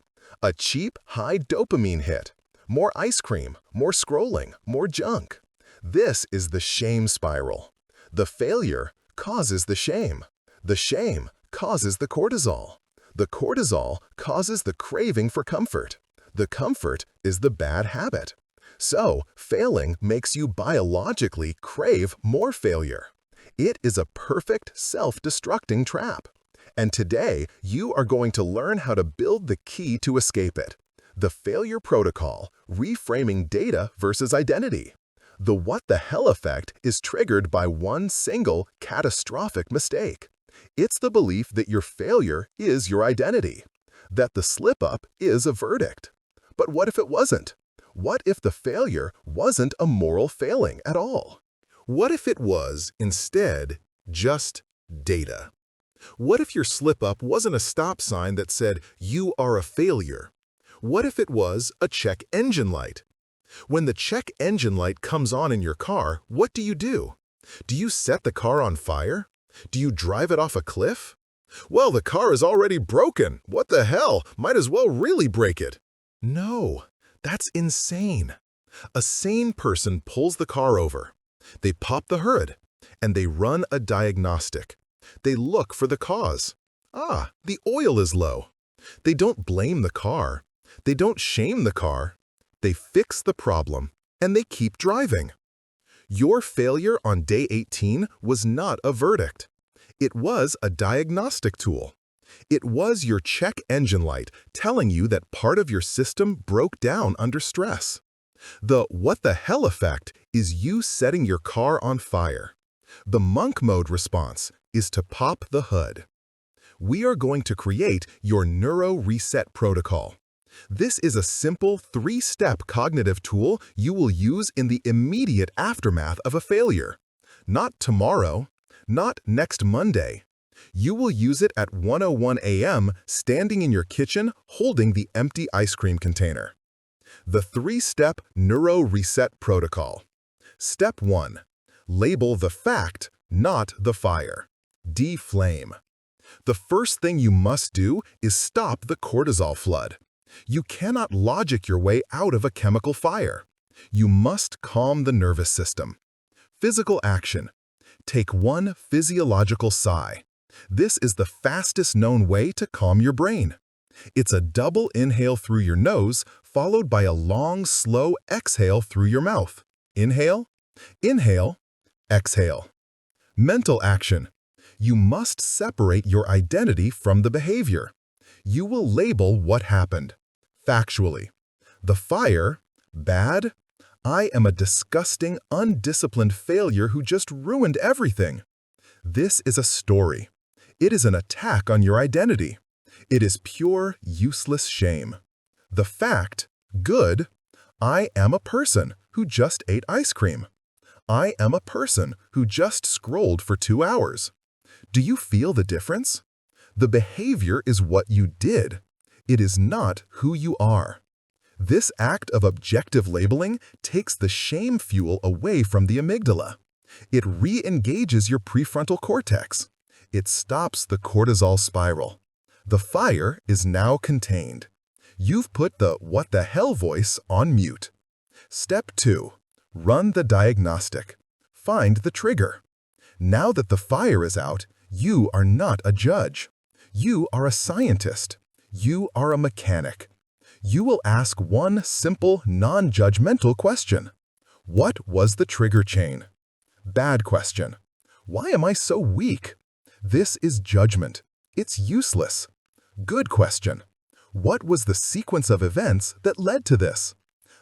A cheap, high dopamine hit. More ice cream, more scrolling, more junk. This is the shame spiral. The failure causes the shame. The shame causes the cortisol. The cortisol causes the craving for comfort. The comfort is the bad habit. So, failing makes you biologically crave more failure. It is a perfect self-destructing trap. And today, you are going to learn how to build the key to escape it. The failure protocol, reframing data versus identity. The what the hell effect is triggered by 1 single catastrophic mistake. It's the belief that your failure is your identity, that the slip-up is a verdict. But what if it wasn't? What if the failure wasn't a moral failing at all? What if it was, instead, just data? What if your slip-up wasn't a stop sign that said, "You are a failure"? What if it was a check engine light? When the check engine light comes on in your car, what do? Do you set the car on fire? Do you drive it off a cliff? Well, the car is already broken. What the hell? Might as well really break it. No, that's insane. A sane person pulls the car over. They pop the hood, and they run a diagnostic. They look for the cause. Ah, the oil is low. They don't blame the car. They don't shame the car. They fix the problem, and they keep driving. Your failure on day 18 was not a verdict. It was a diagnostic tool. It was your check engine light telling you that part of your system broke down under stress. The what the hell effect is you setting your car on fire. The monk mode response is to pop the hood. We are going to create your neuro reset protocol. This is a simple 3-step cognitive tool you will use in the immediate aftermath of a failure. Not tomorrow, not next Monday. You will use it at 1:01 a.m. standing in your kitchen holding the empty ice cream container. The 3-step neuro reset protocol. Step 1. Label the fact, not the fire. Deflame. The first thing you must do is stop the cortisol flood. You cannot logic your way out of a chemical fire. You must calm the nervous system. Physical action. Take 1 physiological sigh. This is the fastest known way to calm your brain. It's a double inhale through your nose, followed by a long, slow exhale through your mouth. Inhale, inhale, exhale. Mental action. You must separate your identity from the behavior. You will label what happened. Factually. The fire, bad. I am a disgusting, undisciplined failure who just ruined everything. This is a story. It is an attack on your identity. It is pure, useless shame. The fact, good, I am a person who just ate ice cream. I am a person who just scrolled for 2 hours. Do you feel the difference? The behavior is what you did. It is not who you are. This act of objective labeling takes the shame fuel away from the amygdala. It re-engages your prefrontal cortex. It stops the cortisol spiral. The fire is now contained. You've put the "what the hell" voice on mute. Step 2. Run the diagnostic. Find the trigger. Now that the fire is out, you are not a judge. You are a scientist. You are a mechanic. You will ask one simple, non-judgmental question. What was the trigger chain? Bad question. Why am I so weak? This is judgment. It's useless. Good question. What was the sequence of events that led to this?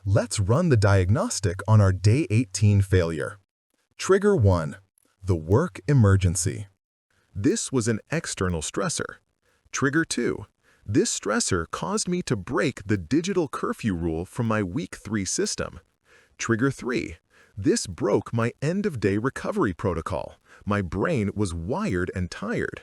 Let's run the diagnostic on our Day 18 failure. Trigger 1. The work emergency. This was an external stressor. Trigger 2. This stressor caused me to break the digital curfew rule from my week 3 system. Trigger 3. This broke my end-of-day recovery protocol. My brain was wired and tired.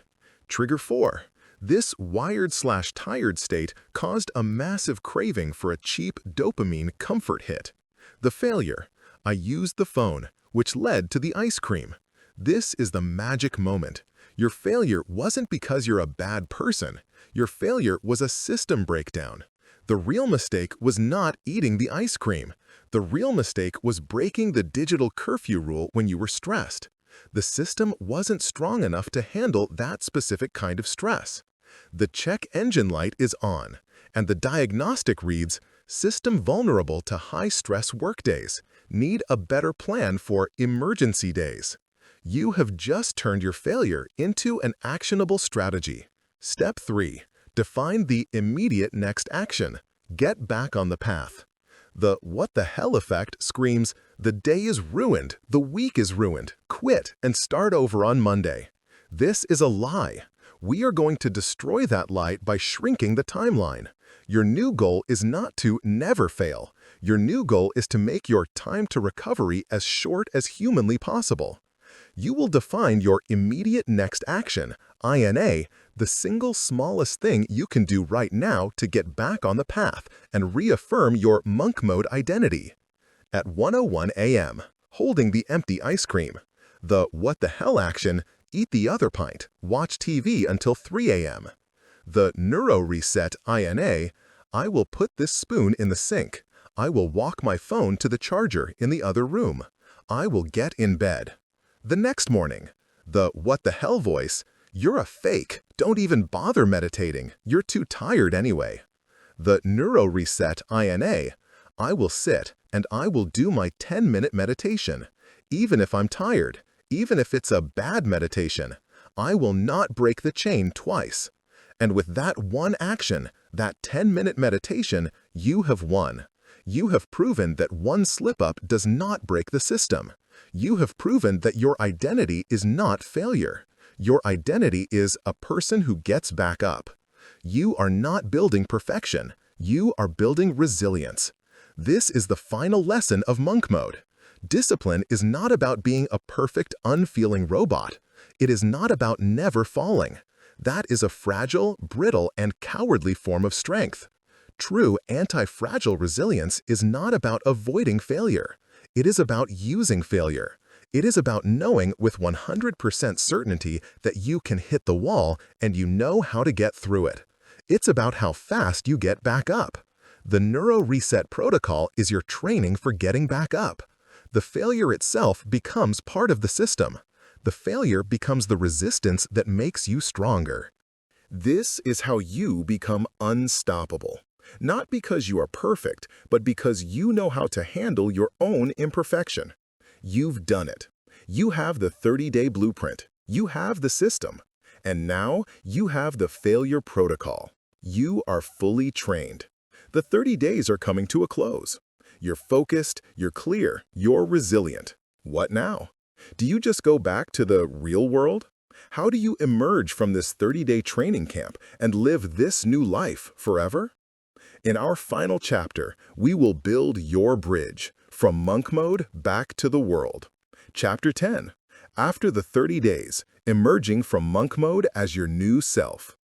Trigger 4. This wired/tired state caused a massive craving for a cheap dopamine comfort hit. The failure. I used the phone, which led to the ice cream. This is the magic moment. Your failure wasn't because you're a bad person. Your failure was a system breakdown. The real mistake was not eating the ice cream. The real mistake was breaking the digital curfew rule when you were stressed. The system wasn't strong enough to handle that specific kind of stress. The check engine light is on, and the diagnostic reads, "System vulnerable to high-stress workdays. Need a better plan for emergency days." You have just turned your failure into an actionable strategy. Step 3. Define the immediate next action. Get back on the path. The "what the hell" effect screams, "The day is ruined, the week is ruined, quit and start over on Monday." This is a lie. We are going to destroy that lie by shrinking the timeline. Your new goal is not to never fail. Your new goal is to make your time to recovery as short as humanly possible. You will define your immediate next action, INA, the single smallest thing you can do right now to get back on the path and reaffirm your monk mode identity. At 1:01 a.m., holding the empty ice cream. The "what the hell" action, eat the other pint, watch TV until 3 a.m. The neuro reset INA, I will put this spoon in the sink. I will walk my phone to the charger in the other room. I will get in bed. The next morning, the "what the hell" voice, you're a fake, don't even bother meditating, you're too tired anyway. The neuro reset INA, I will sit and I will do my 10-minute meditation. Even if I'm tired, even if it's a bad meditation, I will not break the chain twice. And with that one action, that 10-minute meditation, you have won. You have proven that one slip-up does not break the system. You have proven that your identity is not failure. Your identity is a person who gets back up. You are not building perfection. You are building resilience. This is the final lesson of monk mode. Discipline is not about being a perfect, unfeeling robot. It is not about never falling. That is a fragile, brittle, and cowardly form of strength. True anti-fragile resilience is not about avoiding failure. It is about using failure. It is about knowing with 100% certainty that you can hit the wall and you know how to get through it. It's about how fast you get back up. The neuro reset protocol is your training for getting back up. The failure itself becomes part of the system. The failure becomes the resistance that makes you stronger. This is how you become unstoppable. Not because you are perfect, but because you know how to handle your own imperfection. You've done it. You have the 30-day blueprint. You have the system. And now you have the failure protocol. You are fully trained. The 30 days are coming to a close. You're focused, you're clear, you're resilient. What now? Do you just go back to the real world? How do you emerge from this 30-day training camp and live this new life forever? In our final chapter, we will build your bridge from monk mode back to the world. Chapter 10. After the 30 days, emerging from monk mode as your new self.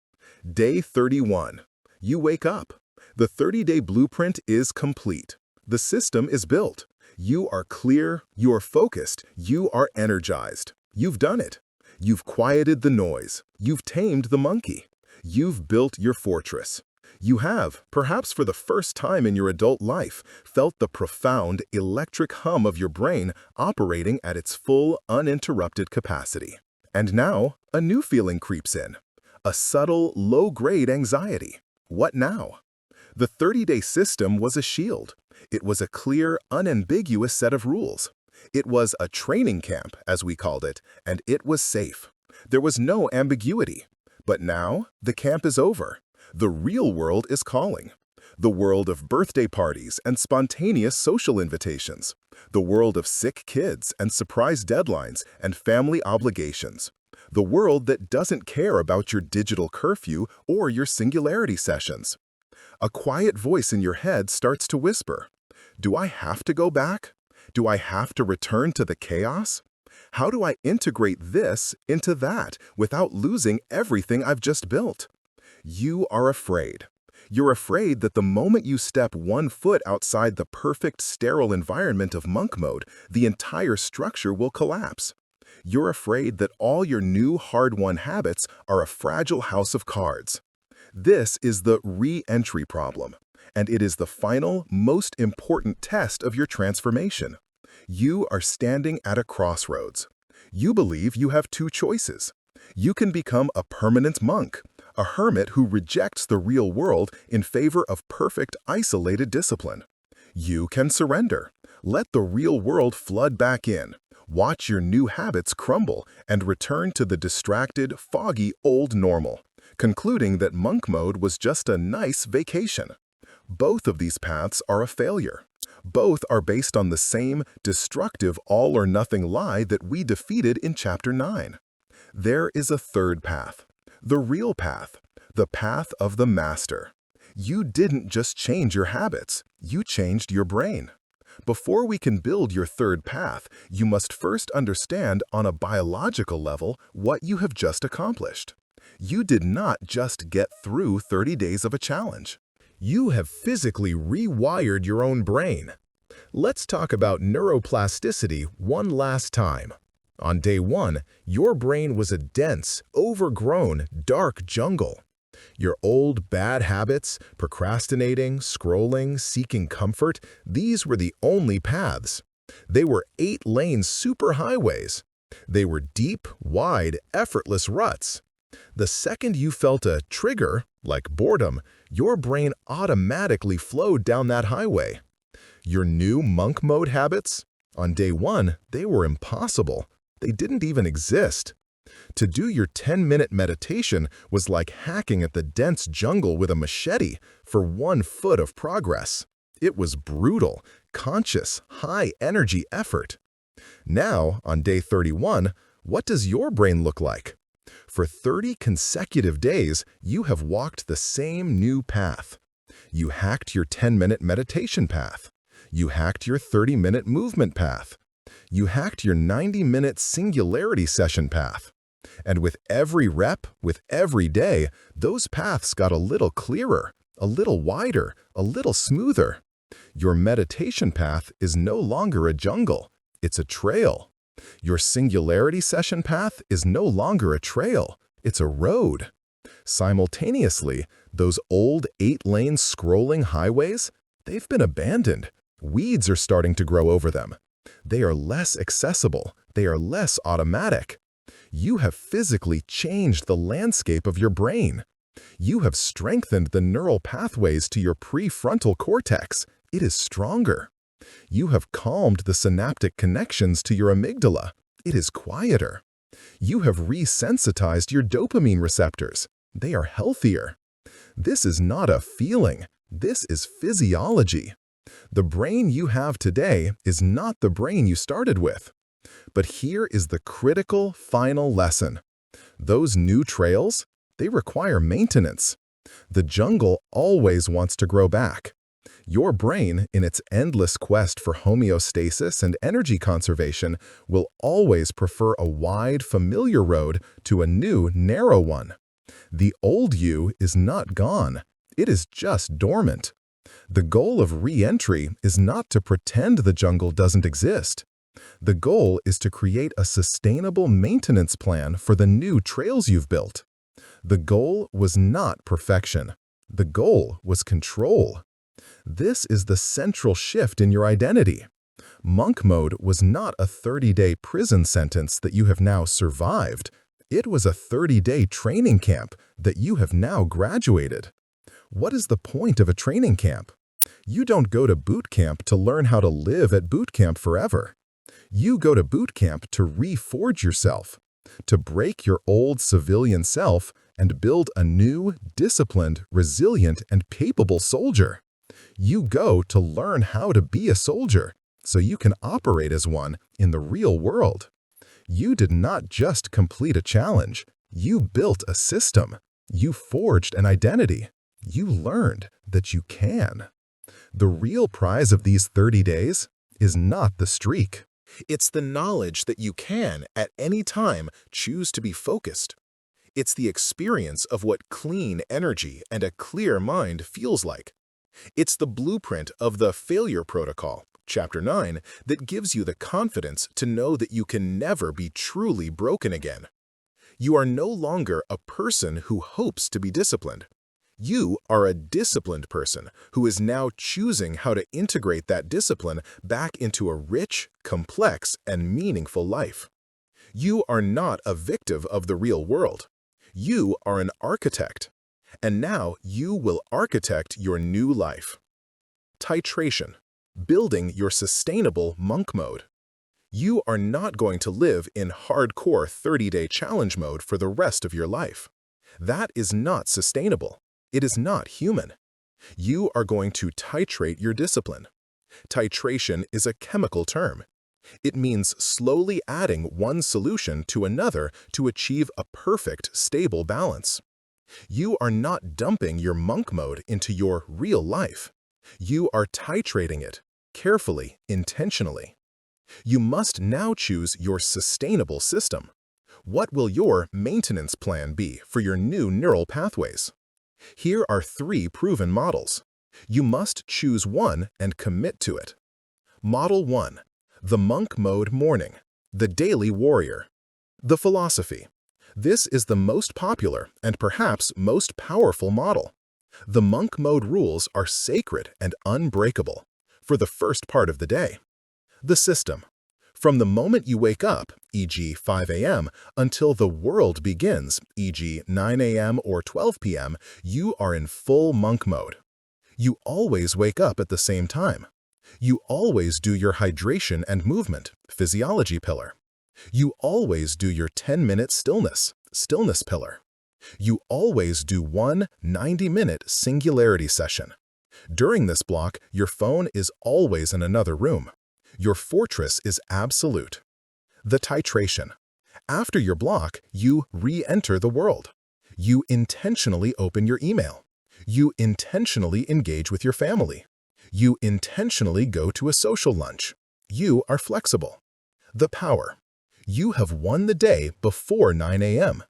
Day 31. You wake up. The 30-day blueprint is complete. The system is built. You are clear, you are focused, you are energized. You've done it. You've quieted the noise. You've tamed the monkey. You've built your fortress. You have, perhaps for the first time in your adult life, felt the profound electric hum of your brain operating at its full, uninterrupted capacity. And now, a new feeling creeps in. A subtle, low-grade anxiety. What now? The 30-day system was a shield. It was a clear, unambiguous set of rules. It was a training camp, as we called it, and it was safe. There was no ambiguity. But now, the camp is over. The real world is calling. The world of birthday parties and spontaneous social invitations. The world of sick kids and surprise deadlines and family obligations. The world that doesn't care about your digital curfew or your singularity sessions. A quiet voice in your head starts to whisper, "Do I have to go back? Do I have to return to the chaos? How do I integrate this into that without losing everything I've just built?" You are afraid. You're afraid that the moment you step one foot outside the perfect, sterile environment of monk mode, the entire structure will collapse. You're afraid that all your new hard-won habits are a fragile house of cards. This is the re-entry problem, and it is the final, most important test of your transformation. You are standing at a crossroads. You believe you have two choices. You can become a permanent monk, a hermit who rejects the real world in favor of perfect, isolated discipline. You can surrender. Let the real world flood back in. Watch your new habits crumble and return to the distracted, foggy old normal, concluding that monk mode was just a nice vacation. Both of these paths are a failure. Both are based on the same destructive all-or-nothing lie that we defeated in Chapter 9. There is a third path. The real path, the path of the master. You didn't just change your habits, you changed your brain. Before we can build your third path, you must first understand on a biological level what you have just accomplished. You did not just get through 30 days of a challenge. You have physically rewired your own brain. Let's talk about neuroplasticity one last time. On day 1, your brain was a dense, overgrown, dark jungle. Your old bad habits, procrastinating, scrolling, seeking comfort, these were the only paths. They were 8-lane superhighways. They were deep, wide, effortless ruts. The second you felt a trigger, like boredom, your brain automatically flowed down that highway. Your new monk mode habits? On day 1, they were impossible. They didn't even exist. To do your 10-minute meditation was like hacking at the dense jungle with a machete for 1 foot of progress. It was brutal, conscious, high-energy effort. Now, on day 31, what does your brain look like? For 30 consecutive days, you have walked the same new path. You hacked your 10-minute meditation path. You hacked your 30-minute movement path. You hacked your 90-minute singularity session path. And with every rep, with every day, those paths got a little clearer, a little wider, a little smoother. Your meditation path is no longer a jungle, it's a trail. Your singularity session path is no longer a trail, it's a road. Simultaneously, those old 8-lane scrolling highways, they've been abandoned. Weeds are starting to grow over them. They are less accessible. They are less automatic. You have physically changed the landscape of your brain. You have strengthened the neural pathways to your prefrontal cortex. It is stronger. You have calmed the synaptic connections to your amygdala. It is quieter. You have resensitized your dopamine receptors. They are healthier. This is not a feeling. This is physiology. The brain you have today is not the brain you started with. But here is the critical final lesson. Those new trails, they require maintenance. The jungle always wants to grow back. Your brain, in its endless quest for homeostasis and energy conservation, will always prefer a wide, familiar road to a new, narrow one. The old you is not gone. It is just dormant. The goal of re-entry is not to pretend the jungle doesn't exist. The goal is to create a sustainable maintenance plan for the new trails you've built. The goal was not perfection. The goal was control. This is the central shift in your identity. Monk mode was not a 30-day prison sentence that you have now survived. It was a 30-day training camp that you have now graduated. What is the point of a training camp? You don't go to boot camp to learn how to live at boot camp forever. You go to boot camp to reforge yourself, to break your old civilian self and build a new, disciplined, resilient, and capable soldier. You go to learn how to be a soldier so you can operate as one in the real world. You did not just complete a challenge. You built a system. You forged an identity. You learned that you can. The real prize of these 30 days is not the streak. It's the knowledge that you can, at any time, choose to be focused. It's the experience of what clean energy and a clear mind feels like. It's the blueprint of the Failure Protocol, Chapter 9, that gives you the confidence to know that you can never be truly broken again. You are no longer a person who hopes to be disciplined. You are a disciplined person who is now choosing how to integrate that discipline back into a rich, complex, and meaningful life. You are not a victim of the real world. You are an architect. And now you will architect your new life. Titration. Building your sustainable monk mode. You are not going to live in hardcore 30-day challenge mode for the rest of your life. That is not sustainable. It is not human. You are going to titrate your discipline. Titration is a chemical term. It means slowly adding one solution to another to achieve a perfect, stable balance. You are not dumping your monk mode into your real life. You are titrating it, carefully, intentionally. You must now choose your sustainable system. What will your maintenance plan be for your new neural pathways? Here are 3 proven models. You must choose one and commit to it. Model 1. The monk mode morning. The daily warrior. The philosophy. This is the most popular and perhaps most powerful model. The monk mode rules are sacred and unbreakable for the first part of the day. The system. From the moment you wake up, e.g. 5 a.m., until the world begins, e.g. 9 a.m. or 12 p.m., you are in full monk mode. You always wake up at the same time. You always do your hydration and movement, physiology pillar. You always do your 10-minute stillness pillar. You always do one 90-minute singularity session. During this block, your phone is always in another room. Your fortress is absolute. The titration. After your block, you re-enter the world. You intentionally open your email. You intentionally engage with your family. You intentionally go to a social lunch. You are flexible. The power. You have won the day before 9 a.m.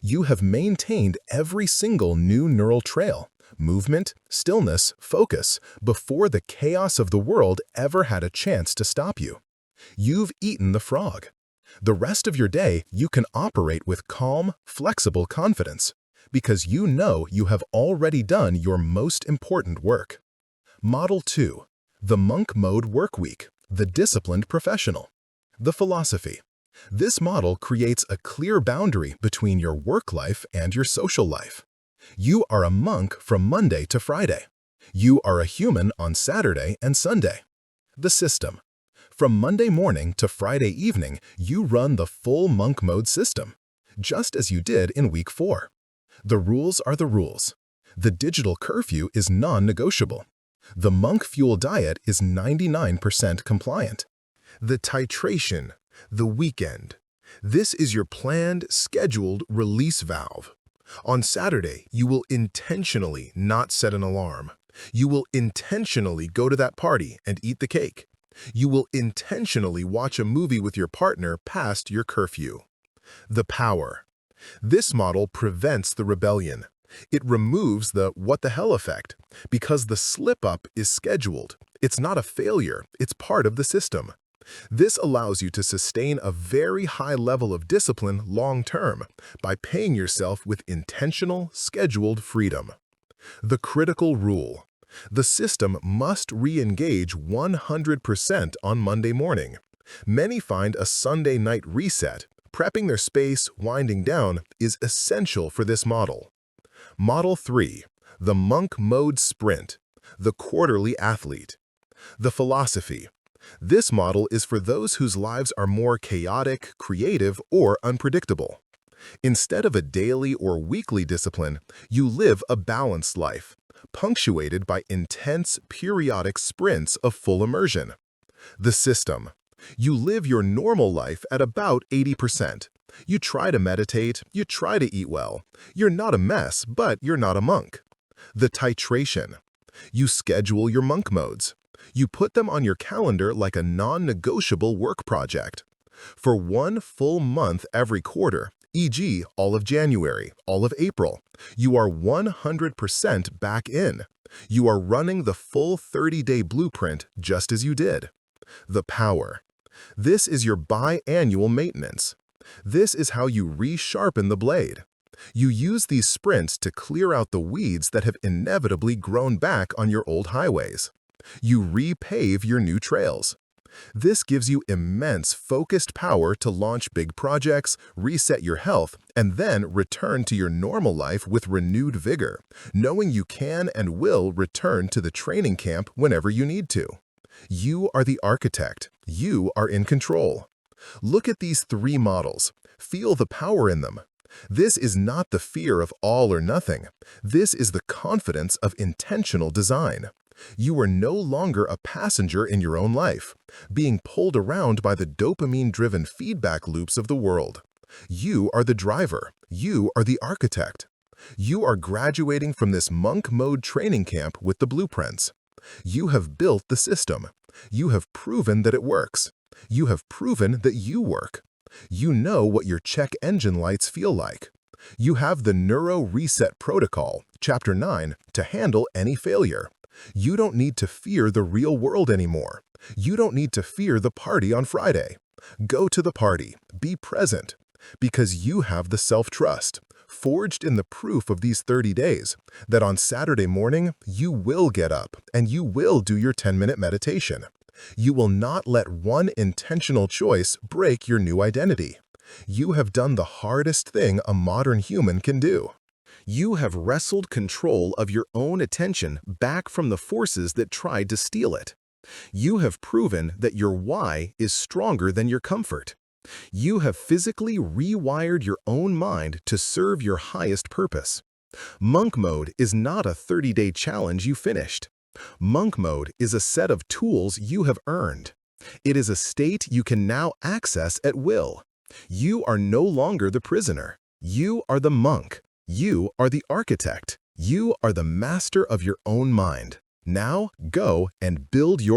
You have maintained every single new neural trail, movement, stillness, focus, before the chaos of the world ever had a chance to stop you. You've eaten the frog. The rest of your day, you can operate with calm, flexible confidence, because you know you have already done your most important work. Model 2. The monk mode work week. The disciplined professional. The philosophy. This model creates a clear boundary between your work life and your social life. You are a monk from Monday to Friday. You are a human on Saturday and Sunday. The system. From Monday morning to Friday evening, you run the full monk mode system, just as you did in week 4. The rules are the rules. The digital curfew is non-negotiable. The monk fuel diet is 99% compliant. The titration, the weekend. This is your planned, scheduled release valve. On Saturday, you will intentionally not set an alarm. You will intentionally go to that party and eat the cake. You will intentionally watch a movie with your partner past your curfew. The power. This model prevents the rebellion. It removes the what the hell effect, because the slip-up is scheduled. It's not a failure, it's part of the system. This allows you to sustain a very high level of discipline long-term by paying yourself with intentional, scheduled freedom. The critical rule. The system must re-engage 100% on Monday morning. Many find a Sunday night reset. Prepping their space, winding down, is essential for this model. Model 3. The monk mode sprint. The quarterly athlete. The philosophy. This model is for those whose lives are more chaotic, creative, or unpredictable. Instead of a daily or weekly discipline, you live a balanced life, punctuated by intense, periodic sprints of full immersion. The system. You live your normal life at about 80%. You try to meditate, you try to eat well. You're not a mess, but you're not a monk. The titration. You schedule your monk modes. You put them on your calendar like a non-negotiable work project. For one full month every quarter, e.g., all of January, all of April, you are 100% back in. You are running the full 30-day blueprint just as you did. The power. This is your biannual maintenance. This is how you resharpen the blade. You use these sprints to clear out the weeds that have inevitably grown back on your old highways. You repave your new trails. This gives you immense focused power to launch big projects, reset your health, and then return to your normal life with renewed vigor, knowing you can and will return to the training camp whenever you need to. You are the architect. You are in control. Look at these 3 models. Feel the power in them. This is not the fear of all or nothing. This is the confidence of intentional design. You are no longer a passenger in your own life, being pulled around by the dopamine-driven feedback loops of the world. You are the driver. You are the architect. You are graduating from this monk mode training camp with the blueprints. You have built the system. You have proven that it works. You have proven that you work. You know what your check engine lights feel like. You have the Neuro Reset Protocol, Chapter 9, to handle any failure. You don't need to fear the real world anymore. You don't need to fear the party on Friday. Go to the party. Be present. Because you have the self-trust, forged in the proof of these 30 days, that on Saturday morning, you will get up and you will do your 10-minute meditation. You will not let one intentional choice break your new identity. You have done the hardest thing a modern human can do. You have wrestled control of your own attention back from the forces that tried to steal it. You have proven that your why is stronger than your comfort. You have physically rewired your own mind to serve your highest purpose. Monk mode is not a 30-day challenge you finished. Monk mode is a set of tools you have earned. It is a state you can now access at will. You are no longer the prisoner. You are the monk. You are the architect. You are the master of your own mind. Now go and build your